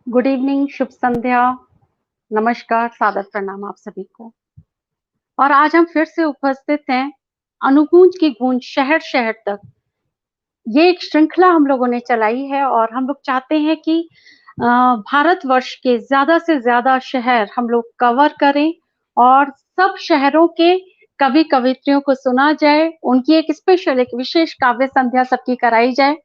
Good evening, शुभ संध्या, नमस्कार, सादर प्रणाम आप सभी को। और आज हम फिर से उपस्थित हैं अनुगूंज की गूंज शहर शहर तक। ये एक श्रृंखला हम लोगों ने चलाई है और हम लोग चाहते हैं कि भारतवर्ष के ज्यादा से ज्यादा शहर हम लोग कवर करें और सब शहरों के कवि कवित्रियों को सुना जाए, उनकी एक स्पेशल एक विशेष काव्य संध्या सबकी कराई जाए।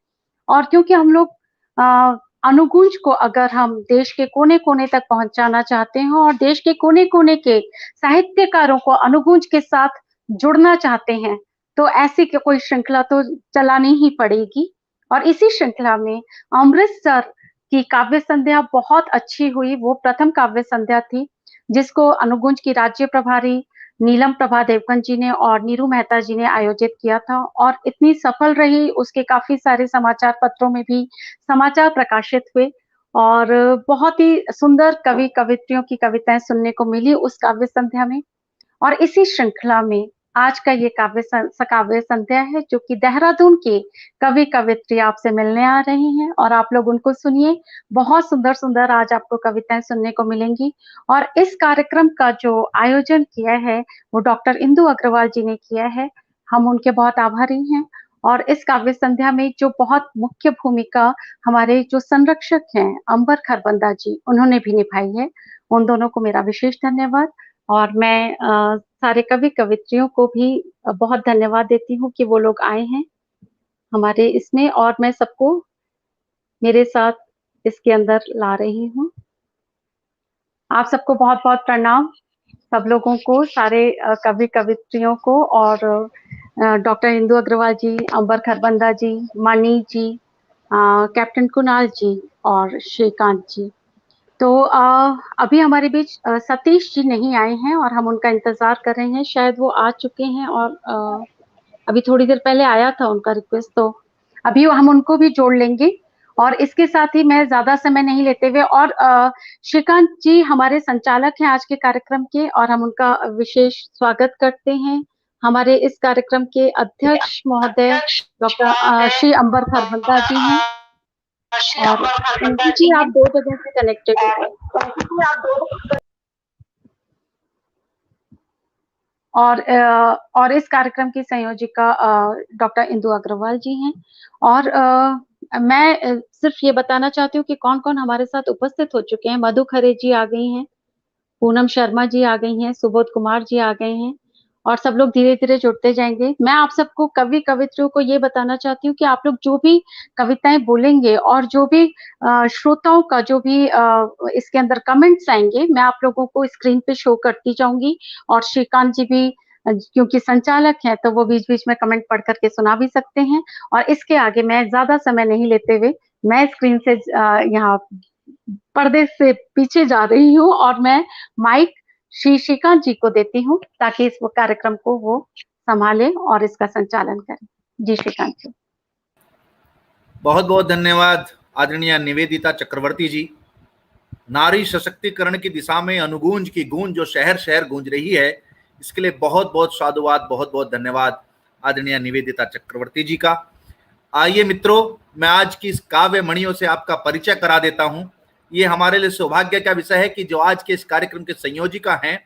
और क्योंकि हम लोग अनुगूंज को अगर हम देश के कोने-कोने तक पहुंचाना चाहते हैं और देश के कोने-कोने के साहित्यकारों को अनुगूंज के साथ जुड़ना चाहते हैं, तो ऐसी कोई श्रृंखला तो चलानी ही पड़ेगी। और इसी श्रृंखला में अमृतसर की काव्य संध्या बहुत अच्छी हुई। वो प्रथम काव्य संध्या थी, जिसको अनुगूंज की राज्य प्रभारी नीलम प्रभा देवगन जी ने और नीरू मेहता जी ने आयोजित किया था और इतनी सफल रही, उसके काफी सारे समाचार पत्रों में भी समाचार प्रकाशित हुए और बहुत ही सुंदर कवि कवित्रियों की कविताएं सुनने को मिली उस काव्य संध्या में। और इसी श्रृंखला में आज का ये काव्य संध्या है, जो कि देहरादून के कवि कवित्री आपसे मिलने आ रही हैं और आप लोग उनको सुनिए। बहुत सुंदर सुंदर आज आपको कविताएं सुनने को मिलेंगी। और इस कार्यक्रम का जो आयोजन किया है वो डॉक्टर इंदु अग्रवाल जी ने किया है। हम उनके बहुत आभारी हैं। और इस काव्य संध्या में जो बहुत मुख्य भूमिका हमारे जो संरक्षक हैं अंबर खरबंदा जी, उन्होंने भी निभाई है। उन दोनों को मेरा विशेष धन्यवाद। और मैं सारे कवि कवित्रियों को भी बहुत धन्यवाद देती हूँ कि वो लोग आए हैं हमारे इसमें और मैं सबको मेरे साथ इसके अंदर ला रही हूँ। आप सबको बहुत बहुत प्रणाम, सब लोगों को, सारे कवि कवित्रियों को और डॉक्टर इंदु अग्रवाल जी, अंबर खरबंदा जी, मणि जी, कैप्टन कुणाल जी और श्रीकांत जी। तो अभी हमारे बीच सतीश जी नहीं आए हैं और हम उनका इंतजार कर रहे हैं। शायद वो आ चुके हैं और अभी थोड़ी देर पहले आया था उनका रिक्वेस्ट, तो अभी हम उनको भी जोड़ लेंगे। और इसके साथ ही मैं ज्यादा समय नहीं लेते हुए और श्रीकांत जी हमारे संचालक हैं आज के कार्यक्रम के और हम उनका विशेष स्वागत करते हैं। हमारे इस कार्यक्रम के अध्यक्ष महोदय डॉक्टर श्री अंबर खरबंदा जी हैं और जी आप 2 जगह से कनेक्टेड हो और इस कार्यक्रम की संयोजिका डॉक्टर इंदु अग्रवाल जी हैं। और मैं सिर्फ ये बताना चाहती हूँ कि कौन-कौन हमारे साथ उपस्थित हो चुके हैं। मधु खरे जी आ गई हैं, पूनम शर्मा जी आ गई हैं, सुबोध कुमार जी आ गए हैं और सब लोग धीरे-धीरे जुड़ते जाएँगे। मैं आप सबको कवि कवित्रियों को ये बताना चाहती हूँ कि आप लोग जो भी कविताएँ बोलेंगे और जो भी श्रोताओं का जो भी इसके अंदर कमेंट्स आएँगे, मैं आप लोगों को स्क्रीन पे शो करती जाऊँगी और श्रीकांत जी भी क्योंकि संचालक हैं, तो वो बीच-बीच में कमेंट पढ़ कर के सुना भी सकते हैं। और इसके आगे मैं ज़्यादा समय नहीं लेते हुए, मैं स्क्रीन से यहाँ पर्दे से पीछे जा रही हूँ और मैं माइक श्री श्रीकांत जी को देती हूँ ताकि इस कार्यक्रम को वो संभालें और इसका संचालन करें। जी श्रीकांत जी। बहुत बहुत धन्यवाद आदरणीय निवेदिता चक्रवर्ती जी। नारी सशक्तिकरण की दिशा में अनुगूंज की गूंज जो शहर शहर गूंज रही है, इसके लिए बहुत बहुत साधुवाद, बहुत बहुत धन्यवाद आदरणीय निवेदिता चक्रवर्ती जी का। आइए मित्रों, मैं आज की इस काव्य मणियों से आपका परिचय करा देता हूं। ये हमारे लिए सौभाग्य का विषय है कि जो आज के इस कार्यक्रम के संयोजिका हैं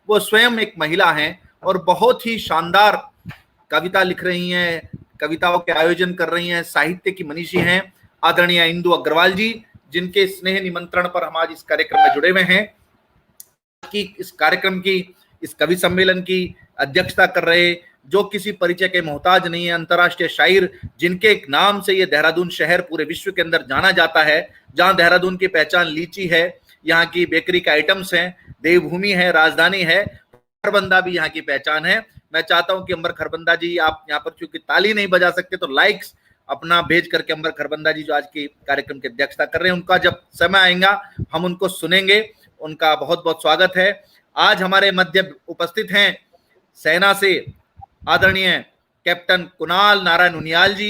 वो स्वयं एक महिला हैं और बहुत ही शानदार कविता लिख रही हैं, कविताओं के आयोजन कर रही हैं, साहित्य की मनीषी हैं आदरणीय इंदु अग्रवाल जी, जिनके स्नेह निमंत्रण पर हम आज इस कार्यक्रम में जुड़े हुए हैं। कि इस कार्यक्रम की, इस कवि सम्मेलन की अध्यक्षता कर रहे, जो किसी परिचय के मोहताज नहीं है, अंतर्राष्ट्रीय शायर जिनके नाम से ये देहरादून शहर पूरे विश्व के अंदर जाना जाता है, जहां देहरादून की पहचान लीची है, यहाँ की बेकरी के आइटम्स हैं, देवभूमि है, राजधानी है, खरबंदा भी यहाँ की पहचान है। मैं चाहता हूं कि अंबर खरबंदा जी, आप यहाँ पर चूंकि ताली नहीं बजा सकते तो लाइक्स अपना भेज करके अंबर खरबंदा जी जो आज के कार्यक्रम की अध्यक्षता कर रहे हैं, उनका जब समय आएगा हम उनको सुनेंगे। उनका बहुत बहुत स्वागत है। आज हमारे मध्य उपस्थित हैं सेना से आदरणीय कैप्टन कुणाल नारायण उनियाल जी।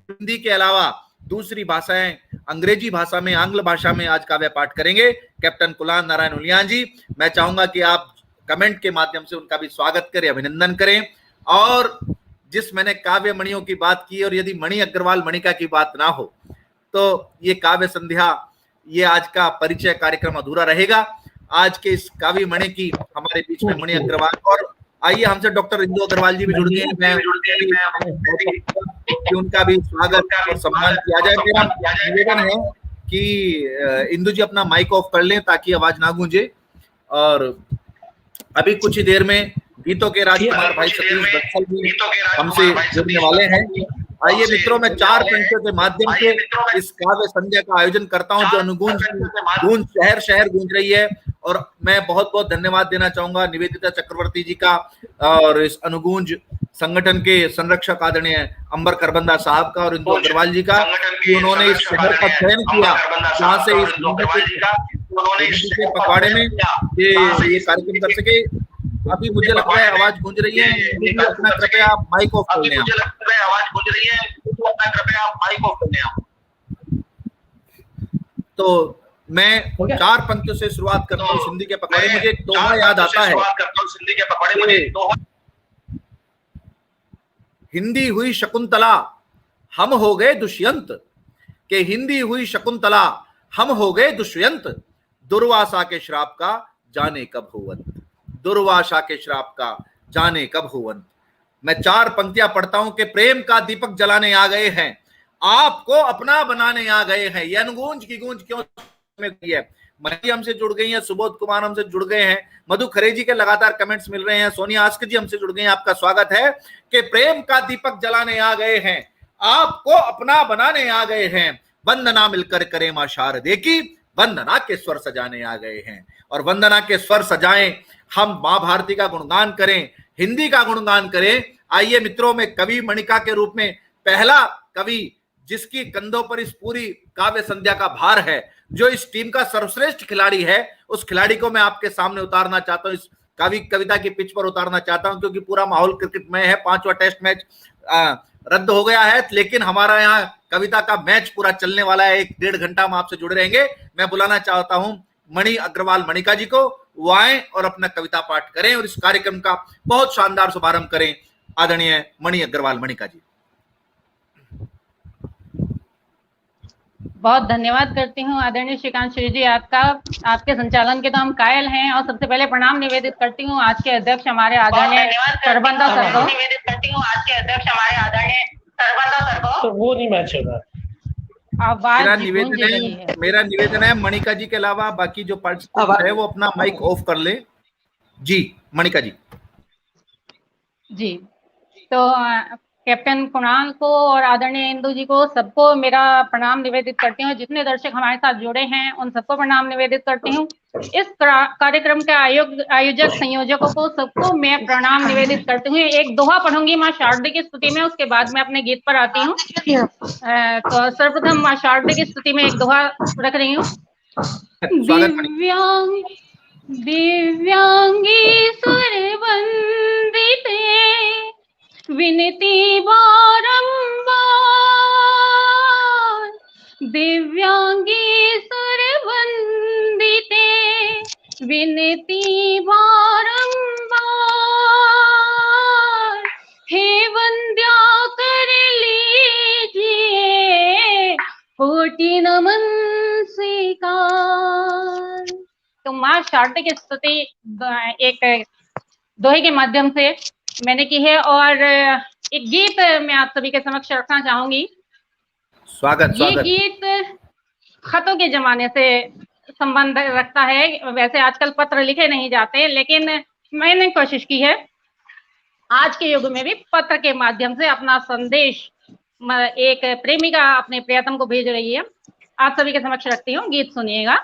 हिंदी के अलावा दूसरी भाषाएं, अंग्रेजी भाषा में, आंग्ल भाषा में आज काव्य पाठ करेंगे कैप्टन कुणाल नारायण उनियाल जी। मैं चाहूंगा कि आप कमेंट के माध्यम से उनका भी स्वागत करें, अभिनंदन करें। और जिस मैंने काव्य मणियों की बात की और यदि मणि अग्रवाल मणिका की बात ना हो तो ये काव्य संध्या ये आज का परिचय कार्यक्रम अधूरा रहेगा। आज के इस काव्य मणि की हमारे बीच में मणि अग्रवाल, और आइए हमसे डॉक्टर इंदु अग्रवाल जी भी जुड़ गए हैं। मैं कि उनका भी स्वागत और सम्मान किया जाए। मेरा निवेदन है कि इंदु जी अपना माइक ऑफ कर लें ताकि आवाज ना गूंजे। और अभी कुछ ही देर में गीतों के राजकुमार भाई सतीश बत्सल भी हमसे जुड़ने वाले हैं। आइए मित्रों, मैं 4 पंक्तियों के माध्यम से इस काव्य संध्या का आयोजन करता हूं जो अनुगूंज गूंज शहर शहर गूंज रही है। और मैं बहुत बहुत धन्यवाद देना चाहूंगा निवेदिता चक्रवर्ती जी का और इस अनुगूंज संगठन के संरक्षक आदरणीय अंबर करबंदा साहब का और इंदु अग्रवाल जी का कि उन्होंने इस शहर का चयन किया जहां से इस पखवाड़े में ये कार्यक्रम कर सके। अभी मुझे लगता है आवाज गूंज रही है, अपना कृपया आप माइक ऑफ कर लें। तो मैं 4 पंक्तियों से शुरुआत करता हूँ सिंधी के पखवाड़े। मुझे एक दोहा याद आता है, हिंदी हुई शकुंतला हम हो गए दुष्यंत, के हिंदी हुई शकुंतला हम हो गए दुष्यंत, दुर्वासा के श्राप का जाने कब होवंत, दुर्वासा के श्राप का जाने कब होवंत। मैं 4 पंक्तियां पढ़ता हूं कि प्रेम का दीपक जलाने आ गए हैं, आपको अपना बनाने आ गए हैं। ये अनुगूंज की गूंज क्यों है? मनी हमसे जुड़ गई हैं, सुबोध कुमार हमसे जुड़ गए हैं, मधु खरे जी के लगातार कमेंट्स मिल रहे हैं, सोनिया आस्क जी हमसे जुड़ गए हैं। आपका स्वागत है कि प्रेम का दीपक जलाने आ गए हैं, आपको अपना बनाने आ गए हैं, वंदना मिलकर करें मां शारदे की, वंदना के स्वर सजाने आ गए हैं। और वंदना के स्वर सजाएं, हम मां भारती का गुणगान करें, हिंदी का गुणगान करें। आइए मित्रों, में कवि मणिका के रूप में पहला कवि जिसकी कंधों पर इस पूरी काव्य संध्या का भार है, जो इस टीम का सर्वश्रेष्ठ खिलाड़ी है, उस खिलाड़ी को मैं आपके सामने उतारना चाहता हूं, इस कविता की पिच पर उतारना चाहता हूं, क्योंकि पूरा माहौल क्रिकेटमय है। 5वां टेस्ट मैच रद्द हो गया है, लेकिन हमारा यहाँ कविता का मैच पूरा चलने वाला है। 1-1.5 घंटा हम आपसे जुड़े रहेंगे। मैं बुलाना चाहता हूं मणि अग्रवाल मणिका जी को, वो आए और अपना कविता पाठ करें और इस कार्यक्रम का बहुत शानदार शुभारंभ करें। आदरणीय मणि अग्रवाल मणिका जी। बहुत धन्यवाद करती हूँ आदरणीय श्रीकांत श्री जी, आपके संचालन के तो हम कायल हैं। और सबसे पहले प्रणाम निवेदित करती हूँ आज के अध्यक्ष हमारे आदरणीय सरबंदा सर को। तो वो नहीं मैच होगा। मेरा निवेदन है मणिका जी के अलावा बाकी जो पार्टिसिपेंट है वो अपना माइक ऑफ कर ले। जी मणिका जी। जी, तो कैप्टन कुणाल को और आदरणीय इंदु जी को, सबको मेरा प्रणाम निवेदित करती हूँ। जितने दर्शक हमारे साथ जुड़े हैं उन सबको प्रणाम निवेदित करती हूँ। इस कार्यक्रम के आयोजक संयोजकों को सबको मैं प्रणाम निवेदित करती हूँ। एक दोहा पढ़ूंगी माँ शारदे की स्तुति में, उसके बाद मैं अपने गीत पर आती हूँ। तो सर्वप्रथम माँ शारदे की स्तुति में एक दोहा रख रही हूँ। दिव्यांगी सुरवंदिते विनती बारंबार, दिव्यांगी सुरवंदिते विनती बारंबार, हे वंद्या कर लीजिए कोटि नमन स्वीकार। तो माँ शारदे की स्तुति एक दोहे के माध्यम से मैंने की है। और एक गीत मैं आप सभी के समक्ष रखना चाहूंगी। स्वागत। ये गीत खतों के जमाने से संबंध रखता है। वैसे आजकल पत्र लिखे नहीं जाते, लेकिन मैंने कोशिश की है आज के युग में भी पत्र के माध्यम से अपना संदेश एक प्रेमिका अपने प्रियतम को भेज रही है, आप सभी के समक्ष रखती हूँ। गीत सुनिएगा।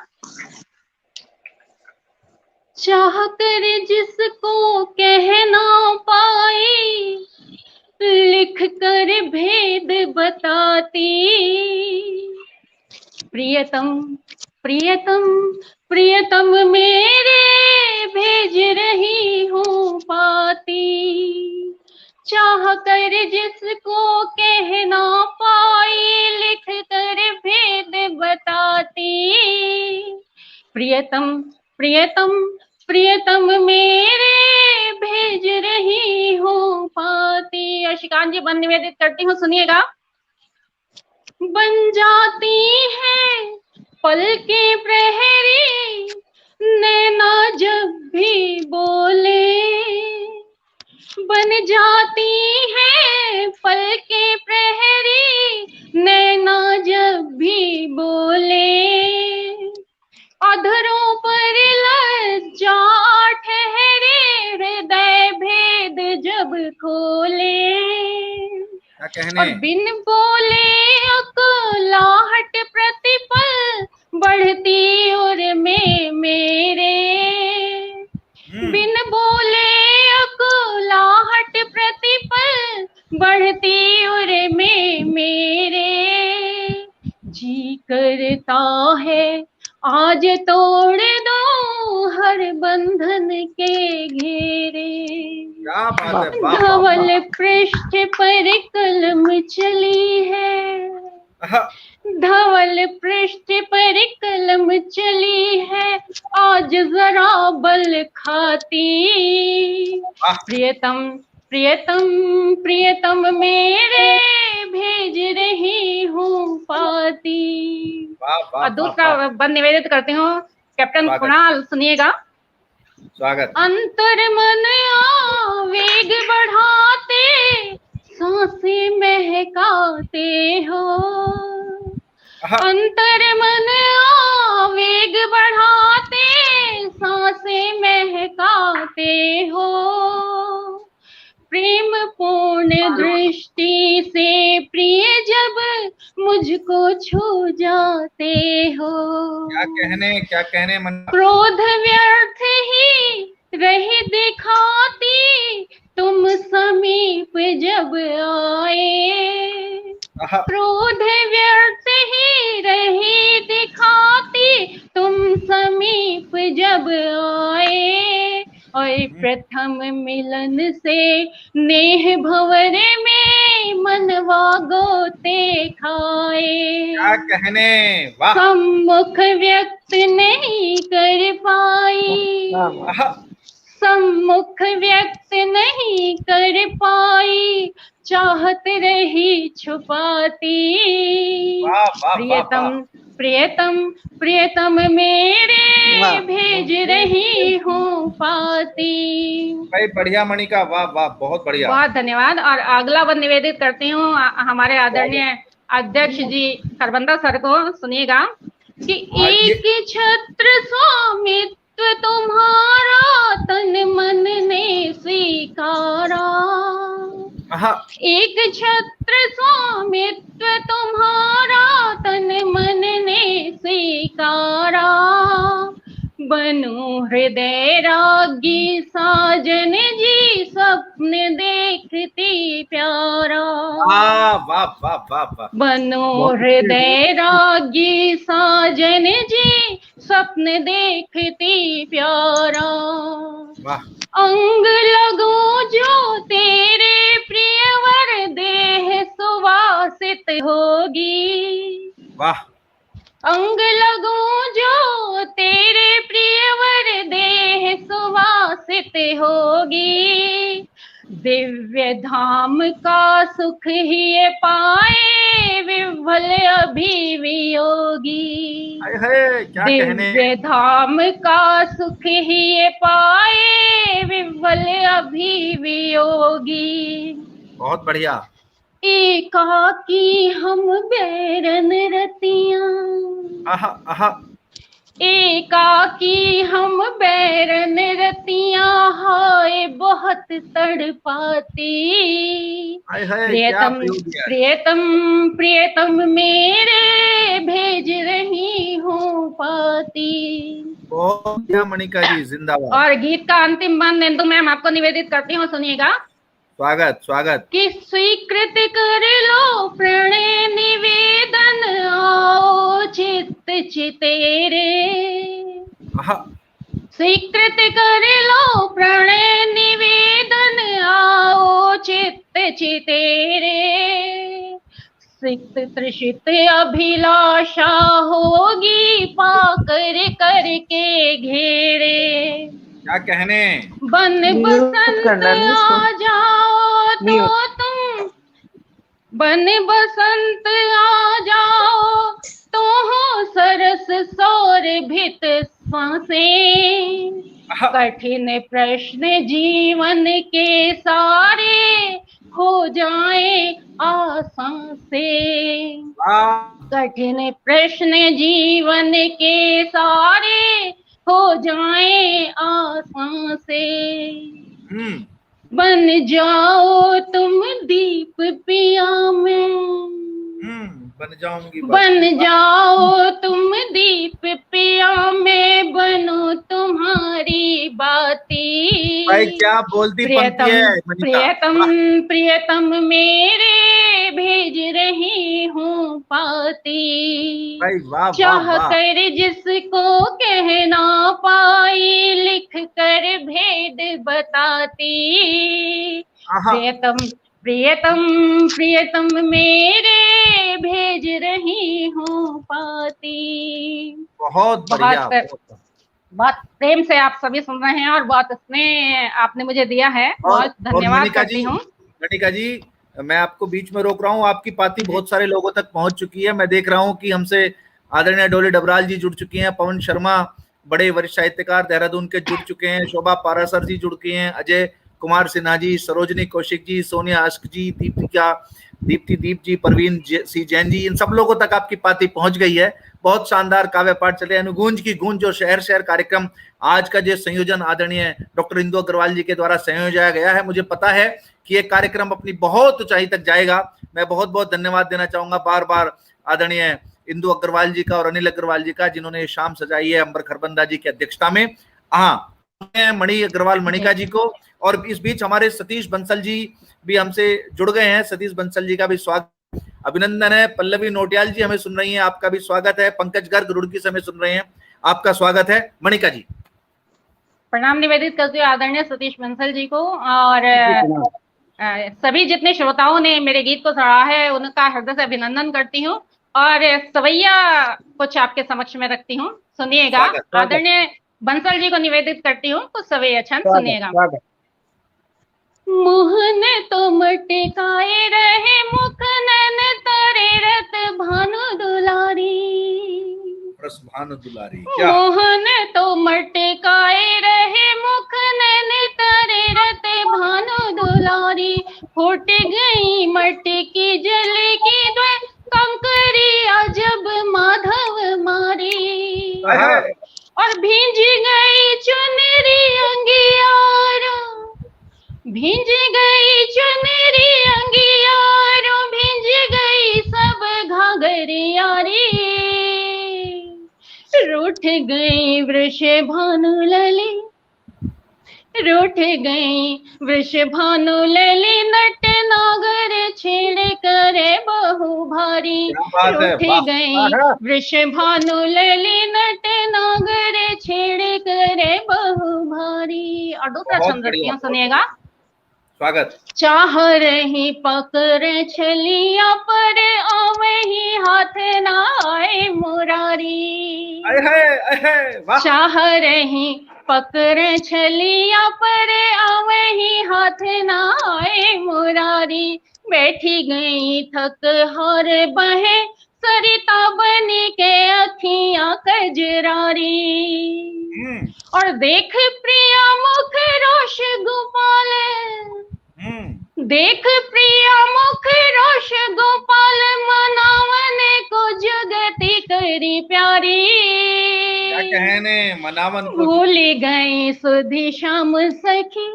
चाह कर जिसको कह ना पाई, लिख कर भेद बताती, प्रियतम प्रियतम प्रियतम मेरे भेज रही हूँ पाती। चाह कर जिसको कह ना पाई, लिख कर भेद बताती, प्रियतम प्रियतम प्रियतम मेरे भेज रही हूँ पाती। और श्रीकांत जी बन निवेदित करती हूँ, सुनिएगा। बन जाती है पल के प्रहरी नैना जब भी बोले, बन जाती है पल के प्रहरी नैना जब भी बोले, अधरों पर लज्जा ठहरे हृदय भेद जब खोले, क्या कहने, और बिन बोले अकुलाहट प्रतिपल बढ़ती और में मेरे, बिन बोले अकुलाहट प्रतिपल बढ़ती और में मेरे, जी करता है आज तोड़ दो हर बंधन के घेरे, क्या बात है, वाह, धवल वाह, पृष्ठ पर कलम चली है, वाह। धवल पृष्ठ पर कलम चली है, आज जरा बल खाती, प्रियतम प्रियतम प्रियतम मेरे भेज रही हूँ पाती। वाह, वाह, और दूसरा बंद निवेदित करती हूँ, कैप्टन कुणाल सुनिएगा। स्वागत। अंतर मन आवेग बढ़ाते सांसें महकाते हो, अंतर मन आवेग बढ़ाते सांसें महकाते हो, प्रेम पूर्ण दृष्टि से प्रिय जब मुझको छू जाते हो, क्या कहने मन, क्रोध व्यर्थ ही रही दिखाती तुम समीप जब आए, क्रोध व्यर्थ ही रही दिखाती तुम समीप जब आए, और प्रथम मिलन से नेह भंवरे में मनवा गोते खाए, क्या कहने, वाह, सम्मुख व्यक्त नहीं कर पाई, सम्मुख व्यक्त नहीं कर पाई चाहत रही छुपाती, प्रियतम प्रियतम प्रियतम मेरे भेज रही हूँ पाती। भाई बढ़िया मणिका, वाह वाह, बहुत बढ़िया, बहुत धन्यवाद। और अगला बंद निवेदित करती हूँ हमारे आदरणीय अध्यक्ष जी करबंदा सर को। सुनिएगा कि एक छत्र स्वामित्व तुम्हारा तन मन ने स्वीकारा, एक छत्र स्वामित्व तुम्हारा तन मन ने स्वीकारा, बनो हृदय रागी साजन जी स्वप्न देखती प्यारा, वाह वाह वाह वाह, बनो हृदय रागी साजन जी स्वप्न देखती प्यारा, अंग लगो जो तेरे प्रियवर देह सुवासित होगी, वाह, अंग लगो जो तेरे प्रियवर देह सुवासित होगी, दिव्य धाम का सुख ही पाए विह्वल अभिवियोगी, दिव्य धाम का सुख ही पाए विह्वल अभिवियोगी। बहुत बढ़िया। एकाकी हम बैरन रतियां, एकाकी हम बैरन रतियां हाय बहुत तड़पाती, प्रियतम प्रियतम प्रियतम मेरे भेज रही हूँ पाती। बहुत बढ़िया मणिका जी, जिंदाबाद। और गीत का अंतिम बंद इंदु मैम आपको निवेदित करती हूँ, सुनिएगा। स्वागत स्वागत। कि स्वीकृत कर लो प्रणय निवेदन आओ चित्त चितेरे, स्वीकृत कर लो प्रणय निवेदन आओ चित्त चितेरे, सिक्त त्रिषित अभिलाषा होगी पाकर करके घेरे, क्या कहने, बन बसंत आ जाओ तो तुम, बन बसंत आ जाओ तो हो सरस सौरभित सांसें, कठिन प्रश्न जीवन के सारे हो जाए आसान से, कठिन प्रश्न जीवन के सारे हो जाए आसान से। बन जाओ तुम दीप पिया में, बन जाऊंगी, बन जाओ तुम दीप पिया में, बनो तुम्हारी बाती। भाई क्या बोलती पंक्ति है प्रियतम प्रियतम मेरे भेज रही हूँ पाती। भाई वाह चाह वाह, कर जिसको कह ना पाई, लिख कर भेद बताती। प्रियतम प्रियतम प्रियतम मेरे भेज रही हूँ पाती। बहुत बढ़िया, बहुत प्रेम से आप सभी सुन रहे हैं और बहुत स्नेह आपने मुझे दिया है, बहुत धन्यवाद करती हूँ। मणिका जी, मैं आपको बीच में रोक रहा हूँ, आपकी पाती बहुत सारे लोगों तक पहुंच चुकी है। मैं देख रहा हूँ कि हमसे आदरणीय डोली डबराल जी जुड़ चुकी हैं, पवन शर्मा बड़े वरिष्ठ साहित्यकार देहरादून के जुड़ चुके हैं, शोभा पारासर जी जुड़ गए हैं, अजय कुमार सिन्हा जी, सरोजनी कौशिक जी, सोनिया अश्क जी, दीप जी, परवीन सी जैन जी, इन सब लोगों तक आपकी पाती पहुंच गई है। बहुत शानदार काव्य पाठ चले। अनुगूंज की गूंज जो शहर शहर कार्यक्रम आज का जो संयोजन आदरणीय डॉक्टर इंदु अग्रवाल जी के द्वारा संयोजाया गया है, मुझे पता है कि ये कार्यक्रम अपनी बहुत ऊंचाई तक जाएगा। मैं बहुत बहुत धन्यवाद देना चाहूंगा बार बार आदरणीय इंदु अग्रवाल जी का और अनिल अग्रवाल जी का, जिन्होंने शाम सजाई है अंबर खरबंदा जी की अध्यक्षता में। हाँ, मणि अग्रवाल मणिका जी को, और इस बीच हमारे सतीश बंसल जी भी हमसे जुड़ गए हैं। सतीश बंसल जी का भी स्वागत, अभिनंदन है। पल्लवी नोटियाल जी हमें सुन रही हैं, आपका भी स्वागत है। पंकज गर्ग रुड़की से हमें सुन रहे हैं, आपका स्वागत है। मणिका जी प्रणाम निवेदित करती हूँ आदरणीय सतीश बंसल जी को, और सभी जितने श्रोताओं ने मेरे गीत को सराहा है उनका हृदय से अभिनंदन करती हूँ, और सवैया कुछ आपके समक्ष में रखती हूँ, सुनिएगा। आदरणीय बंसल जी को निवेदित करती हूँ, कुछ सवैया छंद सुनिएगा। मोहन तो मटकाए रहे मुख नैन तरे रत भानु दुलारी, भानु दुलारी। मोहन तो मटकाए रहे मुख नैन तरे रत भानु दुलारी, फूट गई मटकी जल की द्वै कंकरिया जब माधव मारी, और भींज गई चुनरी अंगियारो, भींज गई चुनरी अंगियारो, भींज गई सब घाघरियारी, रूठ गई वृष भानु लली, रूठ गई वृष भानु लली, नट नागर छेड़ करे बहु भारी, रूठ गई वृष भानु लली, नट नागर छेड़ करे बहु भारी। और दूसरा छंद रखती हूँ, सुनिएगा। स्वागत। चाह रही पकड़े छलिया पर आवही हाथ ना आए मुरारी, चाह रही पकड़े छलिया पर आवही हाथ ना आए मुरारी, बैठी गई थक हार बहे सरिता बनी के अखियां कजरारी, और देख प्रिया मुख रोष गोपाल, देख प्रिया मुख रोष गोपाल, मनावन को जगती करी प्यारी, क्या कहने मनावन को भूल गई सुधि श्याम सखी,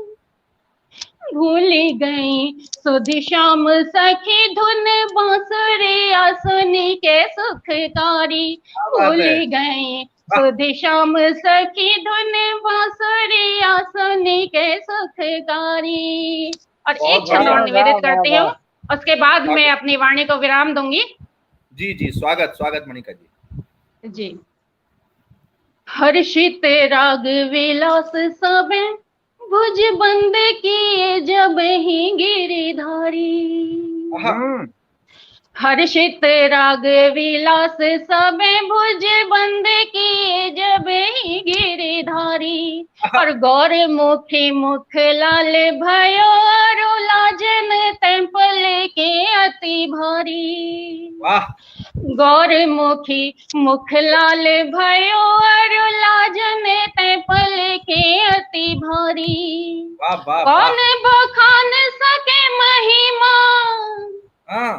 भूल गई सुधि श्याम सखी, धुन बांसुरिया सुनी के सुखकारी, भूल गई सुधि श्याम सखी, धुन बांसुरिया सुनी के सुखकारी। और एक छंद और निवेदित करती हूँ, उसके बाद मैं अपनी वाणी को विराम दूंगी। जी जी, स्वागत स्वागत मणिका जी। जी। हर्षित राग विलास सबे, भुज बंद किए जब ही गिरिधारी, हर्षित राग विलास सबे, भुज बंद किए जब ही गिरिधारी, और गौर मुखी मुख लाल भयो, लाजन तेंपल के अति वाह। गौरमुखी मुख लाल भयो और लाज में तै पल के अति भारी। वाह वाह कौन बखान सके महिमा,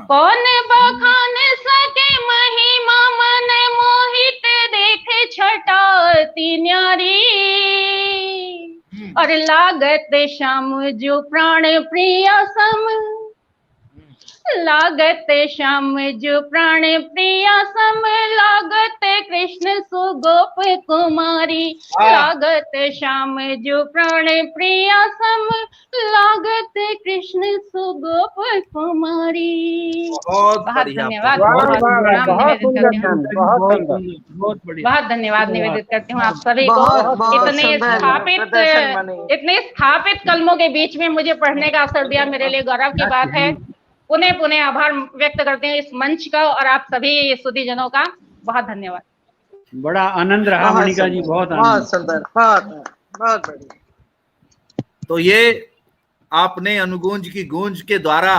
कौन बखान सके महिमा, मन मोहित देख छटा अति न्यारी। और लागत श्याम जो प्राण प्रिय सम, लागत श्याम जो प्राण प्रिय सम, लागत कृष्ण सुगोप कुमारी। लागत श्याम जो प्राण प्रिय सम, लागत कृष्ण सुगोप कुमारी। बहुत धन्यवाद। बहुत धन्यवाद निवेदित करती हूँ आप सभी को। इतने स्थापित कलमों के बीच में मुझे पढ़ने का अवसर दिया, मेरे लिए गौरव की बात है। पुनः पुनः आभार व्यक्त करते हैं इस मंच का और आप सभी सुधीजनों का। बहुत धन्यवाद। बड़ा आनंद रहा मणिका जी, बहुत सुंदर, बहुत बढ़िया। तो ये आपने अनुगूंज की गूंज के द्वारा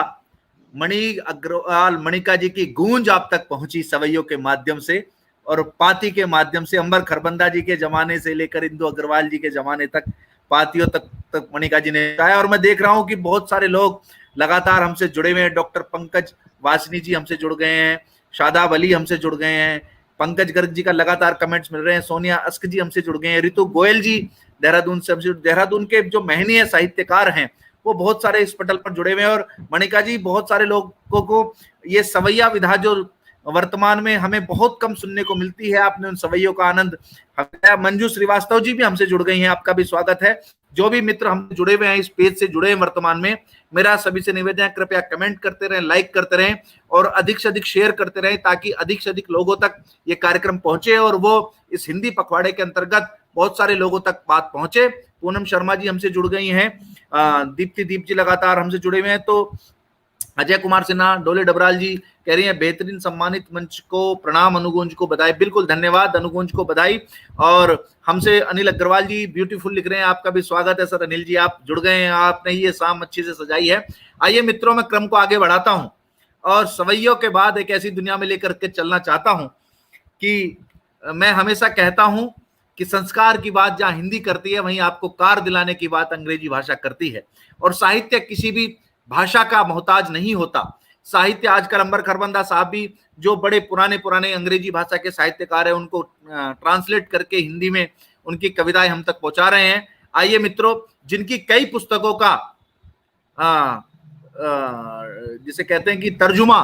मणि अग्रवाल मणिका जी की गूंज आप तक पहुंची सवैयों के माध्यम से और पाती के माध्यम से। अंबर खरबंदा जी के जमाने से लेकर इंदु अग्रवाल जी के जमाने तक पातियों तक मणिका जी ने बताया। और मैं देख रहा हूं कि बहुत सारे लोग लगातार हमसे जुड़े हुए हैं। डॉक्टर पंकज वासनी जी हमसे जुड़ गए हैं, शादाब अली हमसे जुड़ गए हैं, पंकज गर्ग जी का लगातार कमेंट्स मिल रहे हैं, सोनिया अस्क जी हमसे जुड़ गए हैं, ऋतु गोयल जी देहरादून से हमसे। देहरादून के जो महनीय साहित्यकार हैं वो बहुत सारे इस पटल पर जुड़े हुए हैं। और मणिका जी, बहुत सारे लोगों को ये सवैया विधा जो वर्तमान में हमें बहुत कम सुनने को मिलती है, आपने उन सवैयों का आनंद। मंजू श्रीवास्तव जी भी हमसे जुड़ गई हैं, आपका भी स्वागत है। जो भी मित्र हमसे जुड़े हुए हैं, इस पेज से जुड़े हैं वर्तमान में, मेरा सभी से निवेदन है कृपया कमेंट करते रहें, लाइक करते रहें और अधिक से अधिक शेयर करते रहें, ताकि अधिक से अधिक लोगों तक ये कार्यक्रम पहुंचे और वो इस हिंदी पखवाड़े के अंतर्गत बहुत सारे लोगों तक बात पहुंचे। पूनम शर्मा जी हमसे जुड़ गई हैं, दीप्ति दीप जी लगातार हमसे जुड़े हुए हैं। तो अजय कुमार सिन्हा, डोले डबराल जी कह रही हैं बेहतरीन सम्मानित मंच को प्रणाम, अनुगूंज को बधाई। बिल्कुल धन्यवाद, अनुगूंज को बधाई। और हमसे अनिल अग्रवाल जी ब्यूटीफुल लिख रहे हैं, आपका भी स्वागत है सर। अनिल जी आप जुड़ गए हैं, आपने ये शाम अच्छी से सजाई है। आइए मित्रों, मैं क्रम को आगे बढ़ाता हूं और सवैयों के बाद एक ऐसी दुनिया में लेकर के चलना चाहता हूं कि मैं हमेशा कहता हूं कि संस्कार की बात जहां हिंदी करती है, वहीं आपको कार दिलाने की बात अंग्रेजी भाषा करती है। और साहित्य किसी भी भाषा का मोहताज नहीं होता। साहित्य आजकल अंबर खरबंदा साहब भी जो बड़े पुराने अंग्रेजी भाषा के साहित्यकार हैं, उनको ट्रांसलेट करके हिंदी में उनकी कविताएं हम तक पहुंचा रहे हैं। आइए मित्रों, जिनकी कई पुस्तकों का जिसे कहते हैं कि तर्जुमा,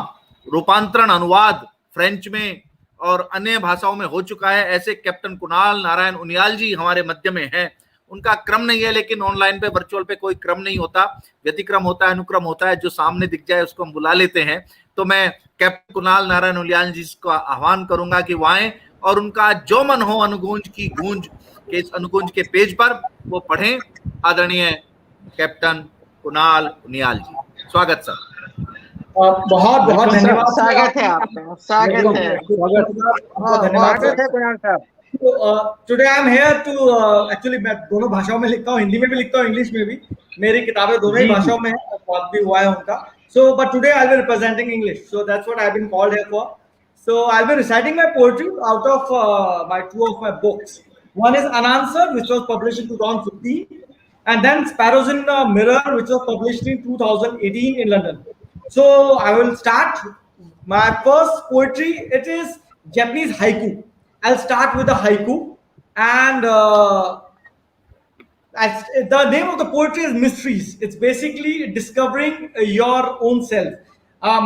रूपांतरण, अनुवाद फ्रेंच में और अन्य भाषाओं में हो चुका है, ऐसे कैप्टन कुणाल नारायण उनियाल जी हमारे मध्य में हैं। उनका क्रम नहीं है, लेकिन ऑनलाइन पे वर्चुअल पे कोई क्रम नहीं होता, व्यतिक्रम होता है, अनुक्रम होता है, जो सामने दिख जाए उसको हम बुला लेते हैं। तो मैं कैप्टन कुणाल नारायण उनियाल जी को आह्वान करूंगा कि वो आए और उनका जो मन हो अनुगूंज की गूंज के इस अनुगूंज के पेज पर वो पढ़ें। आदरणीय कैप्टन कुणाल उनियाल जी, स्वागत सर। बहुत बहुत धन्यवाद। स्वागत है आपका, स्वागत है, स्वागत है Kunal sahab. Today I am here to actually मैं दोनों भाषाओं में लिखता हूँ, हिंदी में भी लिखता हूँ, इंग्लिश में भी। मेरी किताबें दोनों ही भाषाओं में है, बहुत भी हुआ है उनका। So but today I will representing English, so that's what I have been called here for. So I will reciting my poetry out of my two of my books. One is Unanswered, which was published in 2015, and then Sparrows in the Mirror, which was published in 2018 in London. So I will start my first poetry. It is Japanese haiku. I'll start with the haiku, and the name of the poetry is Mysteries. It's basically discovering your own self.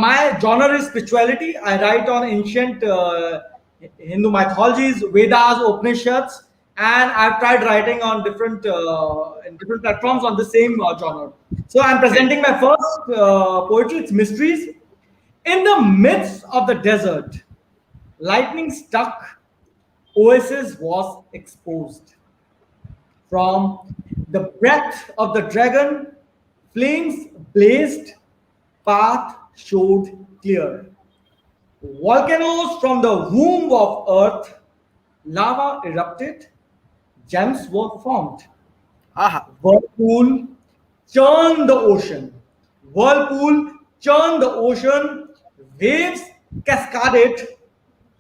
My genre is spirituality. I write on ancient Hindu mythologies, Vedas, Upanishads, and I've tried writing on different in different platforms on the same genre. So I'm presenting my first poetry. It's Mysteries. In the midst of the desert, lightning struck, oasis was exposed. From the breath of the dragon, flames blazed, path showed clear. Volcanoes from the womb of earth, lava erupted, gems were formed. Whirlpool churned the ocean. Whirlpool churned the ocean. Waves cascaded,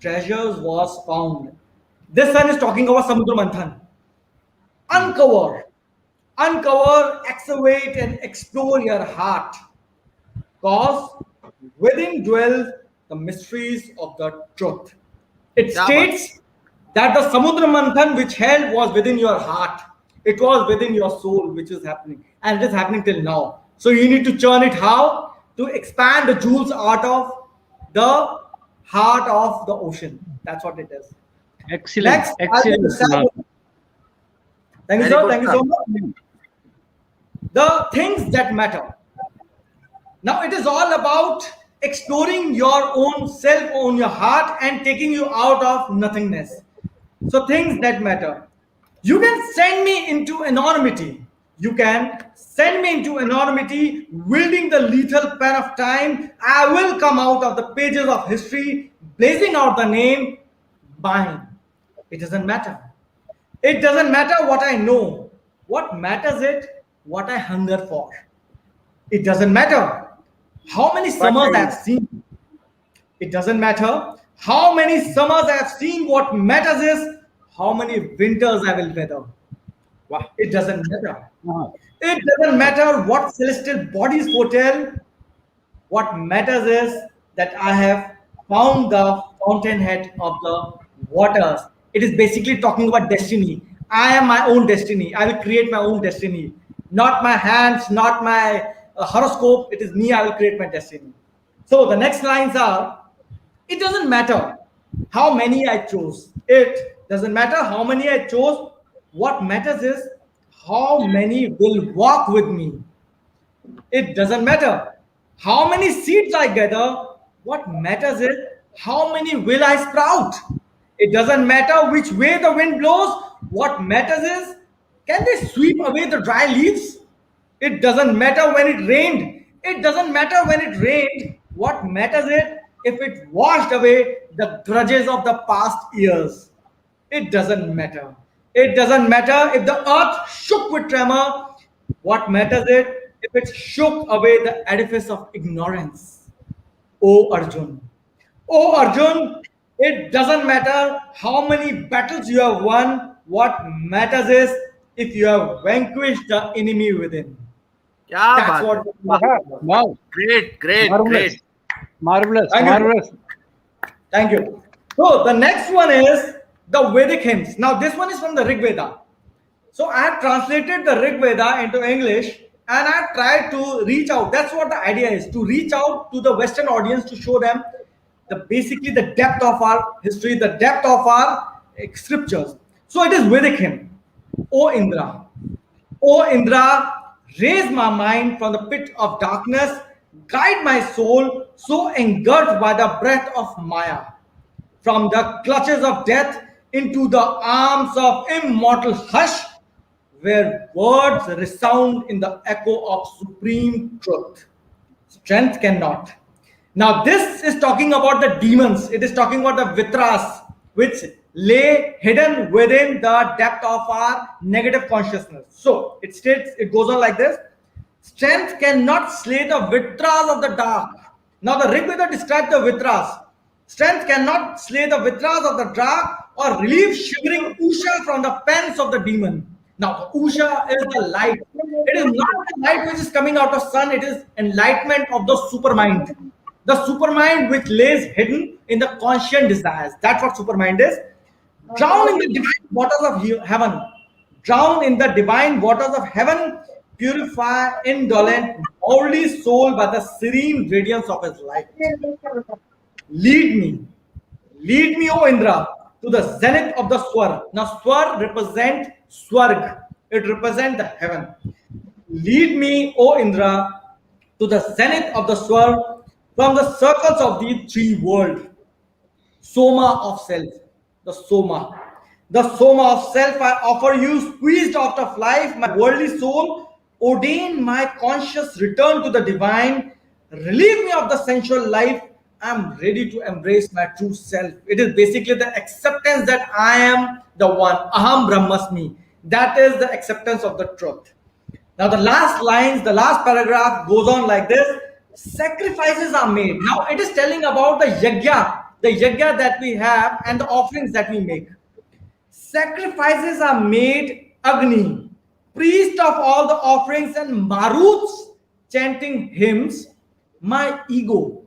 treasures was found. This sun is talking about Samudra Manthan. Uncover, excavate, and explore your heart, cause within dwell the mysteries of the truth. It Yeah, states that the Samudra Manthan which held was within your heart. It was within your soul, which is happening, and it is happening till now. So you need to churn it how? To expand the jewels out of the heart of the ocean. That's what it is. Excellent. Next, Excellent. Kunal. thank you, Very sir. good, Thank you sir. so much. The things that matter. Now it is all about exploring your own self, on your heart, and taking you out of nothingness. So things that matter. You can send me into anonymity. You can send me into anonymity, wielding the lethal pen of time. I will come out of the pages of history, blazing out the name mine. It doesn't matter. It doesn't matter what I know. What matters it? What I hunger for. It doesn't matter how many summers I've seen. It doesn't matter how many summers I've seen. What matters is how many winters I will weather. Wow. It doesn't matter. Uh-huh. It doesn't matter what celestial bodies foretell. What matters is that I have found the fountainhead of the waters. It is basically talking about destiny. I am my own destiny. I will create my own destiny. Not my hands, not my horoscope. It is me. I will create my destiny. So the next lines are, it doesn't matter how many I chose. It doesn't matter how many I chose. What matters is how many will walk with me. It doesn't matter how many seeds I gather. What matters is how many will I sprout. It doesn't matter which way the wind blows. What matters is, can they sweep away the dry leaves? It doesn't matter when it rained. It doesn't matter when it rained. What matters is if it washed away the grudges of the past years. It doesn't matter. It doesn't matter if the earth shook with tremor. What matters is if it shook away the edifice of ignorance. O Arjun. O Arjun, it doesn't matter how many battles you have won. What matters is if you have vanquished the enemy within. क्या That's बात what. है? Wow. Great, great, Marvelous. great. Marvelous. Thank you. Marvelous. Thank you. So the next one is the Vedic hymns. Now this one is from the Rig Veda. So I have translated the Rig Veda into English and I tried to reach out. That's what the idea is, to reach out to the Western audience to show them basically the depth of our history, the depth of our scriptures. So it is Vedic hymn. O Indra. O Indra, raise my mind from the pit of darkness, guide my soul so engulfed by the breath of Maya, from the clutches of death into the arms of immortal hush, where words resound in the echo of supreme truth. Strength cannot. Now, this is talking about the demons. It is talking about the Vitras, which lay hidden within the depth of our negative consciousness. So it states, it goes on like this: strength cannot slay the Vitras of the dark. Now, the Rig Veda describes the Vitras. Strength cannot slay the Vitras of the dark or relieve shivering Usha from the pens of the demon. Now, the Usha is the light. It is not the light which is coming out of sun. It is enlightenment of the supermind. The supermind which lays hidden in the conscient desires. That's what supermind is. Drown in the divine waters of heaven. Drown in the divine waters of heaven. Purify indolent, worldly soul by the serene radiance of his light. Lead me, O Indra, to the zenith of the Swar. Now, Swar represent Swarg. It represents the heaven. Lead me, O Indra, to the zenith of the Swar, from the circles of the three worlds. Soma of self, the Soma. The Soma of self I offer you, squeezed out of life, my worldly soul. Ordain my conscious return to the divine. Relieve me of the sensual life. I am ready to embrace my true self. It is basically the acceptance that I am the one. Aham Brahmasmi. That is the acceptance of the truth. Now the last lines, the last paragraph goes on like this. sacrifices are made. Now it is telling about the yajna that we have and the offerings that we make. Sacrifices are made, Agni, priest of all the offerings, and Maruts chanting hymns, my ego.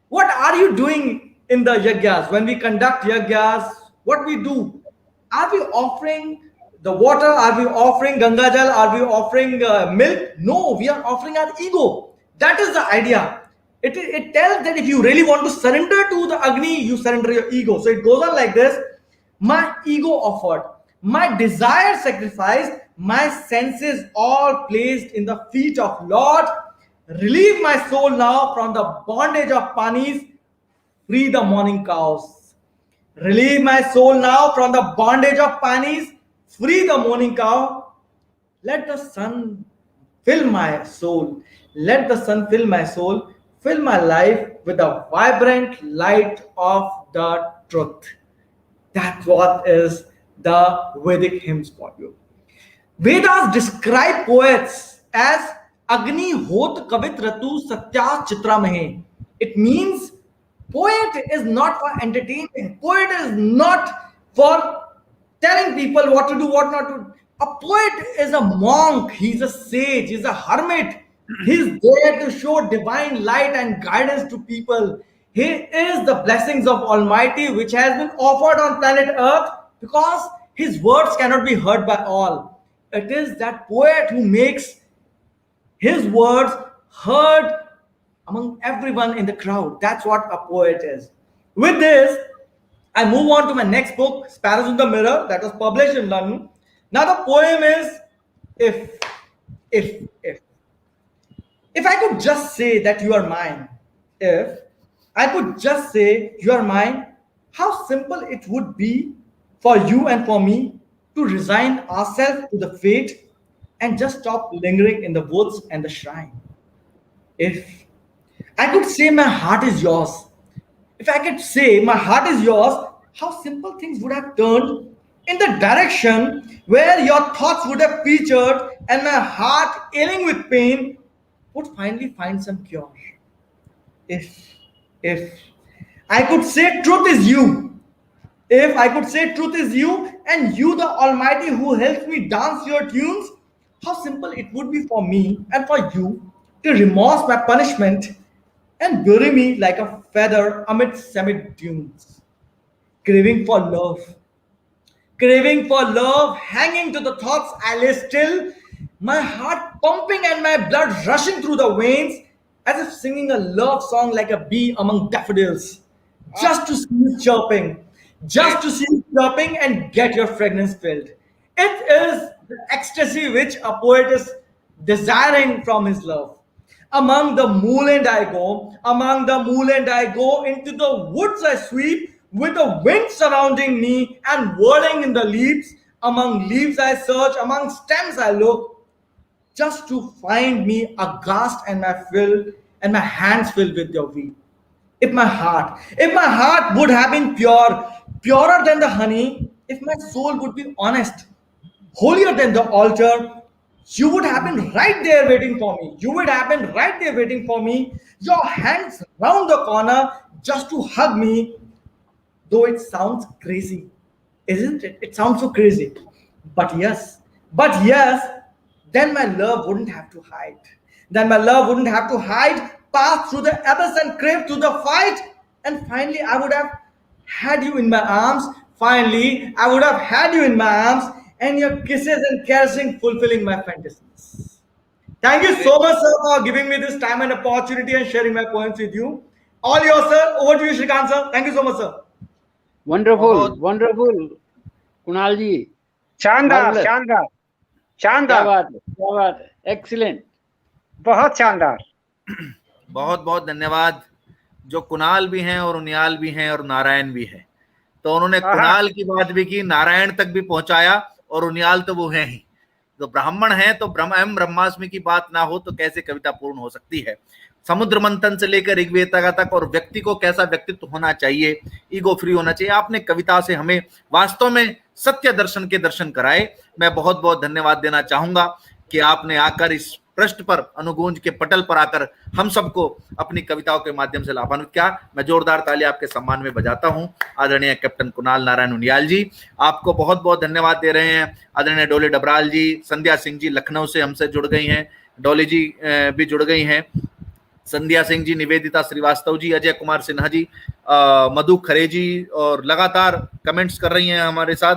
What are you doing in the yajnas? When we conduct yajnas, what we do? Are we offering the water? Are we offering Ganga Jal? Are we offering milk? No, we are offering our ego. That is the idea. It tells that if you really want to surrender to the Agni, you surrender your ego. So it goes on like this. My ego offered, my desire sacrificed, my senses all placed in the feet of Lord. Relieve my soul now from the bondage of panis. Free the morning cows. Relieve my soul now from the bondage of panis. Free the morning cow. Let the sun fill my soul. Let the sun fill my soul. Fill my life with the vibrant light of the truth. That's what is the Vedic hymns for you. Vedas describe poets as Agni hot kavit ratu satya chitramahe. It means poet is not for entertainment. Poet is not for telling people what to do, what not to do. A poet is a monk, he's a sage, he's a hermit. He's there to show divine light and guidance to people. He is the blessings of Almighty which has been offered on planet Earth because his words cannot be heard by all. It is that poet who makes his words heard among everyone in the crowd. That's what a poet is. With this, I move on to my next book, Sparrows in the Mirror, that was published in London. Now the poem is If I could just say that you are mine, if I could just say you are mine, how simple it would be for you and for me to resign ourselves to the fate and just stop lingering in the woods and the shrine. If I could say my heart is yours, if I could say my heart is yours, how simple things would have turned in the direction where your thoughts would have featured and my heart ailing with pain would finally find some cure. If I could say truth is you, if I could say truth is you and you the Almighty who helps me dance your tunes, how simple it would be for me and for you to remorse my punishment and bury me like a feather amid Semit dunes. Craving for love, hanging to the thoughts I lay still, my heart pumping and my blood rushing through the veins, as if singing a love song like a bee among daffodils, just to see you chirping, and get your fragrance filled. It is the ecstasy which a poet is desiring from his love. Among the moorland I go, into the woods I sweep, with the wind surrounding me and whirling in the leaves. Among leaves I search, among stems I look, just to find me aghast and my hands filled with your weep. If my heart would have been purer than the honey, if my soul would be honest, holier than the altar, you would have been right there waiting for me. Your hands round the corner just to hug me, though it sounds crazy, isn't it? It sounds so crazy. But yes, then my love wouldn't have to hide. Pass through the abyss and crave to the fight. And finally, I would have had you in my arms. And your kisses and caressing fulfilling my fantasies. Thank you so much, sir, for giving me this time and opportunity and sharing my poems with you. All yours, sir. Over to you, Shrikant, sir. Thank you so much, sir. Wonderful. Kunal ji. शानदार क्या बात है, excellent. बहुत शानदार. बहुत धन्यवाद. जो कुणाल भी हैं और उनियाल भी हैं और नारायण भी हैं, तो उन्होंने कुणाल की बात भी की, नारायण तक भी पहुंचाया, और उनियाल तो वो हैं ही. जो ब्राह्मण हैं तो ब्रह्मास्मि की बात ना हो तो कैसे कविता पूर्ण हो सकती है. समुद्र मंथन से लेकर ऋग्वेद तक, और व्यक्ति को कैसा व्यक्तित्व होना चाहिए, ईगो फ्री होना चाहिए, आपने कविता से हमें वास्तव में सत्य दर्शन के दर्शन कराए. मैं बहुत धन्यवाद देना चाहूंगा कि आपने आकर इस पृष्ठ पर, अनुगूंज के पटल पर आकर हम सबको अपनी कविताओं के माध्यम से लाभान्वित किया। मैं जोरदार ताली आपके सम्मान में बजाता हूं। आदरणीय कैप्टन कुणाल नारायण उनियाल जी, आपको बहुत बहुत धन्यवाद दे रहे हैं। आदरणीय डोले डबराल जी, संध्या सिंह जी लखनऊ से हमसे जुड़ गई हैं, डोले जी भी जुड़ गई हैं, संध्या सिंह जी, निवेदिता श्रीवास्तव जी, अजय कुमार सिन्हा जी, मधु खरे जी, और लगातार कमेंट्स कर रही हैं हमारे साथ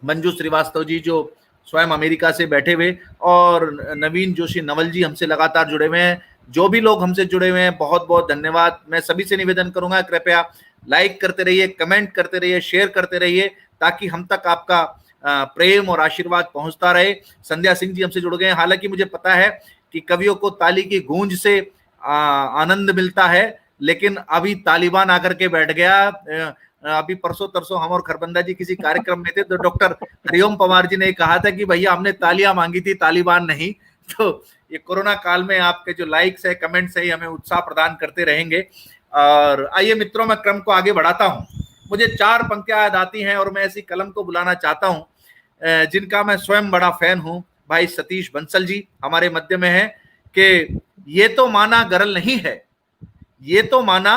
मंजू श्रीवास्तव जी जो स्वयं अमेरिका से बैठे हुए, और नवीन जोशी नवल जी हमसे लगातार जुड़े हुए हैं। जो भी लोग हमसे जुड़े हुए हैं बहुत बहुत धन्यवाद। मैं सभी से निवेदन करूंगा कृपया लाइक करते रहिए, कमेंट करते रहिए, शेयर करते रहिए, ताकि हम तक आपका प्रेम और आशीर्वाद पहुंचता रहे। संध्या सिंह जी हमसे जुड़ गए हैं। हालांकि मुझे पता है कि कवियों को ताली की गूंज से आनंद मिलता है, लेकिन अभी तालिबान आकर के बैठ गया। अभी परसों तरसों हम और खरबंदा जी किसी कार्यक्रम में थे, तो डॉक्टर हरिओम पवार जी ने कहा था कि भैया हमने तालियां मांगी थी, तालिबान नहीं। तो ये कोरोना काल में आपके जो लाइक्स है, कमेंट्स है, हमें उत्साह प्रदान करते रहेंगे। और आइए मित्रों, मैं क्रम को आगे बढ़ाता हूं। मुझे 4 पंक्तियां याद आती हैं और मैं ऐसी कलम को बुलाना चाहता हूं जिनका मैं स्वयं बड़ा फैन हूं। भाई सतीश बंसल जी हमारे मध्य में है कि ये तो माना गरल नहीं है, ये तो माना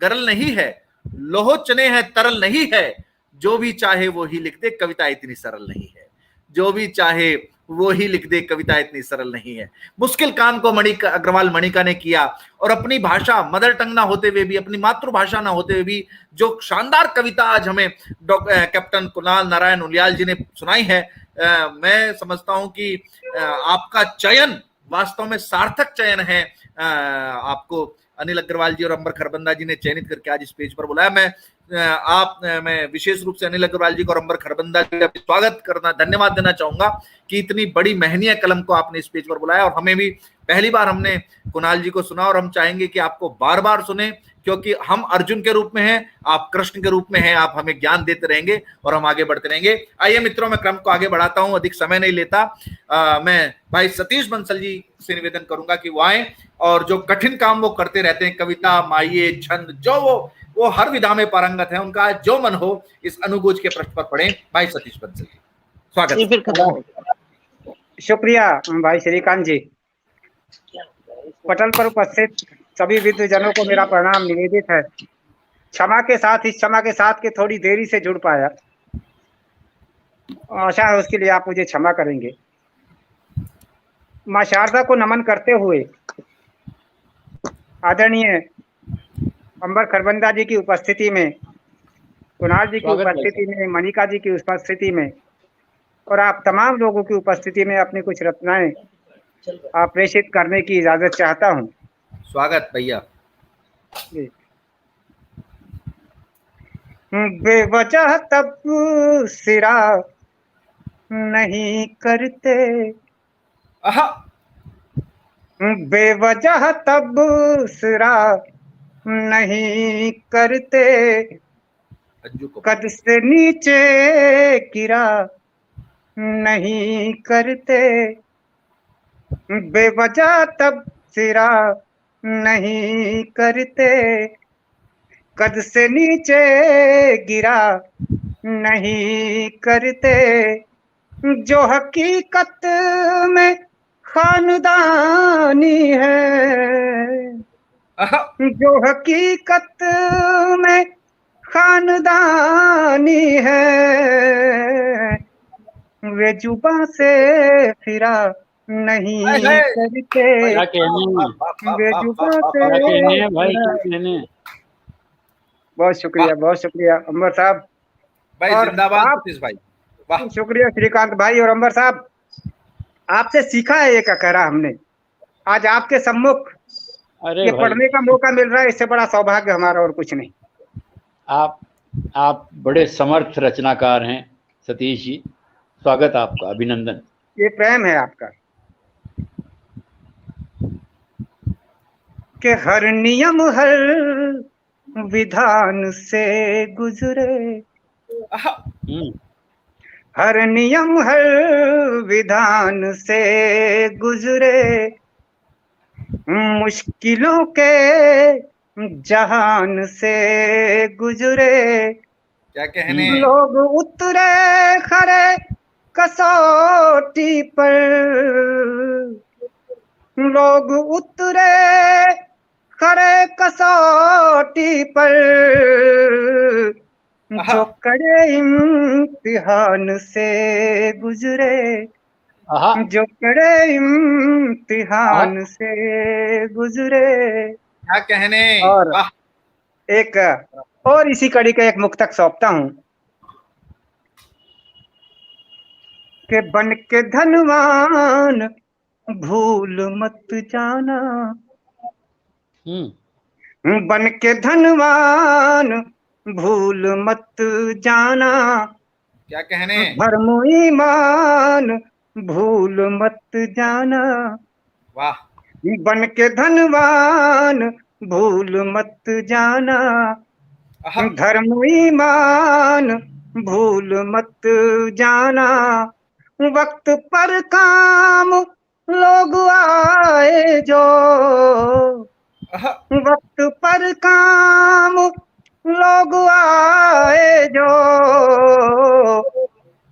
गरल नहीं है, लोहो चने हैं तरल नहीं है, जो भी चाहे वो ही लिख दे, कविता इतनी सरल नहीं है, जो भी चाहे वो ही लिख दे, कविता इतनी सरल नहीं है। मुश्किल काम को अग्रवाल मणिका ने किया, और अपनी भाषा मदर टंग ना होते हुए भी, अपनी मातृभाषा ना होते हुए भी जो शानदार कविता आज हमें कैप्टन कुणाल नारायण उनियाल जी ने सुनाई है, मैं समझता हूं कि आपका चयन वास्तव में सार्थक चयन है। आपको अनिल अग्रवाल जी और अंबर खरबंदा जी ने चयनित करके आज इस पेज पर बुलाया। मैं विशेष रूप से अनिल अग्रवाल जी को और अंबर खरबंदा जी का स्वागत करना, धन्यवाद देना चाहूंगा कि इतनी बड़ी महनीय कलम को आपने इस पेज पर बुलाया। और हमें भी पहली बार हमने कुणाल जी को सुना, और हम चाहेंगे कि आपको बार बार सुने, क्योंकि हम अर्जुन के रूप में हैं, आप कृष्ण के रूप में हैं, आप हमें ज्ञान देते रहेंगे और हम आगे बढ़ते रहेंगे। आइए मित्रों, मैं क्रम को आगे बढ़ाता हूं, अधिक समय नहीं लेता। मैं भाई सतीश बंसल जी से निवेदन करूंगा कि वो आए, और जो कठिन काम वो करते रहते हैं, कविता, माइये, छंद, जो वो हर विधा में पारंगत है, उनका जो मन हो इस अनुगूंज के पृष्ठ पर पढ़ें। भाई सतीश बंसल जी, स्वागत। शुक्रिया भाई श्रीकांत जी। पटल पर उपस्थित सभी विद्वजनों को मेरा प्रणाम निवेदित है। क्षमा के साथ, इस क्षमा के साथ के थोड़ी देरी से जुड़ पाया, आशा है उसके लिए आप मुझे क्षमा करेंगे। मां शारदा को नमन करते हुए आदरणीय अंबर खरबंदा जी की उपस्थिति में, कुणाल जी की उपस्थिति में, मणिका जी की उपस्थिति में, और आप तमाम लोगों की उपस्थिति में अपनी कुछ रचनाएं आप प्रेषित करने की इजाजत चाहता हूं। स्वागत भैया। बेवजह तब सिरा नहीं करते, बेवजह तब सिरा नहीं करते, कद से नीचे गिरा नहीं करते, बेवजह तब सिरा नहीं करते, कद से नीचे गिरा नहीं करते, जो हकीकत में खानदानी है, जो हकीकत में खानदानी है, वे जुबां से फिरा नहीं करते, वे जुबां से। बहुत शुक्रिया अंबर साहब भाई, जिंदाबाद सतीश भाई। वाह, शुक्रिया श्रीकांत भाई और अंबर साहब, आपसे सीखा है ये ककहरा हमने। आज आपके सम्मुख ये पढ़ने का मौका मिल रहा है, इससे बड़ा सौभाग्य हमारा और कुछ नहीं। आप बड़े समर्थ रचनाकार हैं सतीश जी, स्वागत आपका, अभिनंदन। ये प्रेम है आपका कि हर नियम हर विधान से गुजरे, हर नियम हर विधान से गुजरे, मुश्किलों के जहान से गुजरे, क्या कहने, लोग उतरे खरे कसौटी पर, लोग उतरे खरे कसौटी पर, जो कड़े इम्तिहान से गुजरे, आहा, जो कड़े इम्तिहान से गुजरे। क्या कहने। और वाह। एक और इसी कड़ी का एक मुक्तक सौंपता हूं कि बन के धनवान भूल मत जाना, बन के धनवान भूल मत जाना, क्या कहने। धर्म ईमान भूल मत जाना, वाह। बन के धनवान भूल मत जाना, आहा, धर्म ईमान भूल मत जाना। वक्त पर काम लोग आए जो, आहा, वक्त पर काम लोग आए जो,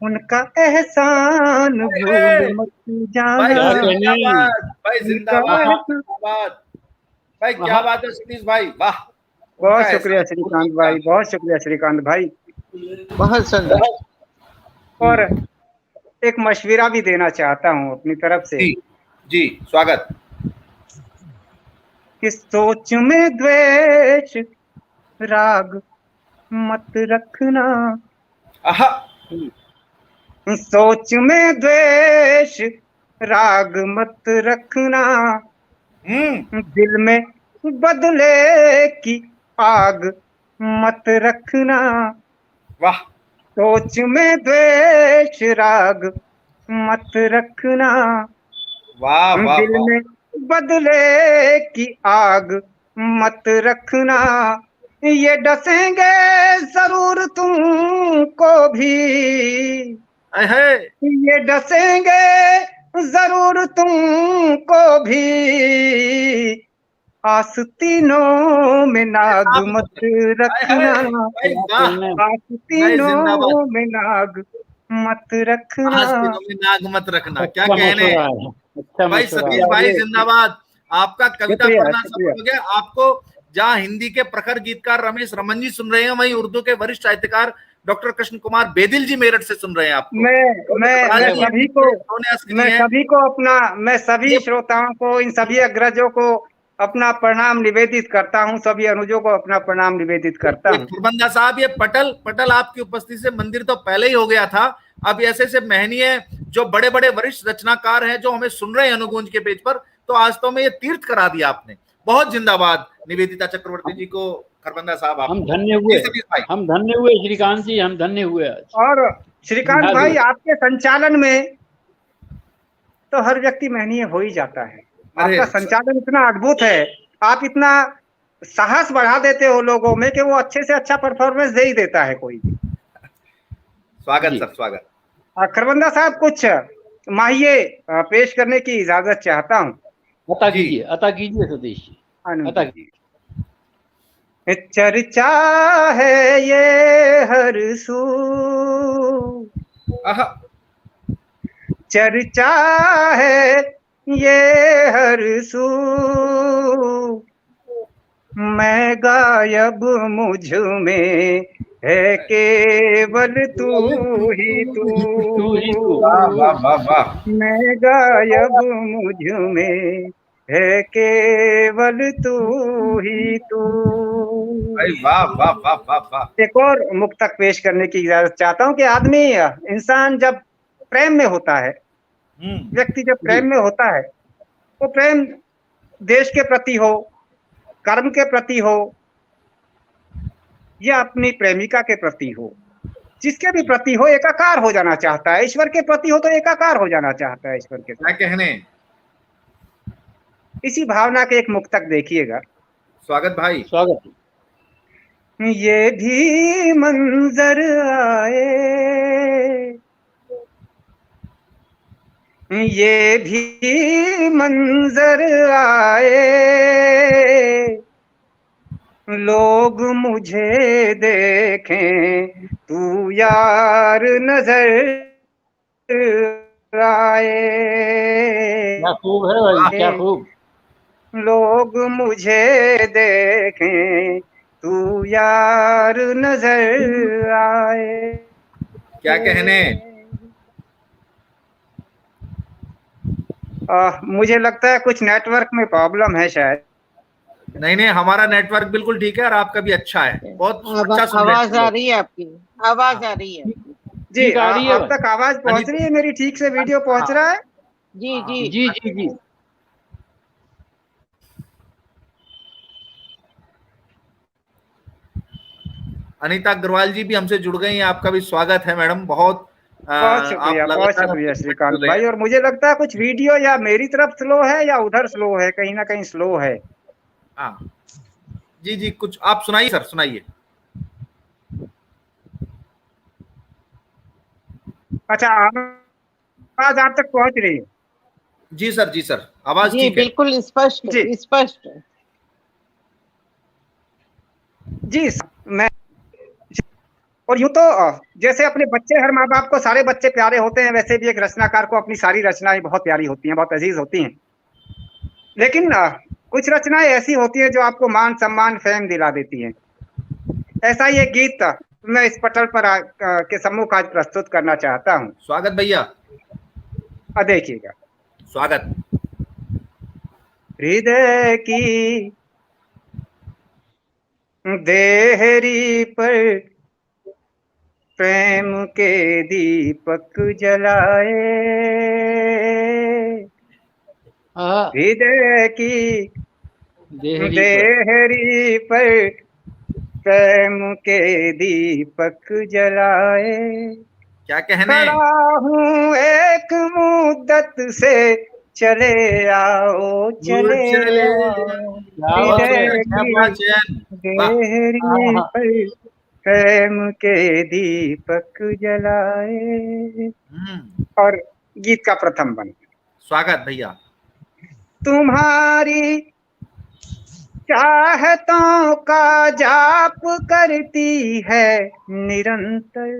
उनका एहसान भूल मत भाई जाना, क्या कहने। जिंदाबाद, भाई उनका जिंदाबाद, एहसान। जिंदाबाद। भाई क्या बात है सतीश भाई, वाह। उनका बहुत शुक्रिया एहसान श्रीकांत भाई, बहुत शुक्रिया श्रीकांत भाई। बहुत सुंदर। और एक मशविरा भी देना चाहता हूं अपनी तरफ से जी जी, स्वागत। कि सोच में द्वेष राग मत रखना, आहा, सोच में द्वेष राग मत रखना, दिल में बदले की आग मत रखना, वाह। सोच में द्वेष राग मत रखना, वाह वाह दिल वाह। में बदले की आग मत रखना, ये डसेंगे जरूर तुमको भी, है। ये डसेंगे जरूर तुमको भी, आस्तीनों में नाग मत रखना, भाई वाह। भाई आस्तीनों जिंदाबाद। में नाग मत रखना। आज दिनों में नाग मत रखना, क्या अच्छा कहने। मशवरा है, अच्छा भाई मशवरा सतीश है। भाई जिंदाबाद। आपका कविता शुक्रिया पढ़ना शुक्रिया। सफल हो गया। आपको जहां हिंदी के प्रखर गीतकार रमेश रमन जी सुन रहे हैं, वहीं उर्दू के वरिष्ठ साहित्यकार डॉक्टर कृष्ण कुमार बेदिल जी मेरठ से सुन रहे हैं आपको। मैं सभी को मैं सभी ये- श्रोताओं को, इन सभी अग्रजों को अपना प्रणाम निवेदित करता हूं, सभी अनुजों को अपना प्रणाम निवेदित करता हूं। खरबंदा साहब, ये पटल आपकी उपस्थिति से मंदिर तो पहले ही हो गया था। अब ऐसे ऐसे महनीय जो बड़े बड़े वरिष्ठ रचनाकार हैं जो हमें सुन रहे हैं अनुगूंज के पेज पर, तो आज तो में ये तीर्थ करा दिया आपने। बहुत जिंदाबाद निवेदिता चक्रवर्ती जी को, खरबंदा साहब आप। हम धन्य हुए श्रीकांत जी, हम धन्य हुए आज। और श्रीकांत भाई, आपके संचालन में तो हर व्यक्ति महनीय हो ही जाता है। आपका संचालन इतना अद्भुत है, आप इतना साहस बढ़ा देते हो लोगों में कि वो अच्छे से अच्छा परफॉर्मेंस दे ही देता है कोई भी। स्वागत सर, स्वागत। खरबंदा साहब, कुछ माहिए पेश करने की इजाजत चाहता हूँ। अता कीजिए सतीश जी, अता कीजिए। चर्चा है ये हर सू, चर्चा है ये हर सू, मैं गायब मुझ में है केवल तू ही तू, मैं गायब मुझ में है केवल तू ही तू। वाह वाह वाह वाह वाह। एक और मुक्तक पेश करने की इजाजत चाहता हूँ कि आदमी, इंसान जब प्रेम में होता है, व्यक्ति जब प्रेम में होता है, तो प्रेम देश के प्रति हो, कर्म के प्रति हो, या अपनी प्रेमिका के प्रति हो, जिसके भी प्रति हो, एकाकार हो जाना चाहता है। ईश्वर के प्रति हो तो एकाकार हो जाना चाहता है ईश्वर के साथ। क्या कहने। इसी भावना के एक मुक्तक देखिएगा। स्वागत भाई, स्वागत। ये भी मंजर आए, ये भी मंजर आए, लोग मुझे देखें तू यार नजर आए, क्या खूब है भाई, क्या खूब। लोग मुझे देखें तू यार नजर आए। क्या कहने। मुझे लगता है कुछ नेटवर्क में प्रॉब्लम है शायद। नहीं नहीं, हमारा नेटवर्क बिल्कुल ठीक है और आपका भी अच्छा है, बहुत अच्छा सुन रहे आवाज हैं आ लोग। रही है आपकी, आवाज आ रही है आपकी। जी, ठीक आ रही है आप भाई। तक आवाज पहुंच रही है मेरी, ठीक से वीडियो पहुंच रहा है? जी जी जी जी जी। अनीता अग्रवाल जी भी हमसे जुड़ गई हैं, आपका भी स्वागत है मैडम। बहुत आप बहुत लगातार शुक्रिया हमसे connect श्रीकांत कर रहे भाई। हैं। और मुझे लगता है कुछ वीडियो या मेरी तरफ स्लो है या उधर स्लो है, कहीं ना कहीं स्लो है। हाँ जी जी, कुछ आप सुनाइए सर, सुनाइए। अच्छा, आवाज आप तक पहुंच रही है? जी सर, जी सर, आवाज जी, ठीक है। बिल्कुल स्पष्ट जी स्पष्ट। जी, मैं और यूं तो जैसे अपने बच्चे, हर माँ बाप को सारे बच्चे प्यारे होते हैं, वैसे भी एक रचनाकार को अपनी सारी रचनाएं बहुत प्यारी होती हैं, बहुत अजीज होती हैं। लेकिन कुछ रचनाएं ऐसी होती हैं जो आपको मान सम्मान फेम दिला देती हैं। ऐसा ही एक गीत मैं इस पटल पर के सम्मुख आज प्रस्तुत करना चाहता हूँ। स्वागत भैया, देखिएगा। स्वागत। हृदय की देहरी पर प्रेम के दीपक जलाए, हृदय की देहरी पर प्रेम के दीपक जलाए। क्या कहने। खड़ा हूँ एक मुद्दत से, चले आओ चले चले, आओ, बहुत हृदय सुंदर, क्या बात की चयन। वाह। देहरी पर प्रेम के दीपक जलाए। और गीत का प्रथम बंद। स्वागत भैया। तुम्हारी चाहतों का जाप करती है निरंतर,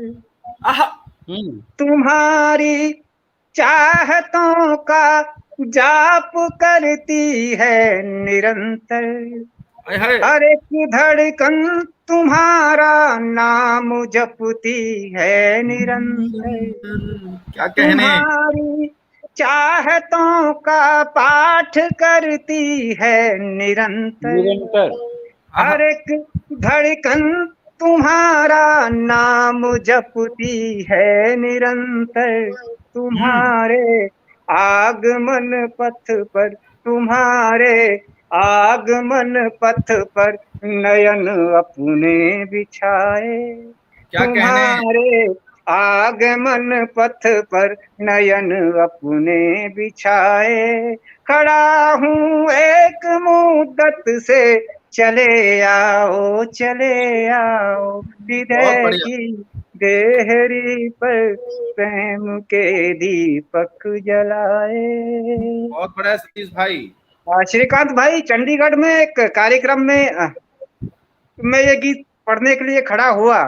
तुम्हारी चाहतों का जाप करती है निरंतर, हर एक धड़कन तुम्हारा नाम जपती है निरंतर, क्या कहने। तुम्हारी चाहतों का पाठ करती है निरंतर, हर एक धड़कन तुम्हारा नाम जपती है निरंतर, तुम्हारे आगमन पथ पर, तुम्हारे आगमन पथ पर नयन अपने बिछाए, तुम्हारे आगमन पथ पर नयन अपने बिछाए। खड़ा हूँ एक मुद्दत से, चले आओ, हृदय की देहरी पर प्रेम के दीपक जलाए। बहुत बड़ा सतीश भाई। श्रीकांत भाई, चंडीगढ़ में एक कार्यक्रम में मैं ये गीत पढ़ने के लिए खड़ा हुआ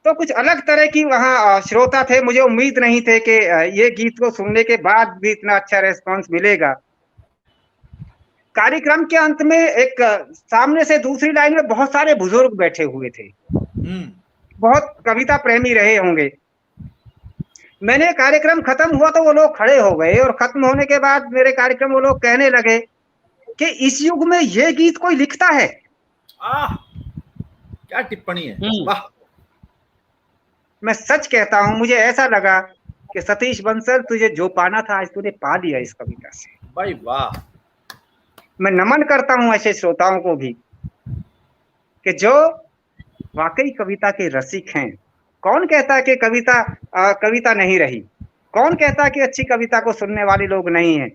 तो कुछ अलग तरह की वहाँ श्रोता थे। मुझे उम्मीद नहीं थे कि ये गीत को सुनने के बाद भी इतना अच्छा रेस्पॉन्स मिलेगा। कार्यक्रम के अंत में एक सामने से दूसरी लाइन में बहुत सारे बुजुर्ग बैठे हुए थे, बहुत कविता प्रेमी रहे होंगे। मैंने कार्यक्रम खत्म हुआ तो वो लोग खड़े हो गए और खत्म होने के बाद मेरे कार्यक्रम वो लोग कहने लगे कि इस युग में ये गीत कोई लिखता है। क्या टिप्पणी है, वाह। मैं सच कहता हूं, मुझे ऐसा लगा कि सतीश बंसल, तुझे जो पाना था आज तूने पा लिया इस कविता से। भाई वाह। मैं नमन करता हूं ऐसे श्रोताओं को भी कि जो वाकई कविता के रसिक हैं। कौन कहता है कि कविता नहीं रही? कौन कहता है कि अच्छी कविता को सुनने वाले लोग नहीं हैं?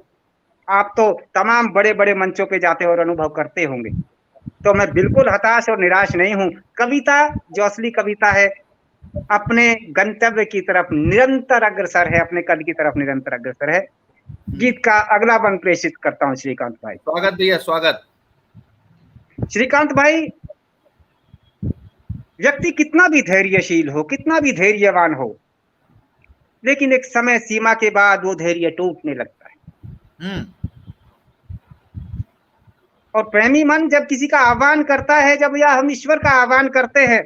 आप तो तमाम बड़े बड़े मंचों पे जाते और अनुभव करते होंगे। तो मैं बिल्कुल हताश और निराश नहीं हूं। कविता जो असली कविता है अपने गंतव्य की तरफ निरंतर अग्रसर है, अपने कद की तरफ निरंतर अग्रसर है। गीत का अगला बंद प्रेषित करता हूं श्रीकांत भाई। स्वागत भैया, स्वागत। श्रीकांत भाई, व्यक्ति कितना भी धैर्यशील हो, कितना भी धैर्यवान हो, लेकिन एक समय सीमा के बाद वो धैर्य टूटने लगता है। और प्रेमी मन जब किसी का आह्वान करता है, जब या हम ईश्वर का आह्वान करते हैं,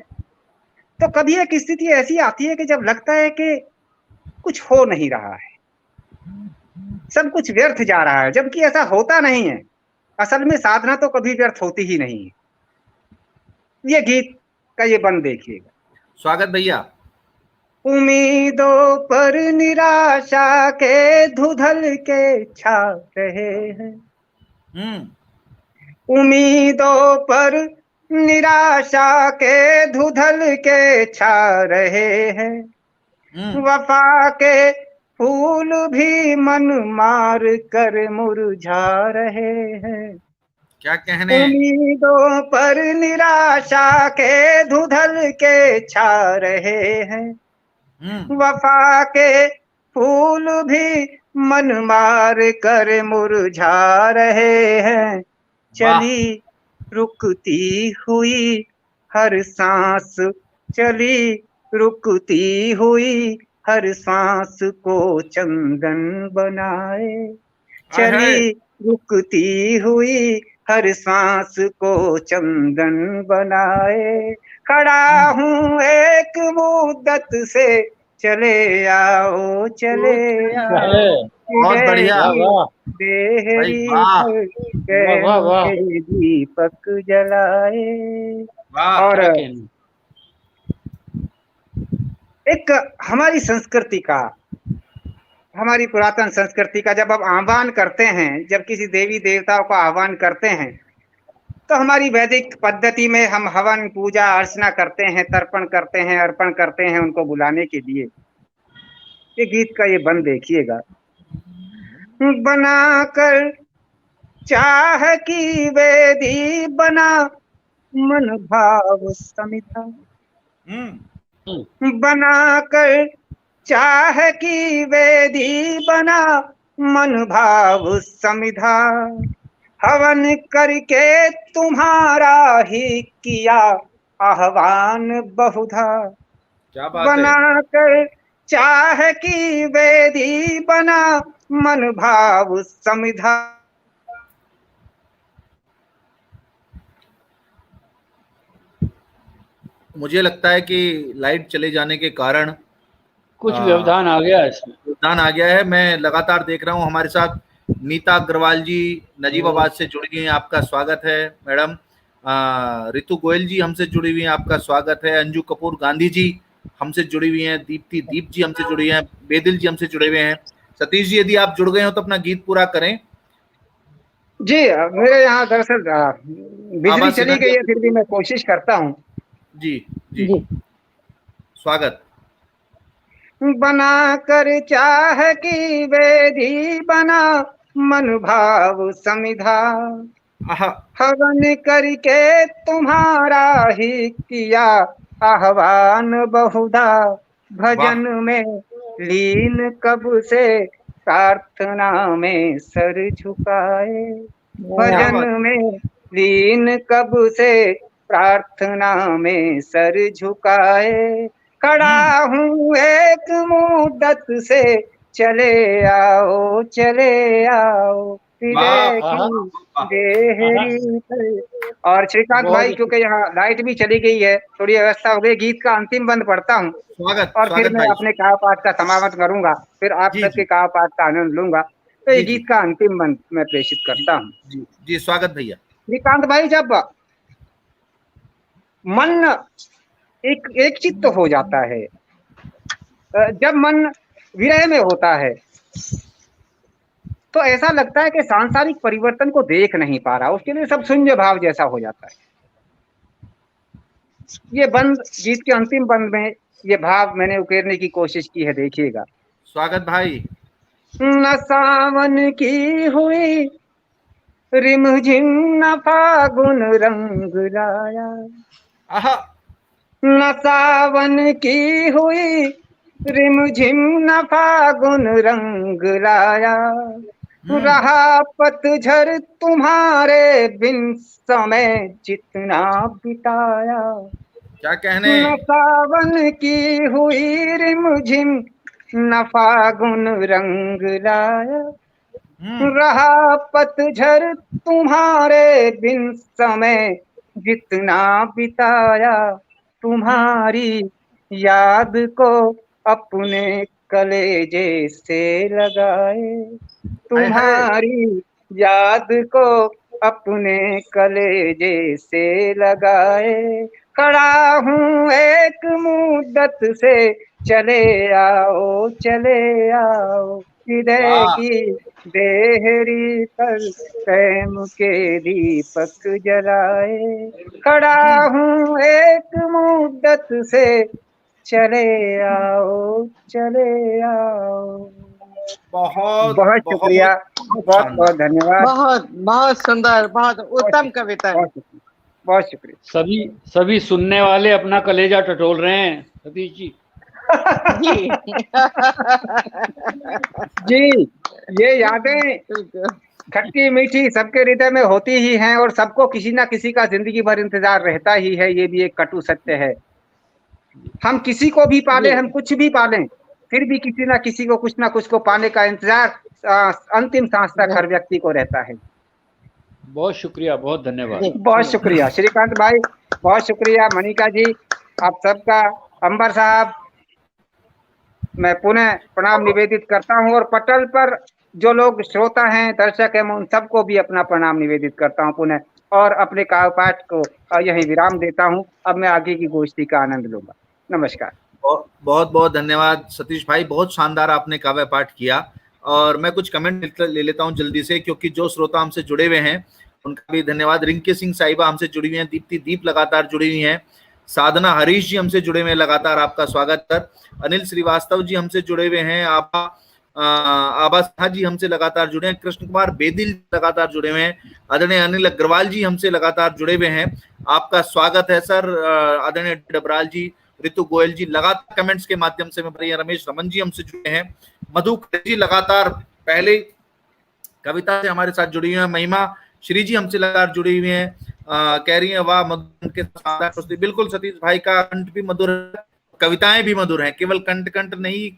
तो कभी एक स्थिति ऐसी आती है कि जब लगता है कि कुछ हो नहीं रहा है, सब कुछ व्यर्थ जा रहा है, जबकि ऐसा होता नहीं है। असल में साधना तो कभी व्यर्थ होती ही नहीं है। ये गीत का ये बंद देखिएगा। स्वागत भैया। उम्मीदों पर निराशा के धुंधल के छा रहे हैं। उम्मीदों पर निराशा के धुंधल के छा रहे हैं। वफा के फूल भी मन मार कर मुरझा रहे हैं। क्या कहने। उम्मीदों पर निराशा के धुंधल के छा रहे हैं। वफा के फूल भी मन मार कर मुरझा रहे हैं। चली रुकती हुई हर सांस, चली रुकती हुई हर सांस को चंदन बनाए। चली रुकती हुई हर सांस को चंदन बनाए। खड़ा हूँ एक मुद्दत से, चले आओ चले आओ। बहुत बढ़िया। देहरी वाह दीपक जलाए। और एक हमारी संस्कृति का, हमारी पुरातन संस्कृति का जब हम आह्वान करते हैं, जब किसी देवी देवताओं का आह्वान करते हैं, तो हमारी वैदिक पद्धति में हम हवन पूजा अर्चना करते हैं, तर्पण करते हैं, अर्पण करते हैं उनको बुलाने के लिए। ये गीत का ये बंद देखिएगा। बनाकर चाह की वेदी बना मन भाव समिधा। बनाकर चाह की वेदी बना मन भाव समिधा। हवन करके तुम्हारा ही किया आह्वान बहुधा। क्या बात है। बनाकर चाह की वेदी बना मन भाव समिधा। मुझे लगता है कि लाइट चले जाने के कारण कुछ व्यवधान आ गया, इसमें व्यवधान आ गया है। मैं लगातार देख रहा हूँ हमारे साथ नीता अग्रवाल जी नजीबाबाद से जुड़ गई हैं, आपका स्वागत है मैडम। रितु गोयल जी हमसे जुड़ी हुई हैं, आपका स्वागत है। अंजू कपूर गांधी जी हमसे जुड़ी हुई हैं। दीप जी हमसे जुड़ी हैं। बेदिल जी हमसे जुड़े हुए हैं। सतीश जी यदि आप जुड़ गए हो तो अपना गीत पूरा करें। जी मेरे यहाँ दरअसल बिजली चली गई है, फिर भी मैं कोशिश करता हूँ। जी जी, जी। स्वागत। बना कर चाह की वेदी बना मन भाव समिधा। हवन करके तुम्हारा ही किया आह्वान बहुधा। भजन में लीन कब से प्रार्थना में सर झुकाए। भजन में लीन कब से प्रार्थना में सर झुकाए। खड़ा हूँ एक मुद्दत से, चले आओ चले आओ। और श्रीकांत भाई, क्योंकि यहाँ लाइट भी चली गई है, थोड़ी व्यवस्था हो गई, गीत का अंतिम बंद पढ़ता हूँ और फिर मैं अपने काव्य पाठ का समापन करूंगा, फिर आप सबके काव्य पाठ का आनंद लूंगा। तो ये गीत का अंतिम बंद मैं प्रेषित करता हूँ। जी स्वागत भैया। श्रीकांत भाई, जब मन एक चित्त हो जाता है, जब मन विरह में होता है, तो ऐसा लगता है कि सांसारिक परिवर्तन को देख नहीं पा रहा, उसके लिए सब शून्य भाव जैसा हो जाता है। ये बंद, गीत के अंतिम बंद में ये भाव मैंने उकेरने की कोशिश की है, देखिएगा। स्वागत भाई। न सावन की हुई रिमझिम न फागुन रंग लाया। न सावन की हुई रिमझिम न फागुन रंग लाया। रहा पतझर तुम्हारे बिन समय जितना बिताया। क्या कहने। न सावन की हुई रिमझिम न फागुन रंग लाया, हम्म, रहा पतझड़ तुम्हारे बिन समय जितना बिताया, तुम्हारी याद को अपने कलेजे से लगाए, तुम्हारी याद को अपने कलेजे से लगाए, खड़ा हूँ एक मुद्दत से, चले आओ हृदय वाह, की देहरी पर प्रेम के दीपक जलाए, खड़ा हूँ एक मुद्दत से, चले आओ। बहुत बहुत शुक्रिया, बहुत बहुत शानदार। बहुत धन्यवाद, बहुत बहुत सुंदर, बहुत उत्तम कविता है। बहुत शुक्रिया, बहुत शुक्रिया। सभी सुनने वाले अपना कलेजा टटोल रहे हैं सतीश जी। जी जी, ये यादें बिल्कुल। खट्टी मीठी सबके हृदय में होती ही हैं, और सबको किसी ना किसी का जिंदगी भर इंतजार रहता ही है, ये भी एक कटु सत्य है। हम किसी को भी पाले, हम कुछ भी पालें, फिर भी किसी ना किसी को कुछ ना कुछ को पाने का इंतजार अंतिम सांस तक हर व्यक्ति को रहता है। बहुत शुक्रिया, बहुत धन्यवाद। बहुत शुक्रिया श्रीकांत भाई, बहुत शुक्रिया मनिका जी, आप सबका। अंबर साहब, मैं पुनः प्रणाम निवेदित करता हूं, और पटल पर जो लोग श्रोता हैं, दर्शक हैं, मैं उन सबको भी अपना प्रणाम निवेदित करता हूं पुनः, और अपने काव्य पाठ को यही विराम देता हूं। अब मैं आगे की गोष्ठी का आनंद लूंगा। नमस्कार। बहुत बहुत धन्यवाद सतीश भाई, बहुत शानदार आपने काव्य पाठ किया। और मैं कुछ कमेंट ले लेता हूं जल्दी से, क्योंकि जो श्रोता हमसे जुड़े हुए हैं उनका भी धन्यवाद। रिंकी सिंह साहिबा हमसे जुड़ी हुई हैं, दीप्ति दीप लगातार जुड़ी हुई हैं, साधना हरीश जी हमसे जुड़े हुए हैं, लगातार आपका स्वागत कर। अनिल श्रीवास्तव जी हमसे जुड़े हुए हैं, आबा सिन्हा जी हमसे लगातार जुड़े हैं, कृष्ण कुमार बेदिल लगातार जुड़े हुए हैं, आदरणीय अनिल अग्रवाल जी हमसे लगातार जुड़े हुए हैं, आपका स्वागत है सर। आदरणीय डबराल जी, ऋतु गोयल जी लगातार कमेंट्स के माध्यम से में, रमेश रमन जी हमसे जुड़े हैं, मधु जी लगातार पहले कविता से हमारे साथ जुड़ी हुई है, महिमा श्री जी हमसे लगातार जुड़ी हुई हैं, कह रही हैं वाह मधुर के साथ। बिल्कुल सतीश भाई का कंठ भी मधुर है, कविताएं भी मधुर हैं, केवल कंठ नहीं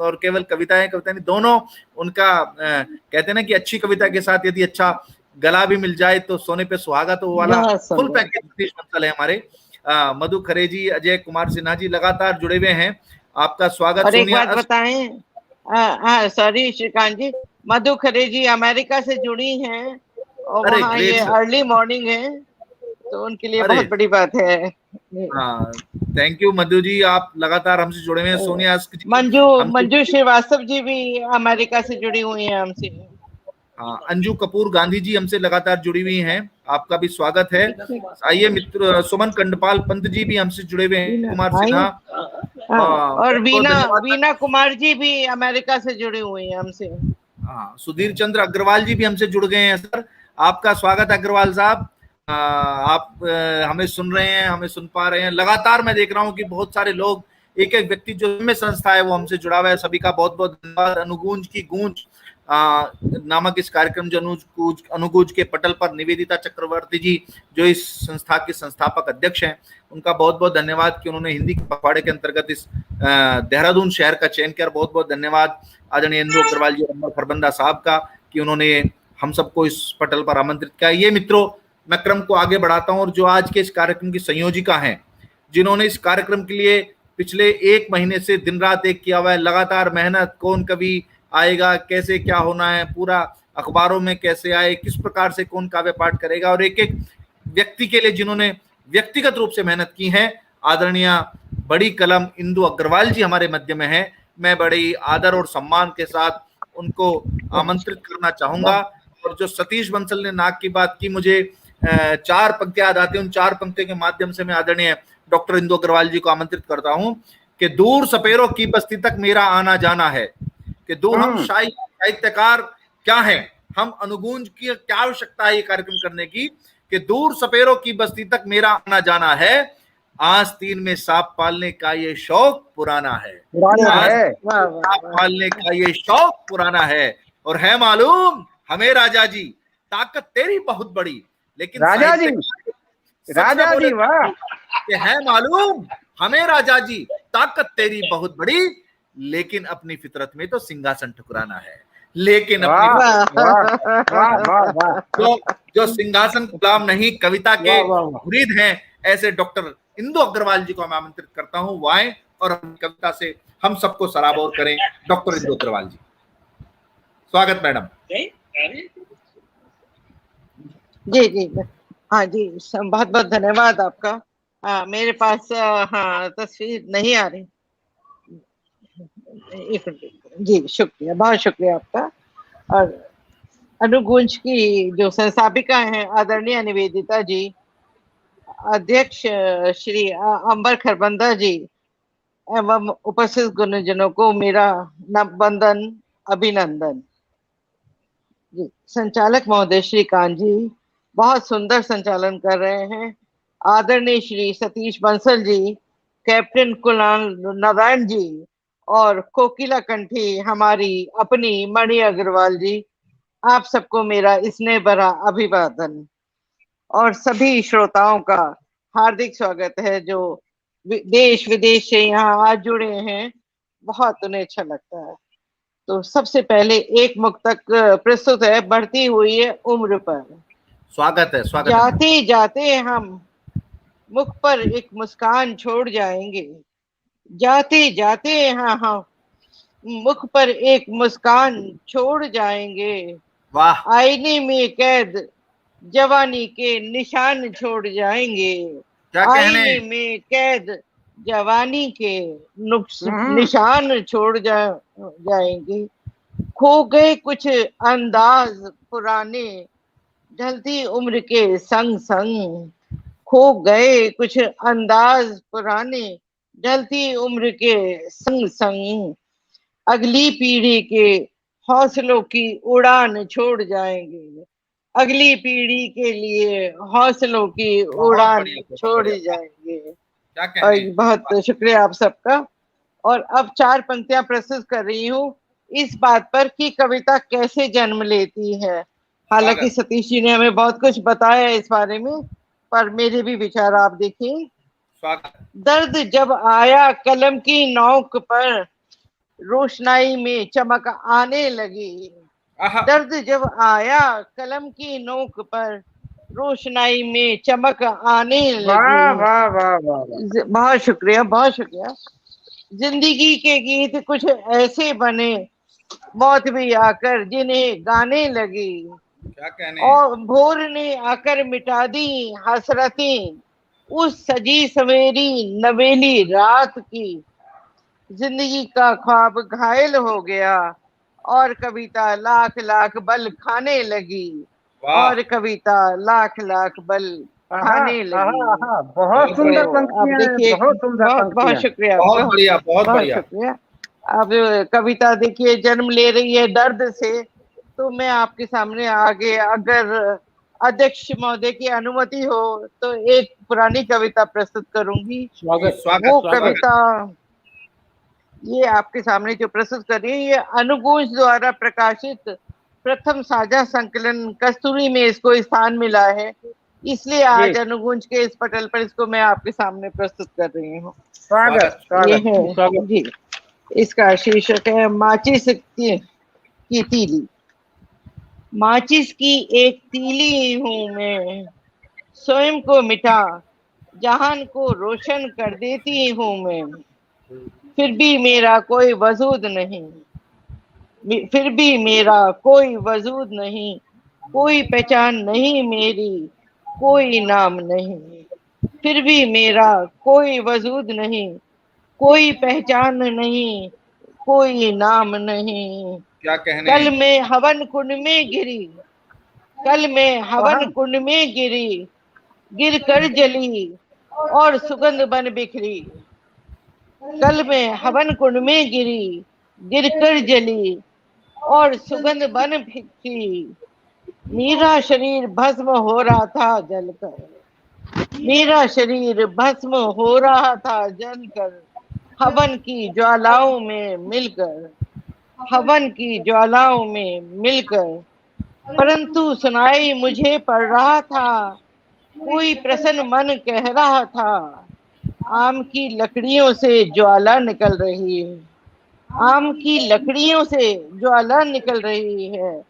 और केवल कविताएं नहीं, दोनों उनका कहते हैं ना कि अच्छी कविता के साथ यदि अच्छा गला भी मिल जाए तो सोने पे सुहागा, तो वो वाला फुल पैकेज सतीश बंसल है हमारे। मधु खरे जी, अजय कुमार सिन्हा जी लगातार जुड़े हुए हैं, आपका स्वागत। और एक बात बताएं, सॉरी श्रीकांत जी, मधु खरे जी अमेरिका से जुड़ी हैं, और वहाँ ये अर्ली मॉर्निंग है, तो उनके लिए बहुत बड़ी बात है। हाँ, थैंक यू मधु जी, आप लगातार हमसे जुड़े हुए हैं। सोनिया मंजू श्रीवास्तव जी भी अमेरिका से जुड़ी हुई हैं हमसे। हाँ, अंजू कपूर गांधी जी हमसे लगातार जुड़ी हुई हैं, आपका भी स्वागत है। आइए मित्र, सुमन कंडपाल पंत जी भी हमसे जुड़े हुए हैं, कुमार सिन्हा, और वीना कुमार जी भी अमेरिका से जुड़ी हुई हैं हमसे। हाँ, सुधीर चंद्र अग्रवाल जी भी हमसे जुड़ गए हैं सर, आपका स्वागत अग्रवाल साहब। आप हमें सुन रहे हैं, हमें सुन पा रहे हैं लगातार। मैं देख रहा हूँ कि बहुत सारे लोग, एक एक व्यक्ति जो में संस्था है वो हमसे जुड़ा हुआ है, सभी का बहुत बहुत धन्यवाद। अनुगूंज की गूंज नामक इस कार्यक्रम जो अनुगूंज के पटल पर निवेदिता चक्रवर्ती जी जो इस संस्था के संस्थापक अध्यक्ष हैं, उनका बहुत बहुत धन्यवाद कि उन्होंने हिंदी के पखवाड़े के अंतर्गत इस देहरादून शहर का चयन किया। बहुत बहुत धन्यवाद आदरणीय इंदु अग्रवाल जी, अंबर खरबंदा साहब का, कि उन्होंने हम सबको इस पटल पर आमंत्रित किया। ये मित्रों, मैं क्रम को आगे बढ़ाता हूं, और जो आज के इस कार्यक्रम की संयोजिका हैं, जिन्होंने इस कार्यक्रम के लिए पिछले 1 महीने से दिन रात एक किया हुआ है, लगातार मेहनत, कौन कभी आएगा, कैसे क्या होना है, पूरा अखबारों में कैसे आए, किस प्रकार से कौन काव्य पाठ करेगा, और एक एक व्यक्ति के लिए जिन्होंने व्यक्तिगत रूप से मेहनत की है, आदरणीय बड़ी कलम इंदु अग्रवाल जी हमारे मध्य में है। मैं बड़ी आदर और सम्मान के साथ उनको आमंत्रित करना चाहूंगा। और जो सतीश बंसल ने नाक की बात की, मुझे 4 पंक्तियां याद आती हैं, उन 4 पंक्तियों के माध्यम से मैं आदरणीय डॉक्टर इंदु अग्रवाल जी को आमंत्रित करता हूं कि दूर सपेरों की बस्ती तक मेरा आना जाना है, कि दूर हम साहित्यकार क्या हैं, हम अनुगूंज की क्या आवश्यकता है ये कार्यक्रम करने की, कि दूर सपेरों की बस्ती तक मेरा आना जाना है, आस्तीन में सांप पालने का ये शौक पुराना है, सांप पालने का ये शौक पुराना है, और है मालूम हमें राजा जी ताकत तेरी बहुत बड़ी, लेकिन राजा जी वाह, है मालूम हमें राजा जी ताकत तेरी बहुत बड़ी, लेकिन अपनी फितरत में तो सिंहासन ठुकराना है। लेकिन वाह, अपनी वाह, वाह, वाह। जो सिंहासन गुलाम नहीं, कविता के वाह, वाह, वाह। मुरीद हैं, ऐसे डॉक्टर इंदु अग्रवाल जी को मैं आमंत्रित करता हूं, वो आए और कविता से हम सबको सराबोर करें। डॉक्टर इंदु अग्रवाल जी, स्वागत मैडम। जी जी, हाँ जी, बहुत बहुत धन्यवाद आपका। मेरे पास हाँ तस्वीर नहीं आ रही, जी शुक्रिया, बहुत शुक्रिया आपका। और अनुगुंज की जो संस्थापिका हैं आदरणीय निवेदिता जी, अध्यक्ष श्री अंबर खरबंदा जी एवं उपस्थित गुणजनों को मेरा वंदन, अभिनंदन। जी, संचालक महोदय श्रीकांत जी बहुत सुंदर संचालन कर रहे हैं। आदरणीय श्री सतीश बंसल जी, कैप्टन कुणाल नारायण जी और कोकिला कंठी हमारी अपनी मणि अग्रवाल जी, आप सबको मेरा स्नेह भरा अभिवादन और सभी श्रोताओं का हार्दिक स्वागत है जो देश विदेश से यहाँ आज जुड़े हैं। बहुत उन्हें अच्छा लगता है। तो सबसे पहले एक मुक्तक प्रस्तुत है, बढ़ती हुई है उम्र पर। स्वागत है, स्वागत है। जाते जाते हम मुख पर एक मुस्कान छोड़ जाएंगे, जाते जाते हम मुख पर एक मुस्कान छोड़ जाएंगे। वाह। आईने में कैद जवानी के निशान छोड़ जाएंगे, आईने में कैद जवानी के निशान छोड़ जाएंगे। खो गए कुछ अंदाज पुराने, ढलती उम्र के संग संग। खो गए कुछ अंदाज पुराने, ढलती उम्र के संग संग। अगली पीढ़ी के हौसलों की उड़ान छोड़ जाएंगे, अगली पीढ़ी के लिए हौसलों की उड़ान छोड़ जाएंगे। और बहुत शुक्रिया आप सबका। और अब 4 पंक्तियां प्रस्तुत कर रही हूँ इस बात पर कि कविता कैसे जन्म लेती है। हालांकि सतीश जी ने हमें बहुत कुछ बताया इस बारे में, पर मेरे भी विचार आप देखिए। दर्द जब आया कलम की नोक पर, रोशनाई में चमक आने लगी। दर्द जब आया कलम की नोक पर, रोशनाई में चमक आने लगी। वाह वाह वाह वाह, बहुत शुक्रिया, बहुत शुक्रिया। जिंदगी के गीत कुछ ऐसे बने, मौत भी आकर जिन्हें गाने लगी। क्या कहने। और भोर ने आकर मिटा दी हसरतें, उस सजी सवेरी नवेली रात की। जिंदगी का ख्वाब घायल हो गया और कविता लाख लाख बल खाने लगी, और कविता लाख लाख बल खाने लगी। बहुत सुंदर पंक्तियां, देखिए, बहुत सुंदर पंक्तियां। बहुत शुक्रिया, बहुत बढ़िया, बहुत बढ़िया। शुक्रिया। अब कविता देखिए जन्म ले रही है दर्द से, तो मैं आपके सामने आगे अगर अध्यक्ष महोदय की अनुमति हो तो एक पुरानी कविता प्रस्तुत करूंगी। स्वागत। वो कविता ये आपके सामने जो प्रस्तुत कर रही है, ये अनुगुंज द्वारा प्रकाशित प्रथम साझा संकलन कस्तूरी में इसको स्थान मिला है, इसलिए आज अनुगुंज के इस पटल पर इसको मैं आपके सामने प्रस्तुत कर रही हूँ। ये है जी, इसका शीर्षक है माचिस की तीली। माचिस की एक तीली हूँ मैं, स्वयं को मिटा जहान को रोशन कर देती हूँ मैं। फिर भी मेरा कोई वजूद नहीं, फिर भी मेरा कोई वजूद नहीं, कोई पहचान नहीं मेरी, कोई नाम नहीं। फिर भी मेरा कोई वजूद नहीं, कोई पहचान नहीं, कोई नाम नहीं। क्या कहने। कल मैं हवन कुंड में गिरी, कल मैं हवन कुंड में गिरी, गिर कर जली और सुगंध बन बिखरी। कल मैं हवन कुंड में गिरी, गिर कर जली और सुगंध बन बिखरी। मेरा शरीर भस्म हो रहा था जलकर, मेरा शरीर भस्म हो रहा था जलकर, हवन की ज्वालाओं में मिलकर, हवन की ज्वालाओं में मिलकर। परंतु सुनाई मुझे पड़ रहा था, कोई प्रसन्न मन कह रहा था, आम की लकड़ियों से ज्वाला निकल रही है, आम की लकड़ियों से ज्वाला निकल रही है,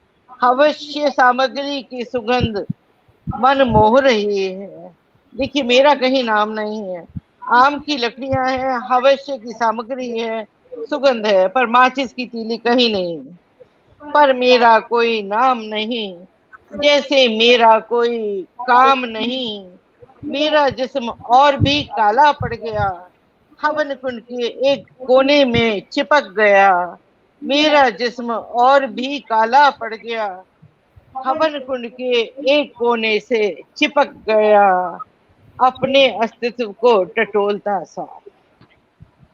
अवश्य सामग्री की सुगंध मन मोह रही है। देखिए, मेरा कहीं नाम नहीं है, आम की लकड़ियां हैं, हवस्य की सामग्री है, सुगंध है, पर माचिस की तीली कहीं नहीं। पर मेरा कोई नाम नहीं, जैसे मेरा कोई काम नहीं। मेरा जिस्म और भी काला पड़ गया, हवन कुंड के एक कोने में चिपक गया। मेरा जिस्म और भी काला पड़ गया, हवन कुंड के एक कोने से चिपक गया। अपने अस्तित्व को टटोलता सा,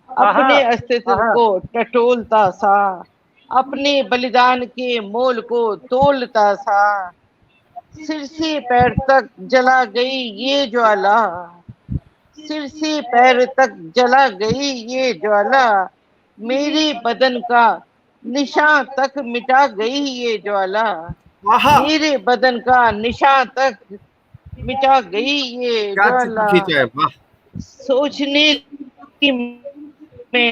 अपने अस्तित्व को टटोलता सा, अपने बलिदान के मोल को तोलता सा। सिर से पैर तक जला गई ये ज्वाला, सिर से पैर तक जला गई ये ज्वाला। मेरे बदन का निशान तक मिटा गई ये ज्वाला, मेरे बदन का निशान तक मिटा गई ये ज्वाला। सोचने की मैं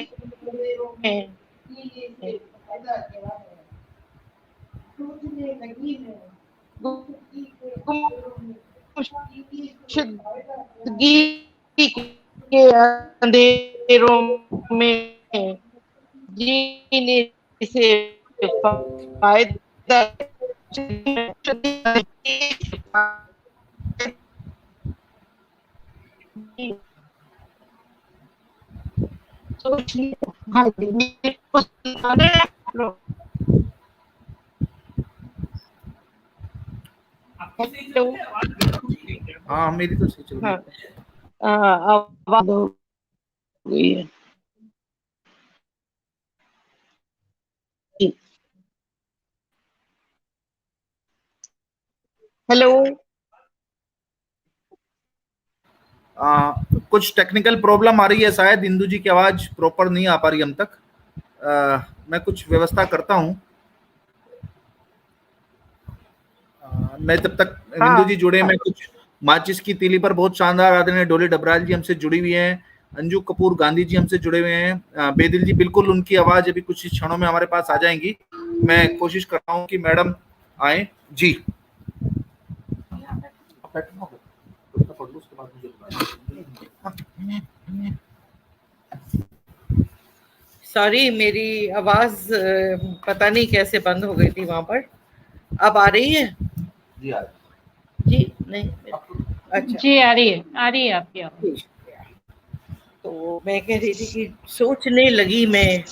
गुमशुदगी के अंधेरों में जीने से फायदा। हाँ, मेरी तो सही चल रही है। आवाज हो गई है। हेलो, कुछ टेक्निकल प्रॉब्लम आ रही है, शायद इंदु जी की आवाज प्रॉपर नहीं आ पा रही हम तक। मैं कुछ व्यवस्था करता हूं। मैं तब तक इंदु जी जुड़े, मैं कुछ माचिस की तीली पर बहुत शानदार आदरणीय डोली डबराल जी हमसे जुड़ी हुई हैं, अंजू कपूर गांधी जी हमसे जुड़े हुए हैं, बेदिल जी बिल्कुल उनकी आवाज अभी कुछ क्षणों में हमारे पास आ जाएंगी। मैं कोशिश कर रहा हूं कि मैडम आए जी। सॉरी, मेरी आवाज पता नहीं कैसे बंद हो गई थी वहां पर। अब आ रही है जी? जी नहीं, अच्छा जी आ रही है आपकी आवाज। तो मैं कह रही थी कि सोचने लगी मैं,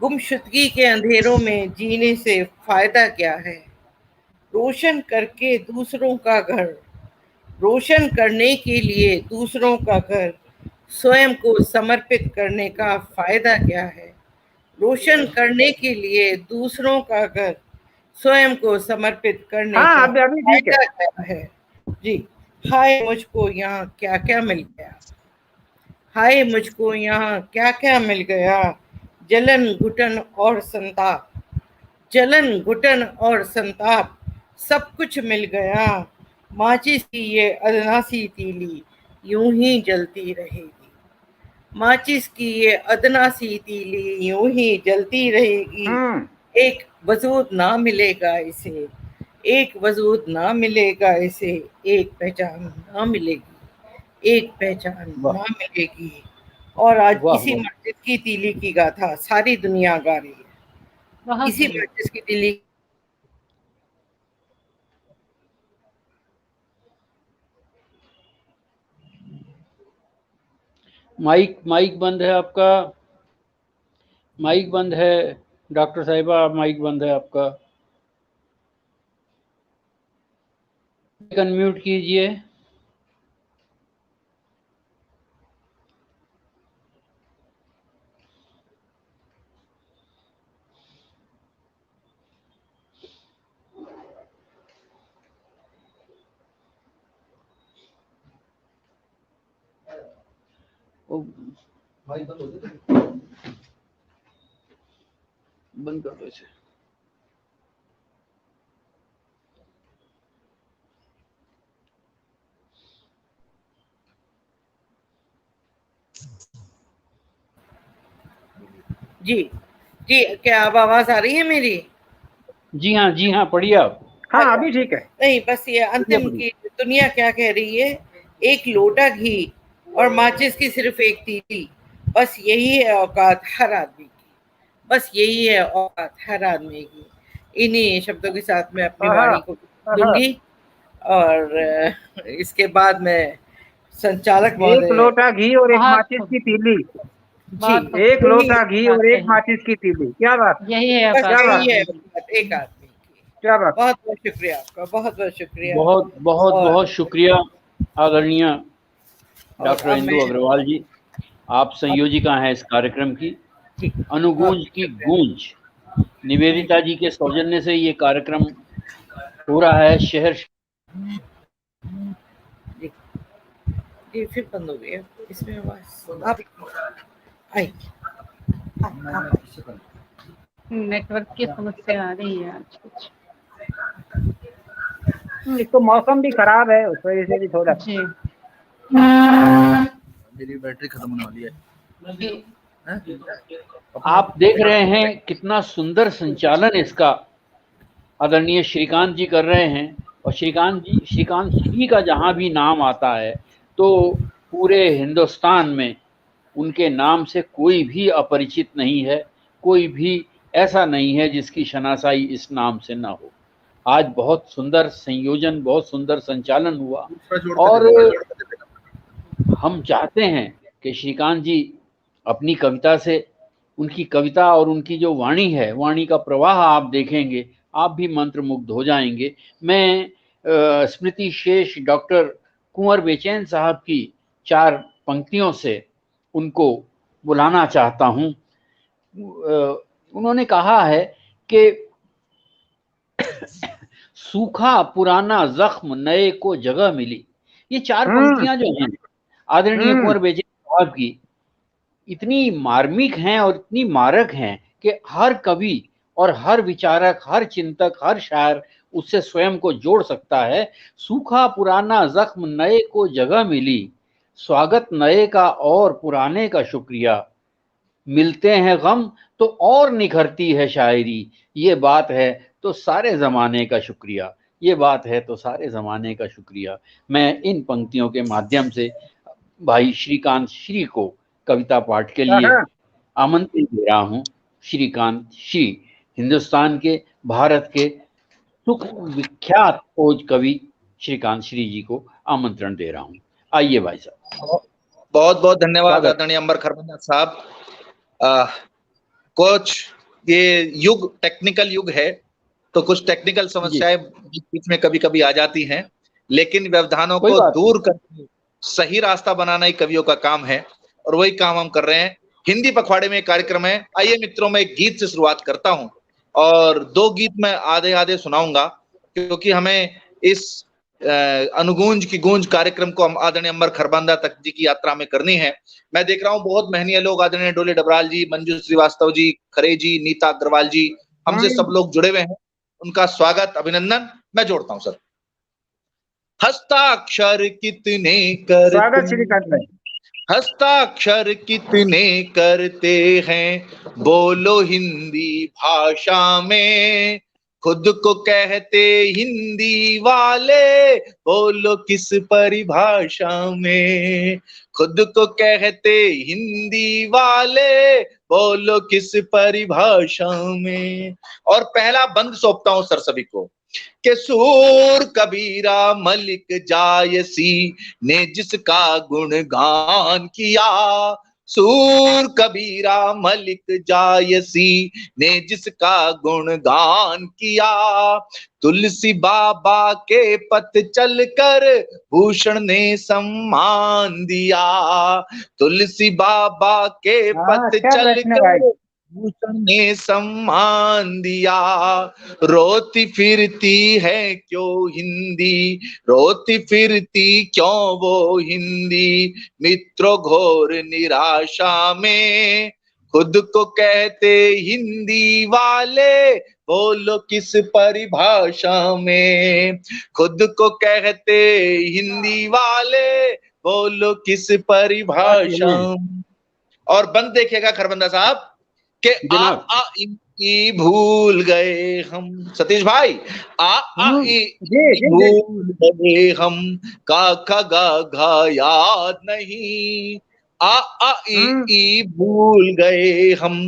गुमशुदगी के अंधेरों में जीने से फायदा क्या है। रोशन करके दूसरों का घर, रोशन करने के लिए दूसरों का घर, स्वयं को समर्पित करने का फायदा क्या है। रोशन करने के लिए दूसरों का घर, स्वयं को समर्पित करने का फायदा क्या है। जी, हाय मुझको यहाँ क्या क्या मिल गया, हाय मुझको यहाँ क्या क्या मिल गया। जलन घुटन और संताप, जलन घुटन और संताप, सब कुछ मिल गया। माचिस की ये अदनासी तीली यूं ही जलती रहेगी, माचिस की ये अदनासी तीली यूं ही जलती रहेगी। एक वजूद ना मिलेगा इसे, एक वजूद ना मिलेगा इसे, एक पहचान ना मिलेगी, एक पहचान ना मिलेगी। और आज इसी माचिस की तीली की गाथा सारी दुनिया गा रही है, इसी माचिस की तीली। माइक बंद है आपका, माइक बंद है डॉक्टर साहिबा, माइक बंद है आपका, अनम्यूट कीजिए। बंद कर दो इसे। जी, जी, क्या अब आवाज आ रही है मेरी? जी हाँ, पढ़िए आप। हाँ अभी ठीक है। नहीं, बस ये अंतिम की दुनिया क्या कह रही है, एक लोटा घी और माचिस की सिर्फ एक तीली, बस यही है औकात हर आदमी की, बस यही है औकात हर आदमी की। इन्हीं शब्दों के साथ मैं अपनी वाणी को दूंगी और इसके बाद मैं संचालक एक महोदय, लोटा घी और एक बहुत माचिस की तीली। जी, एक लोटा घी और एक माचिस की तीली, क्या बात, यही है बस औकात यही है औकात एक आदमी की। क्या बात। बहुत बहुत शुक्रिया आपका, बहुत बहुत शुक्रिया। बहुत शुक्रिया आदरणीय डॉक्टर अब इंदु मैं अग्रवाल जी, आप संयोजिका हैं इस कार्यक्रम की। अनुगूंज की गूंज, निवेदिता जी के सौजन्य से ये कार्यक्रम हो रहा है। शहर जी फिर बंद हो गया इसमें आवाज, आप आई नेटवर्क की समस्या आ रही है आज कुछ। एक तो मौसम भी खराब है, उस वजह से भी थोड़ा। जी, मेरी बैटरी खत्म होने वाली है। आप देख रहे हैं कितना सुंदर संचालन इसका आदरणीय श्रीकांत जी कर रहे हैं। और श्रीकांत जी का जहां भी नाम आता है तो पूरे हिंदुस्तान में उनके नाम से कोई भी अपरिचित नहीं है, कोई भी ऐसा नहीं है जिसकी शनासाई इस नाम से ना हो। आज बहुत सुंदर संयोजन, बहुत सुंदर संचालन हुआ और हम चाहते हैं कि श्रीकांत जी अपनी कविता से, उनकी कविता और उनकी जो वाणी है, वाणी का प्रवाह आप देखेंगे, आप भी मंत्रमुग्ध हो जाएंगे। मैं स्मृति शेष डॉक्टर कुंवर बेचैन साहब की 4 पंक्तियों से उनको बुलाना चाहता हूँ। उन्होंने कहा है कि सूखा पुराना जख्म नए को जगह मिली। ये 4 पंक्तियां जो हैं आदरणीय कुंवर बेचैन साहब की, इतनी मार्मिक हैं और इतनी मारक हैं कि हर कवि और हर विचारक, हर चिंतक, हर शायर उससे स्वयं को जोड़ सकता है। सूखा पुराना जख्म नए को जगह मिली, स्वागत नए का और पुराने का शुक्रिया, मिलते हैं गम तो और निखरती है शायरी, ये बात है तो सारे जमाने का शुक्रिया, ये बात है तो सारे जमाने का शुक्रिया। मैं इन पंक्तियों के माध्यम से भाई श्रीकांत श्री को कविता पाठ के लिए आमंत्रित दे रहा हूँ। श्रीकांत श्री हिंदुस्तान के, भारत के विख्यात खोज कवि श्रीकांत श्री जी को आमंत्रण दे रहा हूँ। आइए भाई साहब। बहुत बहुत धन्यवाद आदरणीय अंबर खरबंदा साहब। कोच, ये युग टेक्निकल युग है तो कुछ टेक्निकल समस्याएं बीच में कभी कभी आ जाती हैं, लेकिन व्यवधानों को दूर करके सही रास्ता बनाना ही कवियों का काम है और वही काम हम कर रहे हैं। हिंदी पखवाड़े में कार्यक्रम है। आइए मित्रों, मैं एक गीत से शुरुआत करता हूं और 2 गीत मैं आधे आधे सुनाऊंगा क्योंकि हमें इस अनुगूंज की गूंज कार्यक्रम को हम आदरणीय अंबर खरबंदा तक जी की यात्रा में करनी है। मैं देख रहा हूं बहुत महनीय लोग, आदरणीय डोले डबराल जी, मंजू श्रीवास्तव जी, खरे जी, नीता अग्रवाल जी, हमसे सब लोग जुड़े हुए हैं। उनका स्वागत, अभिनंदन मैं जोड़ता हूं। सर, हस्ताक्षर कितने करते, हस्ताक्षर कितने करते हैं बोलो हिंदी भाषा में, खुद को कहते हिंदी वाले बोलो किस परिभाषा में, खुद को कहते हिंदी वाले बोलो किस परिभाषा में। और पहला बंद सौंपता हूं सर सभी को कि सूर कबीरा मलिक जायसी ने जिसका गुणगान किया, सूर कबीरा मलिक जायसी ने जिसका गुणगान किया, तुलसी बाबा के पथ चलकर भूषण ने सम्मान दिया, तुलसी बाबा के पथ चलकर भूषण ने सम्मान दिया। रोती फिरती है क्यों हिंदी, रोती फिरती क्यों वो हिंदी, मित्रों घोर निराशा में, खुद को कहते हिंदी वाले बोलो किस परिभाषा में, खुद को कहते हिंदी वाले बोलो किस परिभाषा। और बंद देखिएगा खरबंदा साहब कि आ ई भूल गए हम, सतीश भाई, आ ई भूल गए हम, का खा गा घा याद नहीं, आ ई भूल गए हम,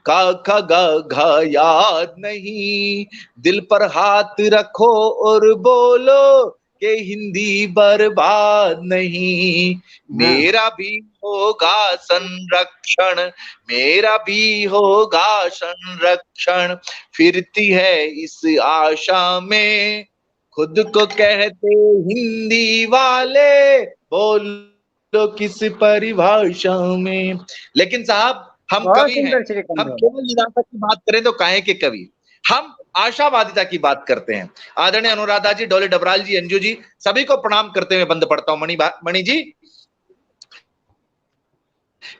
का खा गा घा याद नहीं, दिल पर हाथ रखो और बोलो कि हिंदी बर्बाद नहीं, मेरा भी होगा संरक्षण, मेरा भी होगा संरक्षण, फिरती है इस आशा में, खुद को कहते हिंदी वाले, बोलो किस परिभाषा में। लेकिन साहब हम कवि हैं, हम केवल निराशा की बात करें तो काहे के कवि, हम आशावादिता की बात करते हैं। आदरणीय अनुराधा जी, डोले डबराल जी, अंजू जी, सभी को प्रणाम करते हुए बंद पड़ता हूं। मणि जी,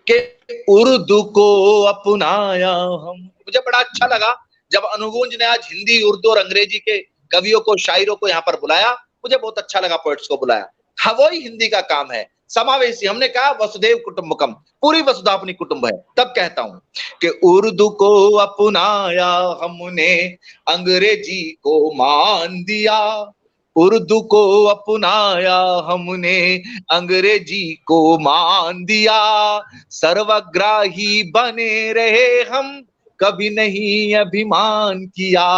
कि उर्दू को अपनाया हम, मुझे बड़ा अच्छा लगा जब अनुगुंज ने आज हिंदी, उर्दू और अंग्रेजी के कवियों को, शायरों को यहाँ पर बुलाया, मुझे बहुत अच्छा लगा, पोएट्स को बुलाया। हाँ, वही हिंदी का काम है, समावेशी। हमने कहा वसुदेव कुटुंबकम, पूरी वसुधा अपनी कुटुंब है। तब कहता हूं कि उर्दू को अपनाया हमने, अंग्रेजी को मान दिया, उर्दू को अपनाया हमने, अंग्रेजी को मान दिया, सर्वग्राही बने रहे हम, कभी नहीं अभिमान किया,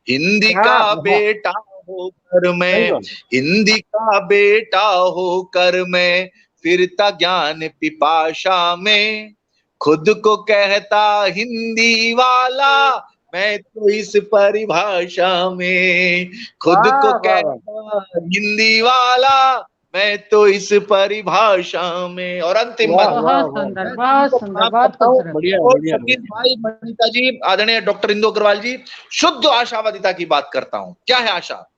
हिंदी का बेटा होकर मैं, हिंदी का बेटा होकर मैं, फिरता ज्ञान पिपाशा में, खुद को कहता हिंदी वाला, मैं तो इस परिभाषा में, खुद को कहता हिंदी वाला, मैं तो इस परिभाषा में। और अंतिम भाई मणिता जी, आदरणीय डॉक्टर इंदु अग्रवाल जी, शुद्ध आशावादिता की बात करता हूं। क्या है आशा?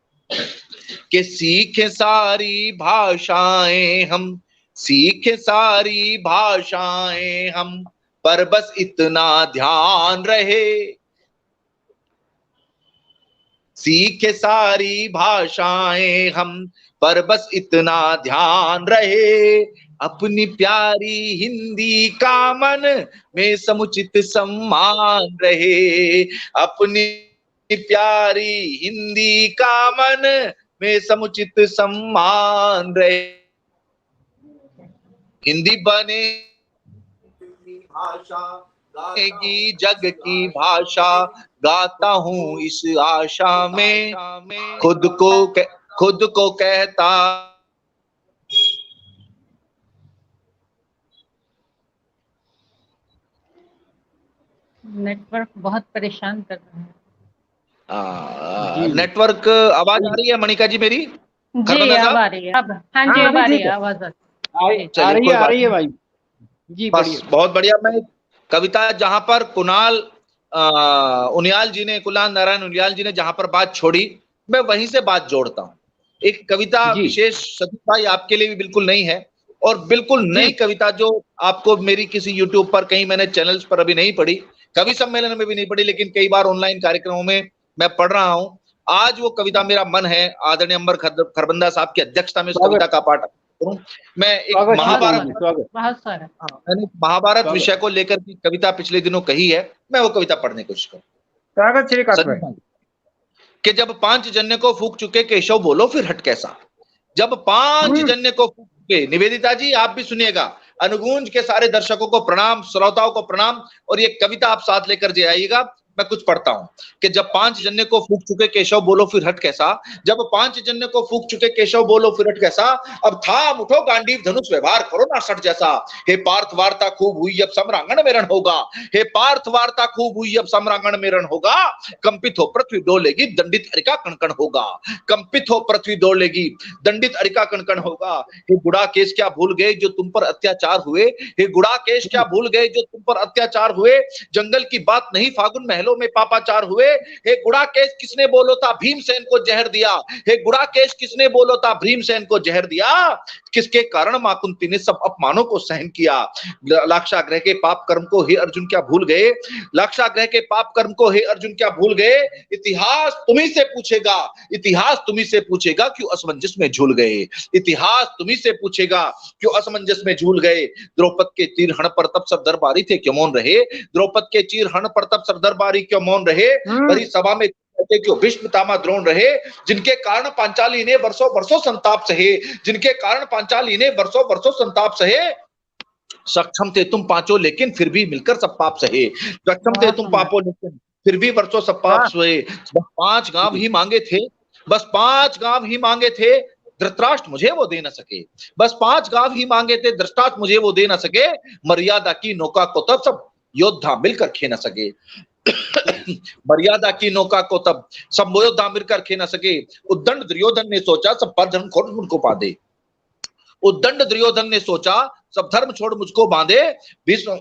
कि सीखे सारी भाषाएं हम, सीखे सारी भाषाएं हम, पर बस इतना ध्यान रहे, सीखे सारी भाषाएं हम, पर बस इतना ध्यान रहे, अपनी प्यारी हिंदी का मन में समुचित सम्मान रहे, अपनी प्यारी हिंदी का मन में समुचित सम्मान रहे, हिंदी बने भाषा, गाएगी जग की भाषा, गाता हूं इस आशा में, खुद को कहता। नेटवर्क बहुत परेशान कर रहा है। नेटवर्क, आवाज आ रही है मणिका जी मेरी? जी अब आ रही है, अब हाँ जी अब आ रही है, आवाज आ रही है भाई जी। बस बहुत बढ़िया। मैं कविता जहां पर कुणाल उनियाल जी ने, कुणाल नारायण उनियाल जी ने जहां पर बात छोड़ी, मैं वहीं से बात जोड़ता हूं। एक कविता विशेष सतीश भाई आपके लिए भी बिल्कुल नहीं है, और बिल्कुल नई कविता जो आपको मेरी किसी यूट्यूब पर, कहीं मैंने चैनल्स पर अभी नहीं पढ़ी, कवि सम्मेलन में भी नहीं पढ़ी, लेकिन कई बार ऑनलाइन कार्यक्रमों में मैं पढ़ रहा हूं। आज वो कविता मेरा मन है, आदरणीय अंबर खरबंदा साहब की अध्यक्षता में उस कविता का पाठ करूं। मैं एक महाभारत विषय को लेकर की कविता पिछले दिनों कही है, मैं वो कविता पढ़ने की कोशिश करूं। कि जब 5 जन्य को फूंक चुके केशव बोलो फिर हट कैसा, जब 5 जन्य को फूंक चुके। निवेदिता जी आप भी सुनिएगा, अनुगूंज के सारे दर्शकों को प्रणाम, श्रोताओं को प्रणाम, और ये कविता आप साथ लेकर जे आइएगा। मैं कुछ पढ़ता हूं कि जब 5 जन्य को फूंक चुके केशव बोलो फिर हट कैसा, जब 5 जन्य को फूंक चुके केशव बोलो फिर हट कैसा, अब थाम उठो गांडीव धनुष व्यवहार करो ना सट जैसा, हे पार्थ वार्ता खूब हुई अब सम्रांगण में रण होगा, हे पार्थ वार्ता खूब हुई अब सम्रांगण में रण होगा, कंपित हो पृथ्वी डोलेगी दंडित अरिका कणकण होगा, कंपित हो पृथ्वी डोलेगी दंडित अरिका कणकण होगा, हे गुड़ा केश क्या भूल गए जो तुम पर अत्याचार हुए, हे गुड़ा केश क्या भूल गए जो तुम पर अत्याचार हुए, जंगल की बात नहीं फागुन महल महलों में पापाचार हुए। हे गुड़ाकेश किसने बोलो था भीमसेन को जहर दिया, हे गुड़ाकेश किसने बोलो था भीमसेन को जहर दिया, किसके कारण मां कुंती ने सब अपमानों को सहन किया। लाक्षागृह के पाप कर्म को हे अर्जुन क्या भूल गए, लाक्षागृह के पाप कर्म को हे अर्जुन क्या भूल गए। इतिहास तुम्ही से पूछेगा, इतिहास तुम्ही से पूछेगा क्यों असमंजस में झूल गए, इतिहास तुम्ही से पूछेगा क्यों असमंजस में झूल गए। द्रौपद के तीर हण पर तब सब दरबारी थे क्यों मौन रहे, द्रौपद के तीर हण पर तब सब दरबारी क्यों मौन रहे। बड़ी सभा में क्यों भीष्म पितामह द्रोण रहे, जिनके कारण पांचाली ने वर्षों वर्षों संताप सहे, जिनके कारण पांचाली ने वर्षों वर्षों संताप सहे। सक्षम थे तुम पांचों लेकिन फिर भी मिलकर सब पाप सहे, सक्षम थे तुम पापों लेकिन फिर भी वर्षों सब पाप सहे। बस 5 गांव ही मांगे थे, बस 5 गांव ही मांगे थे, धृतराष्ट्र मुझे वो दे न सके, बस 5 गांव ही मांगे थे, धृतराष्ट्र मुझे वो दे न सके। मर्यादा की नौका को तब सब योद्धा मिलकर खे न सके, मर्यादा की नौका को तब सब योद्धा मिलकर खे न सके। उद्दंड दुर्योधन ने सोचा सब पर धर्म छोड़ मुझको बांधे, उद्दंड दुर्योधन ने सोचा सब धर्म छोड़ मुझको बांधे। भीष्म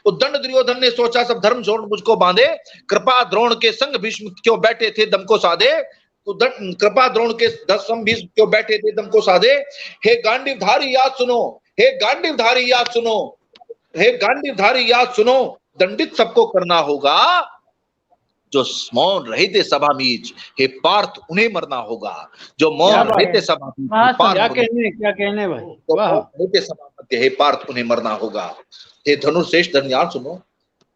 उद्दंड दुर्योधन ने सोचा सब धर्म छोड़ मुझको बांधे। कृपा द्रोण के संग भीष्म क्यों बैठे थे दम को साधे, कृपा द्रोण के संग भीष्म क्यों बैठे थे दम को साधे। हे गांडीवधारी याद सुनो, हे गांडीवधारी याद सुनो, हे गांडीवधारी याद सुनो, दंडित सबको करना होगा जो मौन रहे थे सभा बीच, हे पार्थ उन्हें मरना होगा जो मौन रहे थे सभा बीच। क्या कहने भाई, रहे थे सभा मध्य, हे पार्थ उन्हें मरना होगा। हे धनुर्श्रेष्ठ धन्यान सुनो।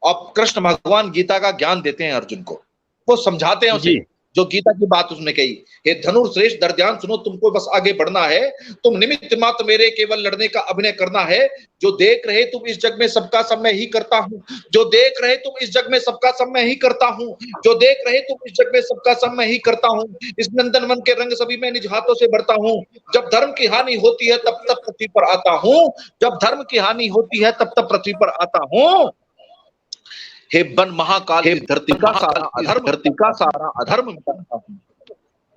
अब कृष्ण भगवान गीता का ज्ञान देते हैं अर्जुन को, वो समझाते हैं उसे जो गीता की बात उसने कही। हे धनुर्श्रेष्ठ ध्यान सुनो, तुमको बस आगे बढ़ना है, तुम निमित्त मात्र मेरे केवल लड़ने का अभिनय करना है। जो देख रहे तुम इस जग में सबका सब मैं ही करता हूँ, जो देख रहे तुम इस जग में सबका सब मैं ही करता हूँ, जो देख रहे तुम इस जग में सबका सब मैं ही करता हूँ। इस नंदन वन के रंग सभी मैं निज हाथों से भरता हूँ। जब धर्म की हानि होती है तब तब पृथ्वी पर आता हूँ, जब धर्म की हानि होती है तब तब पृथ्वी पर आता हूँ। हे बन महाकाल, हे धरती का सारा अधर्म, धरती का सारा अधर्म मिटाता हूं।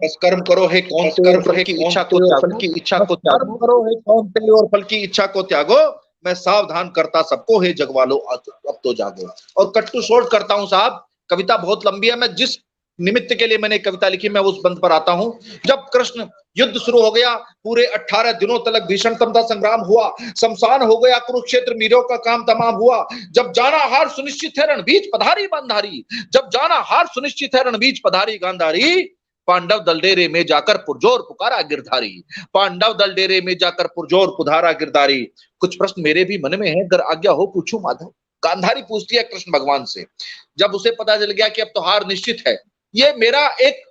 बस कर्म करो हे कौन से और फल की इच्छा को त्यागो, फल की इच्छा को त्यागो, करो हे कौन से और फल की इच्छा को त्यागो। मैं सावधान करता सबको, हे जगवालो अब तो जागो। और कट टू शॉर्ट करता हूं साहब, कविता बहुत लंबी है, मैं जिस निमित्त के लिए मैंने कविता लिखी मैं उस बंद पर आता हूं। जब कृष्ण युद्ध शुरू हो गया, पूरे 18 दिनों तक भीषणतम संग्राम हुआ, शमशान हो गया कुरुक्षेत्र, वीरों का काम तमाम हुआ। जब जाना हार सुनिश्चित है रणबीच पधारी गांधारी, जब जाना हार सुनिश्चित है रणबीच पधारी गांधारी। पांडव दल डेरे में जाकर पुरजोर पुकारा गिरधारी, पांडव दल डेरे में जाकर पुरजोर पुधारा गिरधारी। कुछ प्रश्न मेरे भी मन में है, अगर आज्ञा हो पूछूं माधव। गांधारी पूछती है कृष्ण भगवान से, जब उसे पता चल गया कि अब तो हार निश्चित है। ये मेरा एक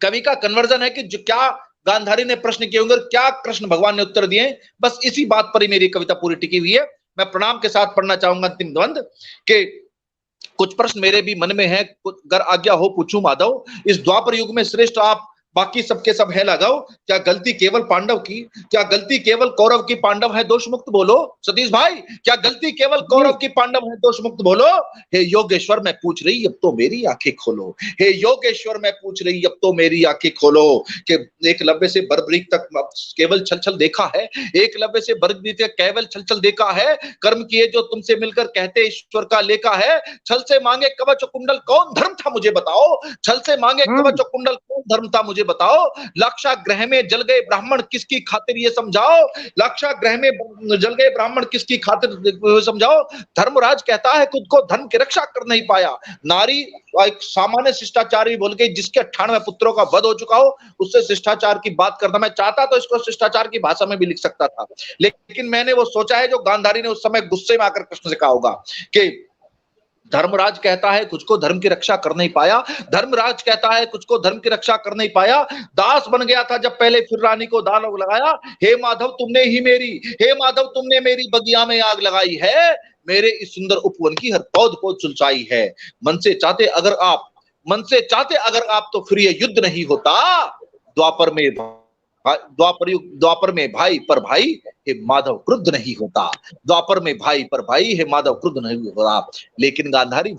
कवि का कन्वर्जन है कि जो क्या गांधारी ने प्रश्न किए होंगे, क्या कृष्ण भगवान ने उत्तर दिए, बस इसी बात पर ही मेरी कविता पूरी टिकी हुई है। मैं प्रणाम के साथ पढ़ना चाहूंगा अंतिम द्वंद के कुछ प्रश्न मेरे भी मन में है, अगर आज्ञा हो पूछूं माधव। इस द्वापर युग में श्रेष्ठ आप बाकी सबके सब है लगाओ, क्या गलती केवल पांडव की, क्या गलती केवल कौरव की, पांडव है दोष मुक्त बोलो। सतीश भाई, क्या गलती केवल कौरव की, पांडव है दोष मुक्त बोलो। हे योगेश्वर मैं पूछ रही अब तो मेरी आंखें खोलो, हे योगेश्वर मैं पूछ रही अब तो मेरी आंखें खोलो। कि एकलव्य से बर्बरीक तक केवल छल छल देखा है, एकलव्य से बर्बरीक तक केवल छल छल देखा है। कर्म किए जो तुमसे मिलकर कहते ईश्वर का लेखा है। छल से मांगे कवच कुंडल कौन धर्म था मुझे बताओ, छल से मांगे कवच कुंडल कौन धर्म था मुझे बताओ। लाक्षागृह में जल गए ब्राह्मण किसकी खातिर ये समझाओ, लाक्षागृह में जल गए ब्राह्मण किसकी खातिर समझाओ। धर्मराज कहता है खुद को धर्म की रक्षा कर नहीं पाया। नारी एक सामान्य शिष्टाचारी बोल के जिसके 98 पुत्रों का वध हो चुका हो, उससे शिष्टाचार की बात करना, मैं चाहता तो इसको शिष्टाचार की भाषा में भी लिख सकता था, लेकिन मैंने वो सोचा है जो गांधारी ने उस समय गुस्से में आकर कृष्ण से कहा होगा कि धर्मराज कहता है कुछ को धर्म की रक्षा कर नहीं पाया, धर्मराज कहता है कुछ को धर्म की रक्षा कर नहीं पाया। दास बन गया था जब पहले फिर रानी को दाल लगाया। हे माधव तुमने ही मेरी, हे माधव तुमने मेरी बगिया में आग लगाई है, मेरे इस सुंदर उपवन की हर पौध को सुलझाई है। मन से चाहते अगर आप तो फिर ये युद्ध नहीं होता। द्वापर में भाई पर भाई हे माधव क्रुद्ध नहीं होता, द्वापर में भाई पर भाई हे माधव क्रुद्ध नहीं होता। लेकिन गांधारी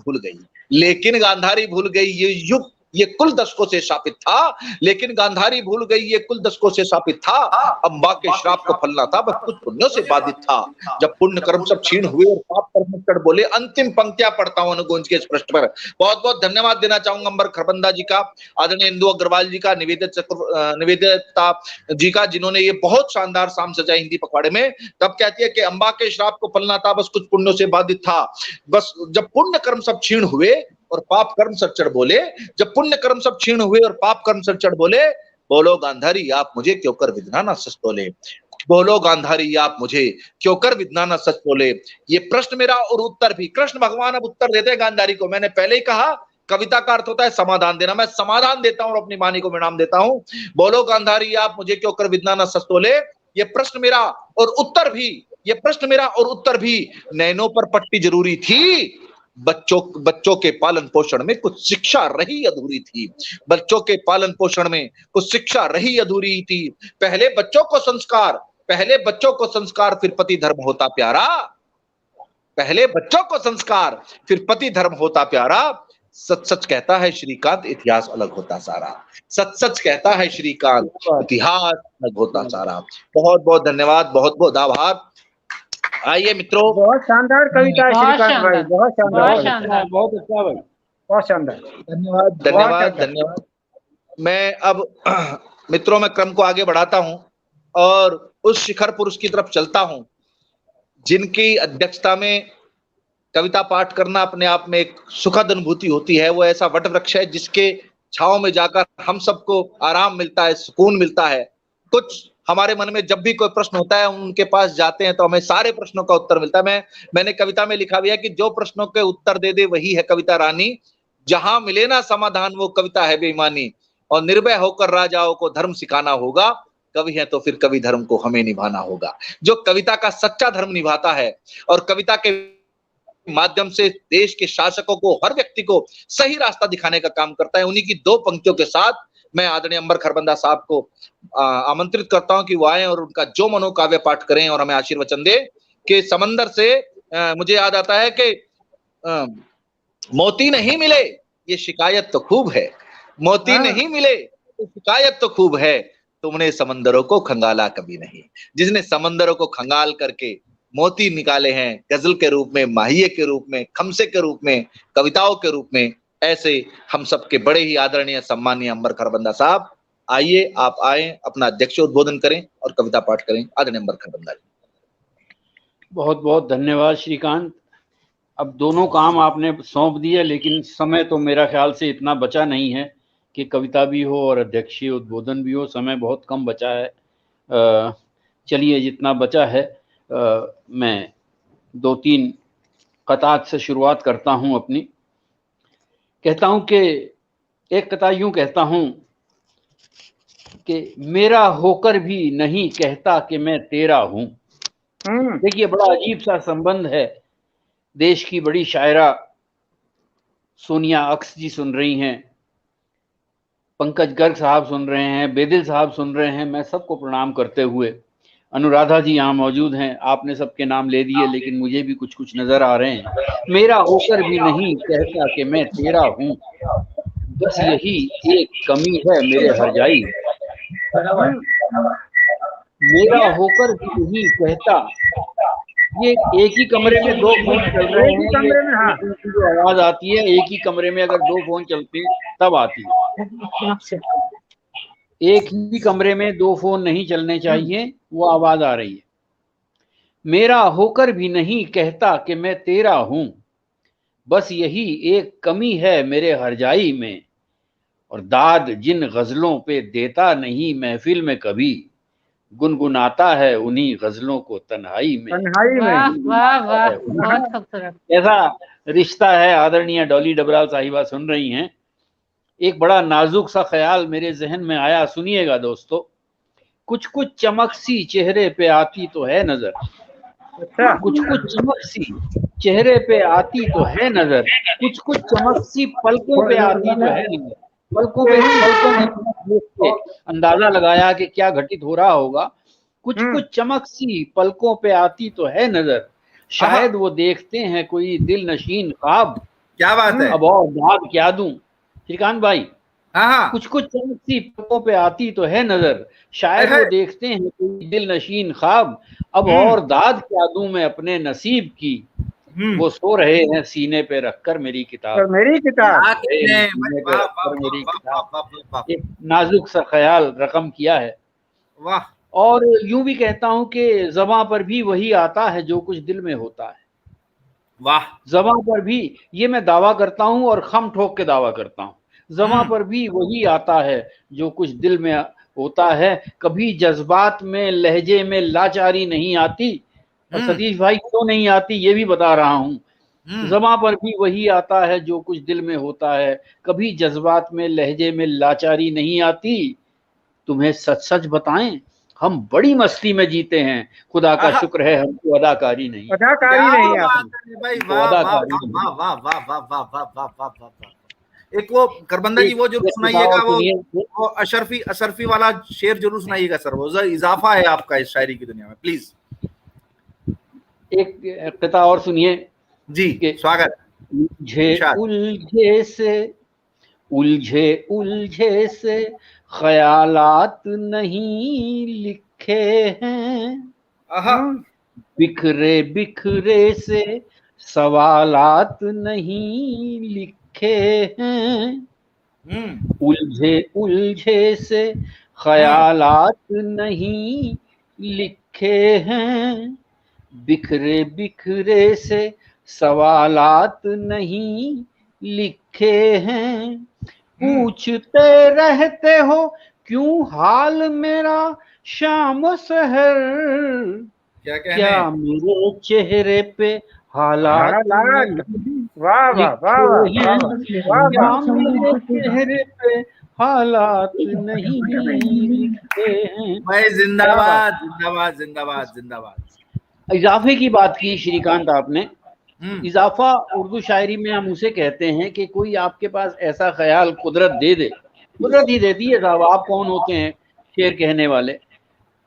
भूल गई ये युग ये कुल दशकों से शापित था, लेकिन गांधारी भूल गई ये कुल दशकों से शापित था। अम्बा के श्राप को फलना था, बस कुछ पुण्यों से बाधित था। जब पुण्य कर्म सब क्षीण हुए और पाप कर्म चढ़ बोले। अंतिम पंक्तियां पढ़ता हूं अनुगुंज के इस पृष्ठ पर। बहुत बहुत धन्यवाद देना चाहूंगा अंबर खरबंदा जी का, आदरणीय इंदु अग्रवाल जी का, निवेदिता जी का, जिन्होंने ये बहुत शानदार साम सजाई हिंदी पखवाड़े में। तब कहती है कि अम्बा के श्राप को फलना था, बस कुछ पुण्यों से बाधित था। बस जब पुण्य कर्म सब क्षीण हुए और पाप कर्म सब चढ़ बोले, जब पुण्य कर्म सब क्षीण हुए और पाप कर्म सब चढ़ बोले, बोलो गांधारी आप मुझे क्यों कर विधना सच बोले, बोलो गांधारी आप मुझे क्यों कर विधना सच बोले। ये प्रश्न मेरा और उत्तर भी, कृष्ण भगवान अब उत्तर देते हैं गांधारी को। मैंने पहले ही कहा कविता का अर्थ होता है समाधान देना, मैं समाधान देता हूं और अपनी वाणी को विराम देता हूं। बोलो गांधारी आप मुझे क्यों कर विधना सच बोले, ये प्रश्न मेरा और उत्तर भी, ये प्रश्न मेरा और उत्तर भी। नैनों पर पट्टी जरूरी थी, बच्चों के पालन पोषण में कुछ शिक्षा रही अधूरी थी, बच्चों के पालन पोषण में कुछ शिक्षा रही अधूरी थी। पहले बच्चों को संस्कार, फिर पति धर्म होता प्यारा, पहले बच्चों को संस्कार फिर पति धर्म होता प्यारा। सच सच कहता है श्रीकांत इतिहास अलग होता सारा, सच सच कहता है श्रीकांत इतिहास अलग होता सारा। बहुत बहुत धन्यवाद, बहुत बहुत आभार। आइए मित्रों, बहुत शानदार कविता है श्रीकांत भाई, बहुत शानदार, बहुत अच्छा भाई, बहुत शानदार। धन्यवाद धन्यवाद धन्यवाद। मैं अब मित्रों में क्रम को आगे बढ़ाता हूं और उस शिखर पुरुष की तरफ चलता हूं जिनकी अध्यक्षता में कविता पाठ करना अपने आप में एक सुखद अनुभूति होती है। वो ऐसा वट वृक्ष है जिसके छांव में जाकर हम सबको आराम मिलता है, सुकून मिलता है। कुछ हमारे मन में जब भी कोई प्रश्न होता है उनके पास जाते हैं तो हमें सारे प्रश्नों का उत्तर मिलता है। मैंने कविता में लिखा भी है कि जो प्रश्नों के उत्तर दे दे वही है कविता रानी, जहां मिले ना समाधान वो कविता है बेईमानी, और निर्भय होकर राजाओं को धर्म सिखाना होगा, कवि है तो फिर कवि धर्म को हमें निभाना होगा। जो कविता का सच्चा धर्म निभाता है और कविता के माध्यम से देश के शासकों को, हर व्यक्ति को सही रास्ता दिखाने का काम करता है, उन्हीं की दो पंक्तियों के साथ मैं आदरणीय अंबर खरबंदा साहब को आमंत्रित करता हूं कि वो आए और उनका जो मनोकाव्य पाठ करें और हमें आशीर्वचन दे। कि समंदर से मुझे याद आता है कि मोती नहीं मिले ये शिकायत तो खूब है, मोती नहीं मिले ये शिकायत तो खूब है, तुमने समंदरों को खंगाला कभी नहीं। जिसने समंदरों को खंगाल करके मोती निकाले हैं गजल के रूप में, माहिए के रूप में, खमसे के रूप में, कविताओं के रूप में, ऐसे हम सबके बड़े ही आदरणीय सम्मानीय अंबर खरबंदा साहब, आइए आप आए, अपना अध्यक्ष उद्बोधन करें और कविता पाठ करें। आदरणीय अंबर खरबंदा जी। बहुत बहुत धन्यवाद श्रीकांत। अब दोनों काम आपने सौंप दिए, लेकिन समय तो मेरा ख्याल से इतना बचा नहीं है कि कविता भी हो और अध्यक्षीय उद्बोधन भी हो। समय बहुत कम बचा है। चलिए जितना बचा है मैं 2-3 कतात से शुरुआत करता हूं अपनी। कहता हूं कि एक कता यूं कहता हूं कि मेरा होकर भी नहीं कहता कि मैं तेरा हूं। देखिए बड़ा अजीब सा संबंध है। देश की बड़ी शायरा सोनिया अक्स जी सुन रही हैं, पंकज गर्ग साहब सुन रहे हैं, बेदिल साहब सुन रहे हैं, मैं सबको प्रणाम करते हुए, अनुराधा जी यहाँ मौजूद हैं, आपने सबके नाम ले दिए लेकिन मुझे भी कुछ कुछ नजर आ रहे हैं। मेरा होकर भी नहीं कहता कि मैं तेरा हूँ, बस यही एक कमी है मेरे हरजाई। मेरा होकर भी नहीं कहता, ये एक ही कमरे में 2 फोन चल रहे हैं, जो आवाज आती है एक ही कमरे में अगर 2 फोन चलते हैं तब आती है। एक ही कमरे में 2 फोन नहीं चलने चाहिए, वो आवाज आ रही है। मेरा होकर भी नहीं कहता कि मैं तेरा हूं, बस यही एक कमी है मेरे हरजाई में, और दाद जिन गजलों पे देता नहीं महफिल में कभी, गुनगुनाता है उन्हीं गजलों को तन्हाई में। वाह वाह वाह, बहुत खूबसूरत। ऐसा रिश्ता है। आदरणीय डॉली डबराल साहिबा सुन रही हैं। एक बड़ा नाजुक सा ख्याल मेरे जहन में आया, सुनिएगा दोस्तों। कुछ कुछ चमक सी चेहरे पे आती तो है नजर, कुछ कुछ चमक सी चेहरे पे आती तो है नजर, कुछ कुछ चमक सी पलकों पे आती तो है नजर। पलकों पे अंदाजा लगाया कि क्या घटित हो रहा होगा। कुछ कुछ चमक सी पलकों पे आती तो है नजर, शायद वो देखते हैं कोई दिल नशीन ख्वाब। क्या बात है। अब और दाद क्या दूं। श्रीकांत भाई, हाँ कुछ कुछ चमक सी पलकों पे आती तो है नजर, शायद वो देखते हैं कोई दिल नशीन ख्वाब, अब और दाद क्या दूं मैं अपने नसीब की, वो सो रहे हैं सीने पे रखकर मेरी किताब, तो मेरी किताब सीने पे रखकर मेरी किताब, एक नाजुक सा ख्याल रकम किया है। वाह। और यूं भी कहता हूं कि ज़बां पर भी वही आता है जो कुछ दिल में होता है। वाह। ज़बां पर भी, ये मैं दावा करता हूं और खम ठोक के दावा करता हूं, ज़बां पर भी वही आता है जो कुछ दिल में होता है, कभी जज्बात में लहजे में लाचारी नहीं आती, और सतीश भाई क्यों नहीं आती ये भी बता रहा हूं, ज़बां पर भी वही आता है जो कुछ दिल में होता है, कभी जज्बात में लहजे में लाचारी नहीं आती, तुम्हें सच सच बताएं हम बड़ी मस्ती में जीते हैं, खुदा का शुक्र है हमको अदाकारी नहीं आती। एक वो करबंदा जी वो जरूर सुनाइएगा, वो अशरफी वाला शेर जरूर सुनाइएगा सर, वो इजाफा है आपका इस शायरी की दुनिया में, प्लीज। एक किता और सुनिए जी, स्वागत। उलझे से ख्यालात नहीं लिखे हैं, बिखरे बिखरे से सवालात नहीं लिखे हैं, उलझे से ख्यालात नहीं लिखे हैं, बिखरे बिखरे से सवालात नहीं लिखे हैं, पूछते रहते हो क्यों हाल मेरा शाम सहर, क्या मेरे चेहरे पे हालात वाह वाह वाह क्या मेरे चेहरे पे हालात नहीं लिखते हैं। भाई जिंदाबाद जिंदाबाद जिंदाबाद जिंदाबाद। इजाफे की बात की श्रीकांत आपने, इजाफा उर्दू शायरी में हम उसे कहते हैं कि कोई आपके पास ऐसा ख्याल कुदरत दे दे, कुदरत ही देती है साहब, आप कौन होते हैं शेर कहने वाले,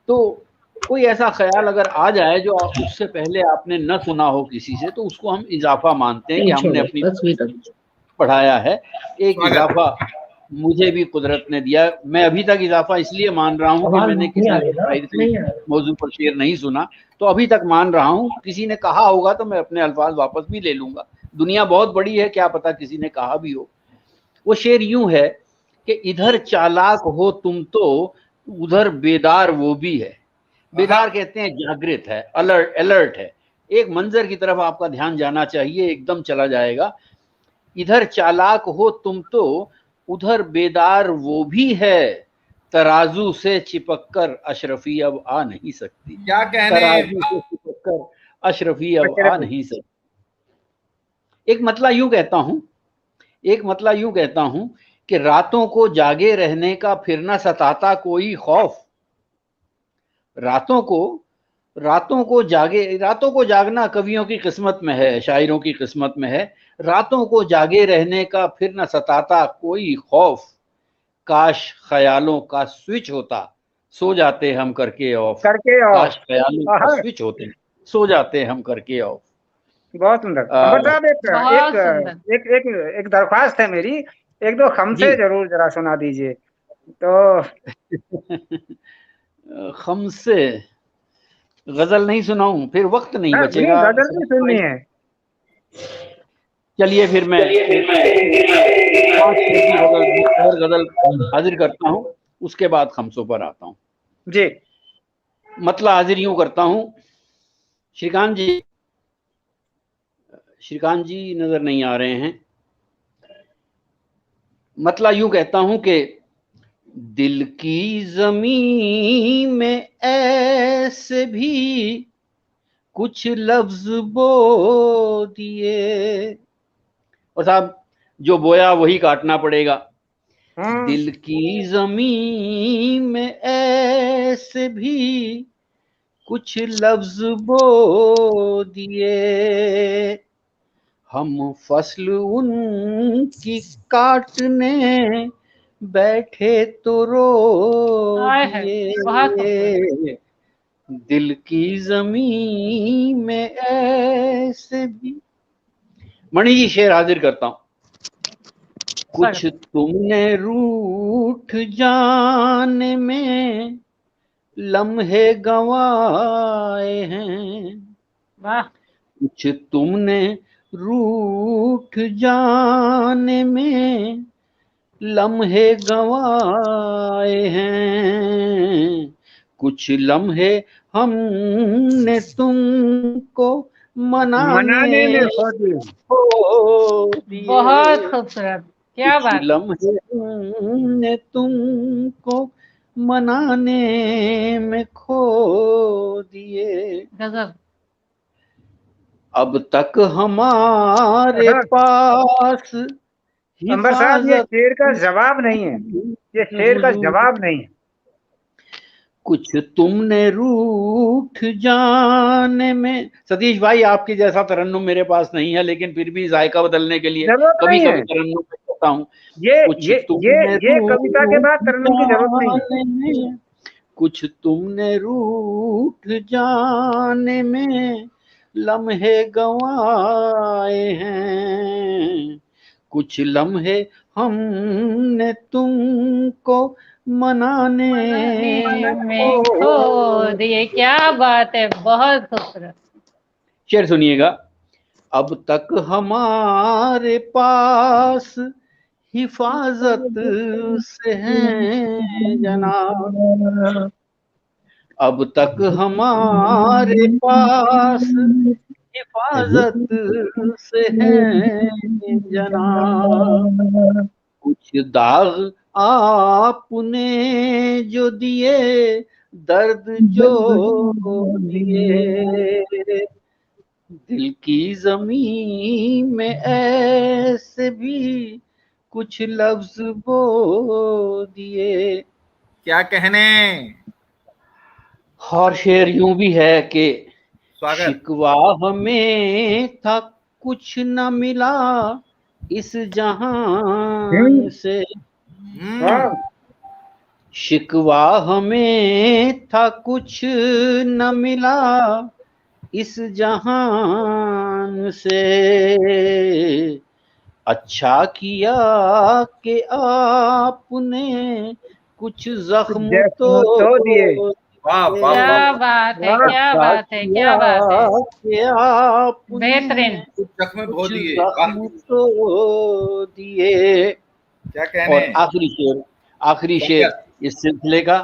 तो कोई ऐसा ख्याल अगर आ जाए जो उससे पहले आपने न सुना हो किसी से, तो उसको हम इजाफा मानते हैं कि हमने अपनी पढ़ाया है। एक इजाफा मुझे भी कुदरत ने दिया, मैं अभी तक इजाफा इसलिए मान रहा हूँ कि मैंने किसी मौजू पर शेर नहीं सुना, तो अभी तक मान रहा हूँ, किसी ने कहा होगा तो मैं अपने अल्फाज वापस भी ले लूंगा, दुनिया बहुत बड़ी है, क्या पता किसी ने कहा भी हो। वो शेर यूं है कि इधर चालाक हो तुम तो उधर बेदार वो भी है, बेदार कहते हैं जागृत है, अलर्ट है, एक मंजर की तरफ आपका ध्यान जाना चाहिए, एकदम चला जाएगा, इधर चालाक हो तुम तो उधर बेदार वो भी है, तराजू से चिपककर अशरफी अब आ नहीं सकती, क्या कहने, तराजू से चिपककर अशरफी अब आ नहीं सकती। एक मतलब यूं कहता हूं कि रातों को जागे रहने का फिर ना सताता कोई खौफ, रातों को जागना कवियों की किस्मत में है, शायरों की किस्मत में है, रातों को जागे रहने का फिर न सताता कोई खौफ, काश ख्यालों का स्विच होता सो जाते हम करके ऑफ, काश ख्यालों का स्विच होते सो जाते हम करके ऑफ। बहुत सुंदर। अंबर साहब एक दरख्वास्त है मेरी, एक दो खमसे जरूर जरा सुना दीजिए तो। खमसे गजल नहीं सुनाऊं, फिर वक्त नहीं बचेगा, गजल नहीं सुननी है। चलिए फिर मैं गजल हाजिर करता हूं, उसके बाद खमसों पर आता हूं जी। मतलब हाजिर यूं करता हूं, श्रीकांत जी नजर नहीं आ रहे हैं, मतलब यूं कहता हूं कि दिल की ज़मीन में ऐसे भी कुछ लफ्ज बो दिए, और साहब जो बोया वही काटना पड़ेगा, दिल की ज़मीन में ऐसे भी कुछ लफ्ज बो दिए, हम फसल उनकी काटने बैठे तो रो दिए, दिल की ज़मीन में ऐसे भी। मणि जी शेर हाजिर करता हूं। कुछ तुमने रूठ जाने में लम्हे गवाए हैं, वाह, कुछ तुमने रूठ जाने में लम्हे गवाए हैं, कुछ लम्हे हमने तुमको मनाने में खो दिए। बहुत खूबसूरत, क्या बात। लम्हे हमने तुमको मनाने में खो दिए, गजब। अब तक हमारे पास अंबर साहब ये शेर का जवाब नहीं है, ये शेर का जवाब नहीं है। कुछ तुमने रूठ जाने में, सतीश भाई आपके जैसा तरन्नुम मेरे पास नहीं है, लेकिन फिर भी जायका बदलने के लिए कभी कभी तरन्नुम करता हूँ। ये कविता के बाद तरन्नुम की जरूरत नहीं है। कुछ तुमने रूठ जाने में लम्हे गवाए हैं, कुछ लम्हे हमने तुमको मनाने में खो दिए। क्या बात है, बहुत खूबसूरत। शेर सुनिएगा। अब तक हमारे पास हिफाजत से हैं जनाब, अब तक हमारे पास हिफाजत से हैं जनाब, कुछ दाग आपने जो दिए, दर्द जो दिए, दिल की जमीन में ऐसे भी कुछ लफ्ज बो दिए। क्या कहने। और शेर यूं भी है कि शिकवा हमें था कुछ न मिला इस जहान से, शिकवा हमें था कुछ न मिला इस जहान से, अच्छा किया कि आपने कुछ जख्म तो दिए। क्या बात है, क्या बात है, क्या बात है, बेहतरीन। जख्म बो दिए, तो दिए। क्या कहने। और आखिरी शेर इस सिलसिले का,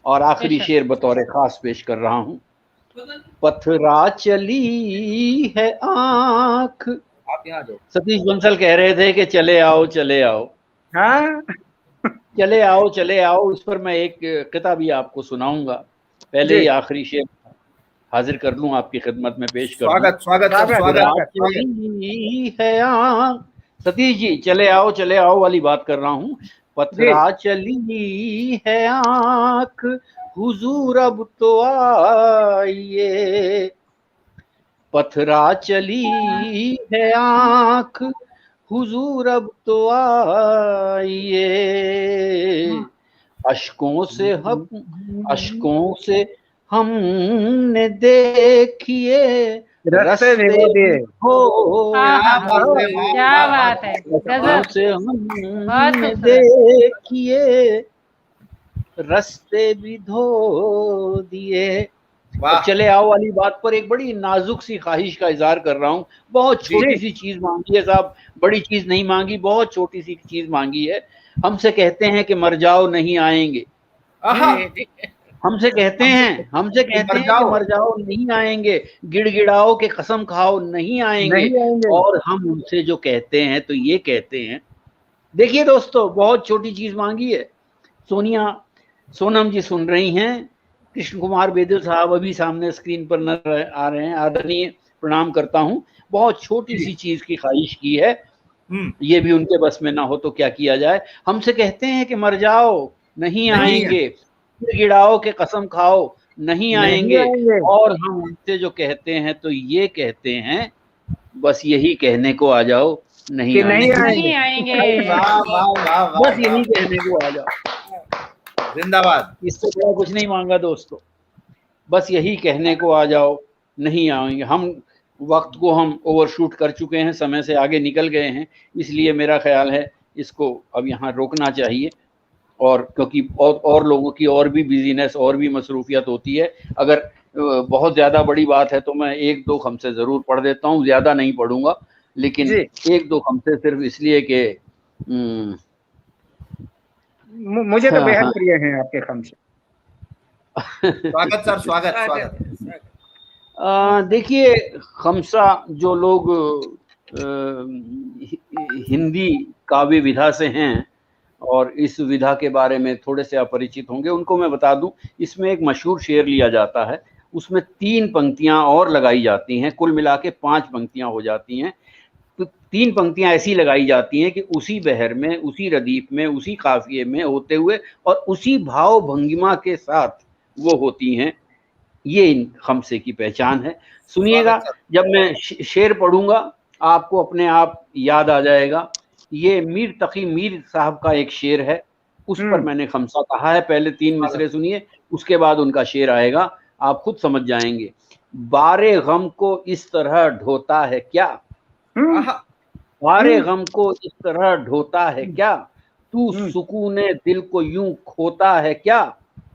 और आखिरी शेर बतौर खास पेश कर रहा हूँ। पथरा चली है आंख, आप यहाँ जाओ। सतीश बंसल कह रहे थे कि चले आओ चले आओ। हाँ, चले आओ चले आओ। इस पर मैं एक किताब भी आपको सुनाऊंगा। पहले ही आखिरी शेर हाजिर कर लूं, आपकी खिदमत में पेश कर स्वागत स्वागत स्वागत है आंख। सतीश जी, चले आओ वाली बात कर रहा हूँ। पथरा चली है आंख, हुजूर अब तो आइए, पथरा चली है आंख, हुजूर अब तो आइए, अश्कों से हमने देखिए रास्ते हो। क्या बात है, गजब। से हमने देखिए रास्ते भी धो दिए। चले आओ वाली बात पर एक बड़ी नाजुक सी ख्वाहिश का इजहार कर रहा हूँ। बहुत छोटी सी चीज मांगी है साहब, बड़ी चीज नहीं मांगी, बहुत छोटी सी चीज मांगी है। हमसे कहते हैं कि मर जाओ नहीं आएंगे, हमसे कहते हैं कि मर जाओ नहीं आएंगे, गिड़गिड़ाओ के कसम खाओ नहीं आएंगे। और हम उनसे जो कहते हैं तो ये कहते हैं, देखिए दोस्तों, बहुत छोटी चीज मांगी है। सोनम जी सुन रही हैं, कृष्ण कुमार बेदल साहब अभी सामने स्क्रीन पर नजर आ रहे हैं, आदरणीय प्रणाम करता हूं। बहुत छोटी सी चीज की ख्वाहिश की है, ये भी उनके बस में ना हो तो क्या किया जाए। हमसे कहते हैं कि मर जाओ नहीं आएंगे, गिड़ाओ के कसम खाओ नहीं आएंगे। और हम उनसे जो कहते हैं तो ये कहते हैं, बस यही कहने को आ जाओ नहीं आएंगे। बस यही कहने को आ जाओ। जिंदाबाद। इससे बड़ा कुछ नहीं मांगा दोस्तों, बस यही कहने को आ जाओ नहीं आएंगे। हम वक्त को हम ओवरशूट कर चुके हैं, समय से आगे निकल गए हैं, इसलिए मेरा ख्याल है इसको अब यहाँ रोकना चाहिए, और क्योंकि और लोगों की और भी बिजीनेस और भी मसरूफियत होती है। अगर बहुत ज़्यादा बड़ी बात है तो मैं 1-2 खमसे ज़रूर पढ़ देता हूँ, ज़्यादा नहीं पढ़ूंगा, लेकिन 1-2 खमसे सिर्फ इसलिए कि मुझे तो बेहद प्रिय हैं आपके खमसे। स्वागत सर, स्वागत। देखिए, खमसा जो लोग हिंदी काव्य विधा से हैं और इस विधा के बारे में थोड़े से अपरिचित होंगे, उनको मैं बता दूं, इसमें एक मशहूर शेर लिया जाता है, उसमें 3 पंक्तियां और लगाई जाती हैं, कुल मिला के 5 पंक्तियां हो जाती हैं। तो 3 पंक्तियां ऐसी लगाई जाती हैं कि उसी बहर में, उसी रदीफ में, उसी काफिये में होते हुए और उसी भाव भंगिमा के साथ वो होती हैं। ये इन खमसे की पहचान है। सुनिएगा, जब मैं शेर पढ़ूंगा आपको अपने आप याद आ जाएगा। ये मीर तकी मीर साहब का एक शेर है, उस पर मैंने खमसा कहा है। पहले 3 मिसरे सुनिए, उसके बाद उनका शेर आएगा, आप खुद समझ जाएंगे। बारे गम को इस तरह ढोता है क्या, बारे गम को इस तरह ढोता है क्या, तू सुकूने दिल को यूं खोता है क्या,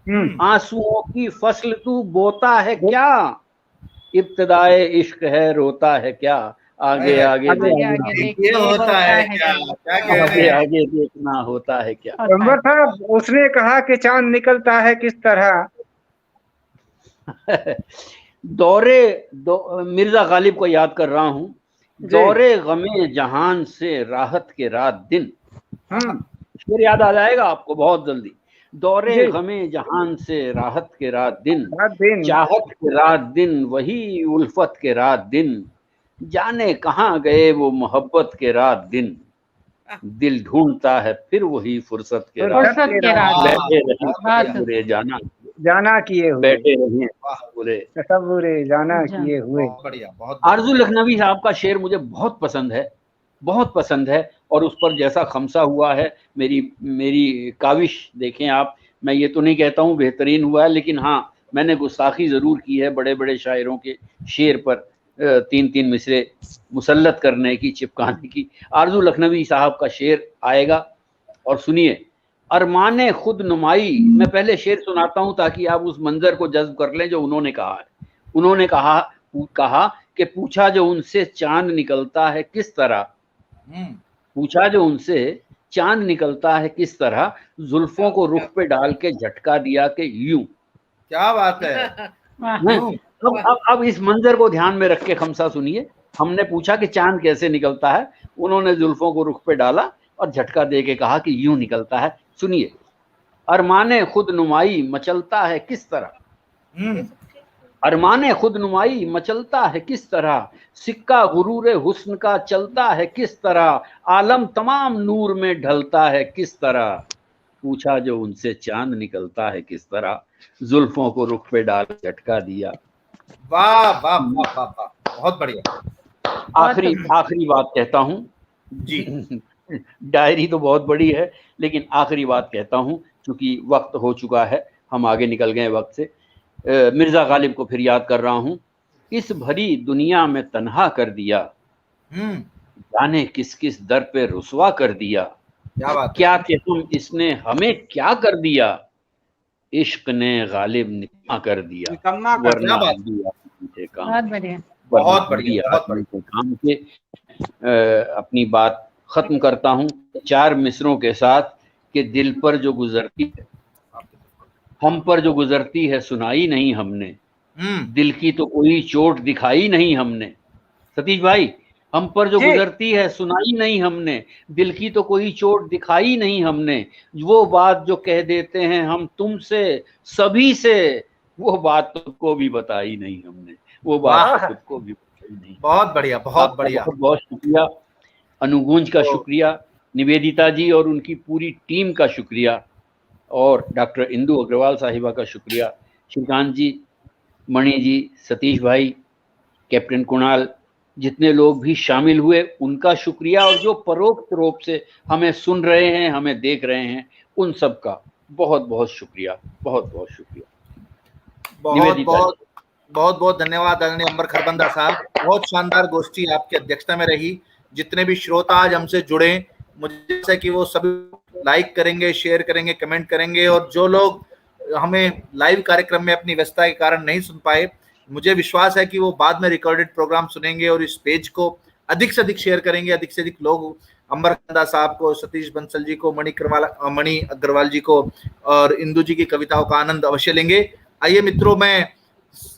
आंसुओं की फसल तू बोता है क्या, इब्तिदाए इश्क है रोता है क्या, आगे आगे देखिए होता है क्या, आगे आगे देखना होता है क्या। अकबर साहब, उसने कहा कि चांद निकलता है किस तरह। मिर्जा गालिब को याद कर रहा हूँ। दौरे गमे जहान से राहत के रात दिन, शेर याद आ जाएगा आपको बहुत जल्दी। दौरे गमे जहान से राहत के रात दिन, चाहत के रात दिन, वही उल्फत के रात दिन, जाने कहाँ गए वो मोहब्बत के रात दिन, दिल ढूंढता है फिर वही फुर्सत के रात, बैठे रहे जाना किए हुए, बैठे रहे तसव्वुरे जाना किए हुए। आरजू लखनवी साहब का शेर मुझे बहुत पसंद है, बहुत पसंद है, और उस पर जैसा खमसा हुआ है, मेरी काविश देखें आप। मैं ये तो नहीं कहता हूँ बेहतरीन हुआ है, लेकिन हाँ, मैंने गुस्ताखी ज़रूर की है बड़े बड़े शायरों के शेर पर 3-3 मिसरे मुसल्लत करने की, चिपकाने की। आरजू लखनवी साहब का शेर आएगा, और सुनिए। अरमाने खुद नुमाई, मैं पहले शेर सुनाता हूँ ताकि आप उस मंजर को जज्ब कर लें जो उन्होंने कहा है। उन्होंने कहा कि पूछा जो उनसे चांद निकलता है किस तरह, पूछा जो उनसे चांद निकलता है किस तरह, जुल्फों को रुख पे डाल के झटका दिया कि यूं। क्या बात है। अब इस मंजर को ध्यान में रख के खमसा सुनिए। हमने पूछा कि चांद कैसे निकलता है, उन्होंने जुल्फों को रुख पे डाला और झटका दे के कहा कि यूं निकलता है। सुनिए। अरमाने खुद नुमाई मचलता है किस तरह, अरमाने खुद नुमाई मचलता है किस तरह, सिक्का गुरूर हुस्न का चलता है किस तरह, आलम तमाम नूर में ढलता है किस तरह, पूछा जो उनसे चांद निकलता है किस तरह, जुल्फों को रुख पे डाल झटका दिया। वाह वाह वाह वाह, बहुत बढ़िया। आखिरी बात कहता हूँ जी। डायरी तो बहुत बड़ी है, लेकिन आखिरी बात कहता हूँ क्योंकि वक्त हो चुका है, हम आगे निकल गए वक्त से। मिर्जा गालिब को फिर याद कर रहा हूँ। इस भरी दुनिया में तन्हा कर दिया, जाने किस किस दर पे रुसवा कर दिया, क्या कि हम इसने हमें क्या कर दिया, इश्क ने गालिब निकम्मा कर दिया, वरना बहुत बढ़िया। काम के अपनी बात खत्म करता हूँ 4 मिसरों के साथ कि दिल पर जो गुजरती है, हम पर जो गुजरती है सुनाई नहीं हमने, दिल की तो कोई चोट दिखाई नहीं हमने। सतीश भाई, हम पर जो गुजरती है सुनाई नहीं हमने, दिल की तो कोई चोट दिखाई नहीं हमने, वो बात जो कह देते हैं हम तुमसे सभी से, वो बात तो को भी बताई नहीं हमने, वो बात खुद को भी बताई नहीं। बहुत बढ़िया, बहुत बढ़िया। बहुत शुक्रिया, अनुगूंज का शुक्रिया, निवेदिता जी और उनकी पूरी टीम का शुक्रिया, और डॉक्टर इंदु अग्रवाल साहिबा का शुक्रिया, श्रीकांत जी, मणि जी, सतीश भाई, कैप्टन कुणाल, जितने लोग भी शामिल हुए उनका शुक्रिया, और जो परोक्ष रूप से हमें सुन रहे हैं, हमें देख रहे हैं, उन सब का बहुत बहुत शुक्रिया, बहुत बहुत शुक्रिया। बहुत बहुत धन्यवाद आदरणीय अंबर खरबंदा साहब। बहुत शानदार गोष्ठी आपकी अध्यक्षता में रही। जितने भी श्रोता आज हमसे जुड़े, मुझे आशा है कि वो सभी लाइक करेंगे, शेयर करेंगे, कमेंट करेंगे। और जो लोग हमें लाइव कार्यक्रम में अपनी व्यस्तता के कारण नहीं सुन पाए, मुझे विश्वास है कि वो बाद में रिकॉर्डेड प्रोग्राम सुनेंगे और इस पेज को अधिक से अधिक शेयर करेंगे। अधिक से अधिक लोग अंबर खरबंदा साहब को, सतीश बंसल जी को, मणि अग्रवाल जी को और इंदु जी की कविताओं का आनंद अवश्य लेंगे। आइए मित्रों, मैं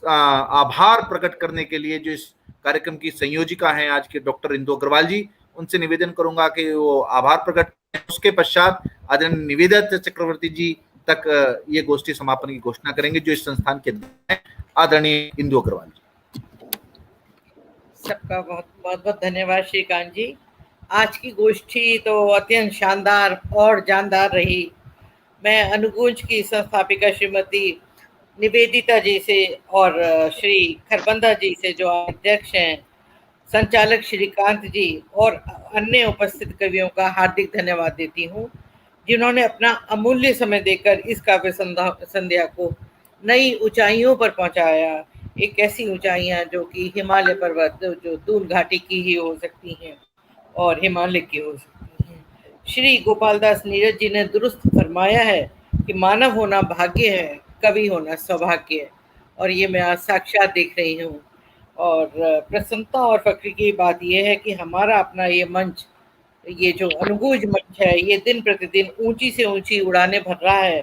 आभार प्रकट करने के लिए जो इस कार्यक्रम की संयोजिका हैं आज के डॉक्टर इंदु अग्रवाल जी, उनसे निवेदन करूंगा कि वो आभार प्रकट करें। उसके पश्चात आदरणीय निवेदिता चक्रवर्ती जी तक ये गोष्ठी समापन की घोषणा करेंगे, जो इस संस्थान के आदरणीय इंदु अग्रवाल जी। सबका बहुत बहुत धन्यवाद श्रीकांत जी। आज की गोष्ठी तो अत्यंत शानदार और जानदार रही। मैं अनुगूंज की संस्थापिका श्रीमती निवेदिता जी से और श्री खरबंदा जी से, जो अध्यक्ष हैं, संचालक श्रीकांत जी और अन्य उपस्थित कवियों का हार्दिक धन्यवाद देती हूँ, जिन्होंने अपना अमूल्य समय देकर इस काव्य संध्या को नई ऊंचाइयों पर पहुंचाया। एक ऐसी ऊंचाइयां जो कि हिमालय पर्वत, जो दून घाटी की ही हो सकती हैं और हिमालय की हो सकती हैं। श्री गोपाल दास नीरज जी ने दुरुस्त फरमाया है कि मानव होना भाग्य है, कवि होना सौभाग्य है, और ये मैं आज साक्षात देख रही हूँ। और प्रसन्नता और फक्र की बात यह है कि हमारा अपना ये मंच, ये जो अनुगूंज मंच है, ये दिन प्रतिदिन ऊंची से ऊंची उड़ाने भर रहा है।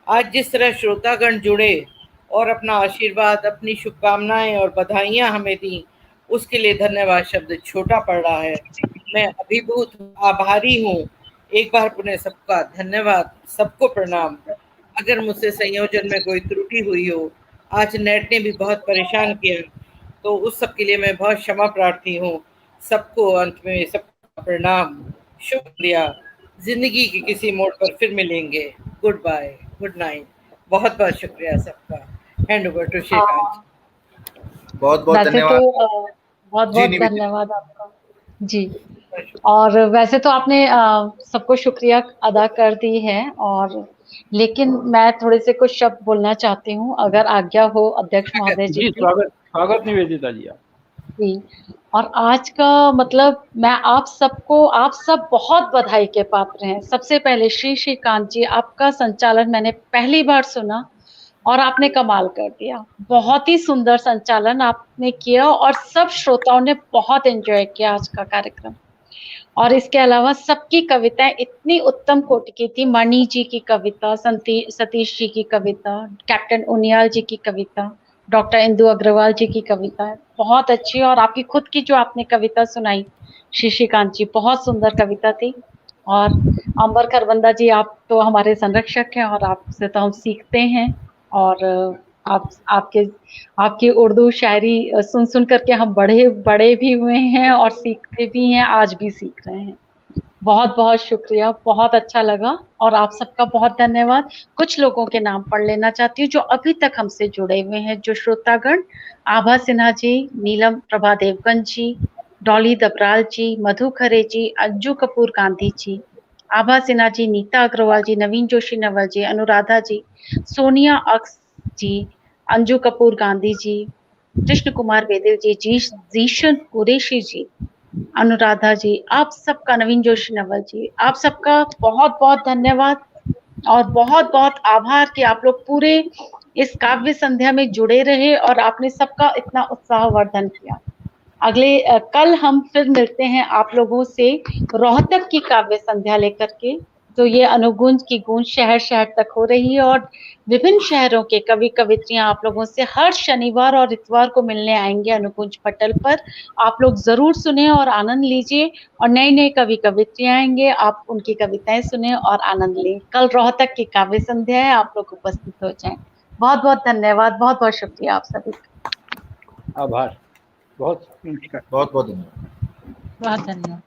आज जिस तरह श्रोतागण जुड़े और अपना आशीर्वाद, अपनी शुभकामनाएं और बधाइयां हमें दी, उसके लिए धन्यवाद शब्द छोटा पड़ रहा है। मैं अभिभूत आभारी हूँ। एक बार पुनः सबका धन्यवाद, सबको प्रणाम। अगर मुझसे संयोजन में कोई त्रुटि हुई हो, आज नेट ने भी बहुत परेशान किया, तो उस सब के लिए मैं बहुत क्षमा प्रार्थी हूँ। सबको अंत में सबका प्रणाम, शुक्रिया। जिंदगी के किसी मोड़ पर फिर मिलेंगे। Goodbye, good night. बहुत बहुत शुक्रिया सबका। Hand over to Srikanth. बहुत बहुत धन्यवाद। बहुत बहुत धन्यवाद आपका जी। और वैसे तो आपने सबको शुक्रिया अदा कर दी है, और लेकिन मैं थोड़े से कुछ शब्द बोलना चाहती हूँ, अगर आज्ञा हो अध्यक्ष महोदय जी। स्वागत निवेदिता जी। जी, और आज का मतलब मैं आप सब बहुत बधाई के पात्र हैं। सबसे पहले श्रीकांत जी, आपका संचालन मैंने पहली बार सुना और आपने कमाल कर दिया। बहुत ही सुंदर संचालन आपने किया और सब श्रोताओं ने बहुत एंजॉय किया आज का कार्यक्रम। और इसके अलावा सबकी कविताएं इतनी उत्तम कोटि की थी। मणि जी की कविता, सतीश जी की कविता, कैप्टन उनियाल जी की कविता, डॉक्टर इंदु अग्रवाल जी की कविता बहुत अच्छी, और आपकी खुद की जो आपने कविता सुनाई श्रीकांत जी, बहुत सुंदर कविता थी। और अंबर खरबंदा जी, आप तो हमारे संरक्षक हैं और आपसे तो हम सीखते हैं, और आपकी उर्दू शायरी सुन करके हम बड़े भी हुए हैं और सीखते भी हैं, आज भी सीख रहे हैं। बहुत बहुत शुक्रिया, बहुत अच्छा लगा, और आप सबका बहुत धन्यवाद। कुछ लोगों के नाम पढ़ लेना चाहती हूँ जो अभी तक हमसे जुड़े हुए हैं, जो श्रोतागण: आभा सिन्हा जी, नीलम प्रभा देवगन जी, डॉली दबराल जी, मधु खरे जी, अंजू कपूर गांधी जी, आभा सिन्हा जी, नीता अग्रवाल जी, नवीन जोशी नवल जी, अनुराधा जी, सोनिया अक्स जी, अंजू कपूर गांधी जी, कृष्ण कुमार वेदेव जी, जीशन कुरैशी जी, अनुराधा जी, आप सबका, नवीन जोशी नवल जी, आप सबका बहुत बहुत धन्यवाद और बहुत बहुत आभार कि आप लोग पूरे इस काव्य संध्या में जुड़े रहे और आपने सबका इतना उत्साहवर्धन किया। कल हम फिर मिलते हैं आप लोगों से रोहतक की काव्य संध्या लेकर के। तो ये अनुगूंज की गूंज शहर शहर तक हो रही है, और विभिन्न शहरों के कवि कवित्रियां आप लोगों से हर शनिवार और इतवार को मिलने आएंगे अनुगूंज पटल पर। आप लोग जरूर सुने और आनंद लीजिए, और नए नए कवि कवित्रियां आएंगे, आप उनकी कविताएं सुने और आनंद लें। कल रोहतक की काव्य संध्या है, आप लोग उपस्थित हो जाएं। बहुत बहुत धन्यवाद, बहुत बहुत शुक्रिया आप सभी का। आभार, बहुत बहुत धन्यवाद। बहुत धन्यवाद।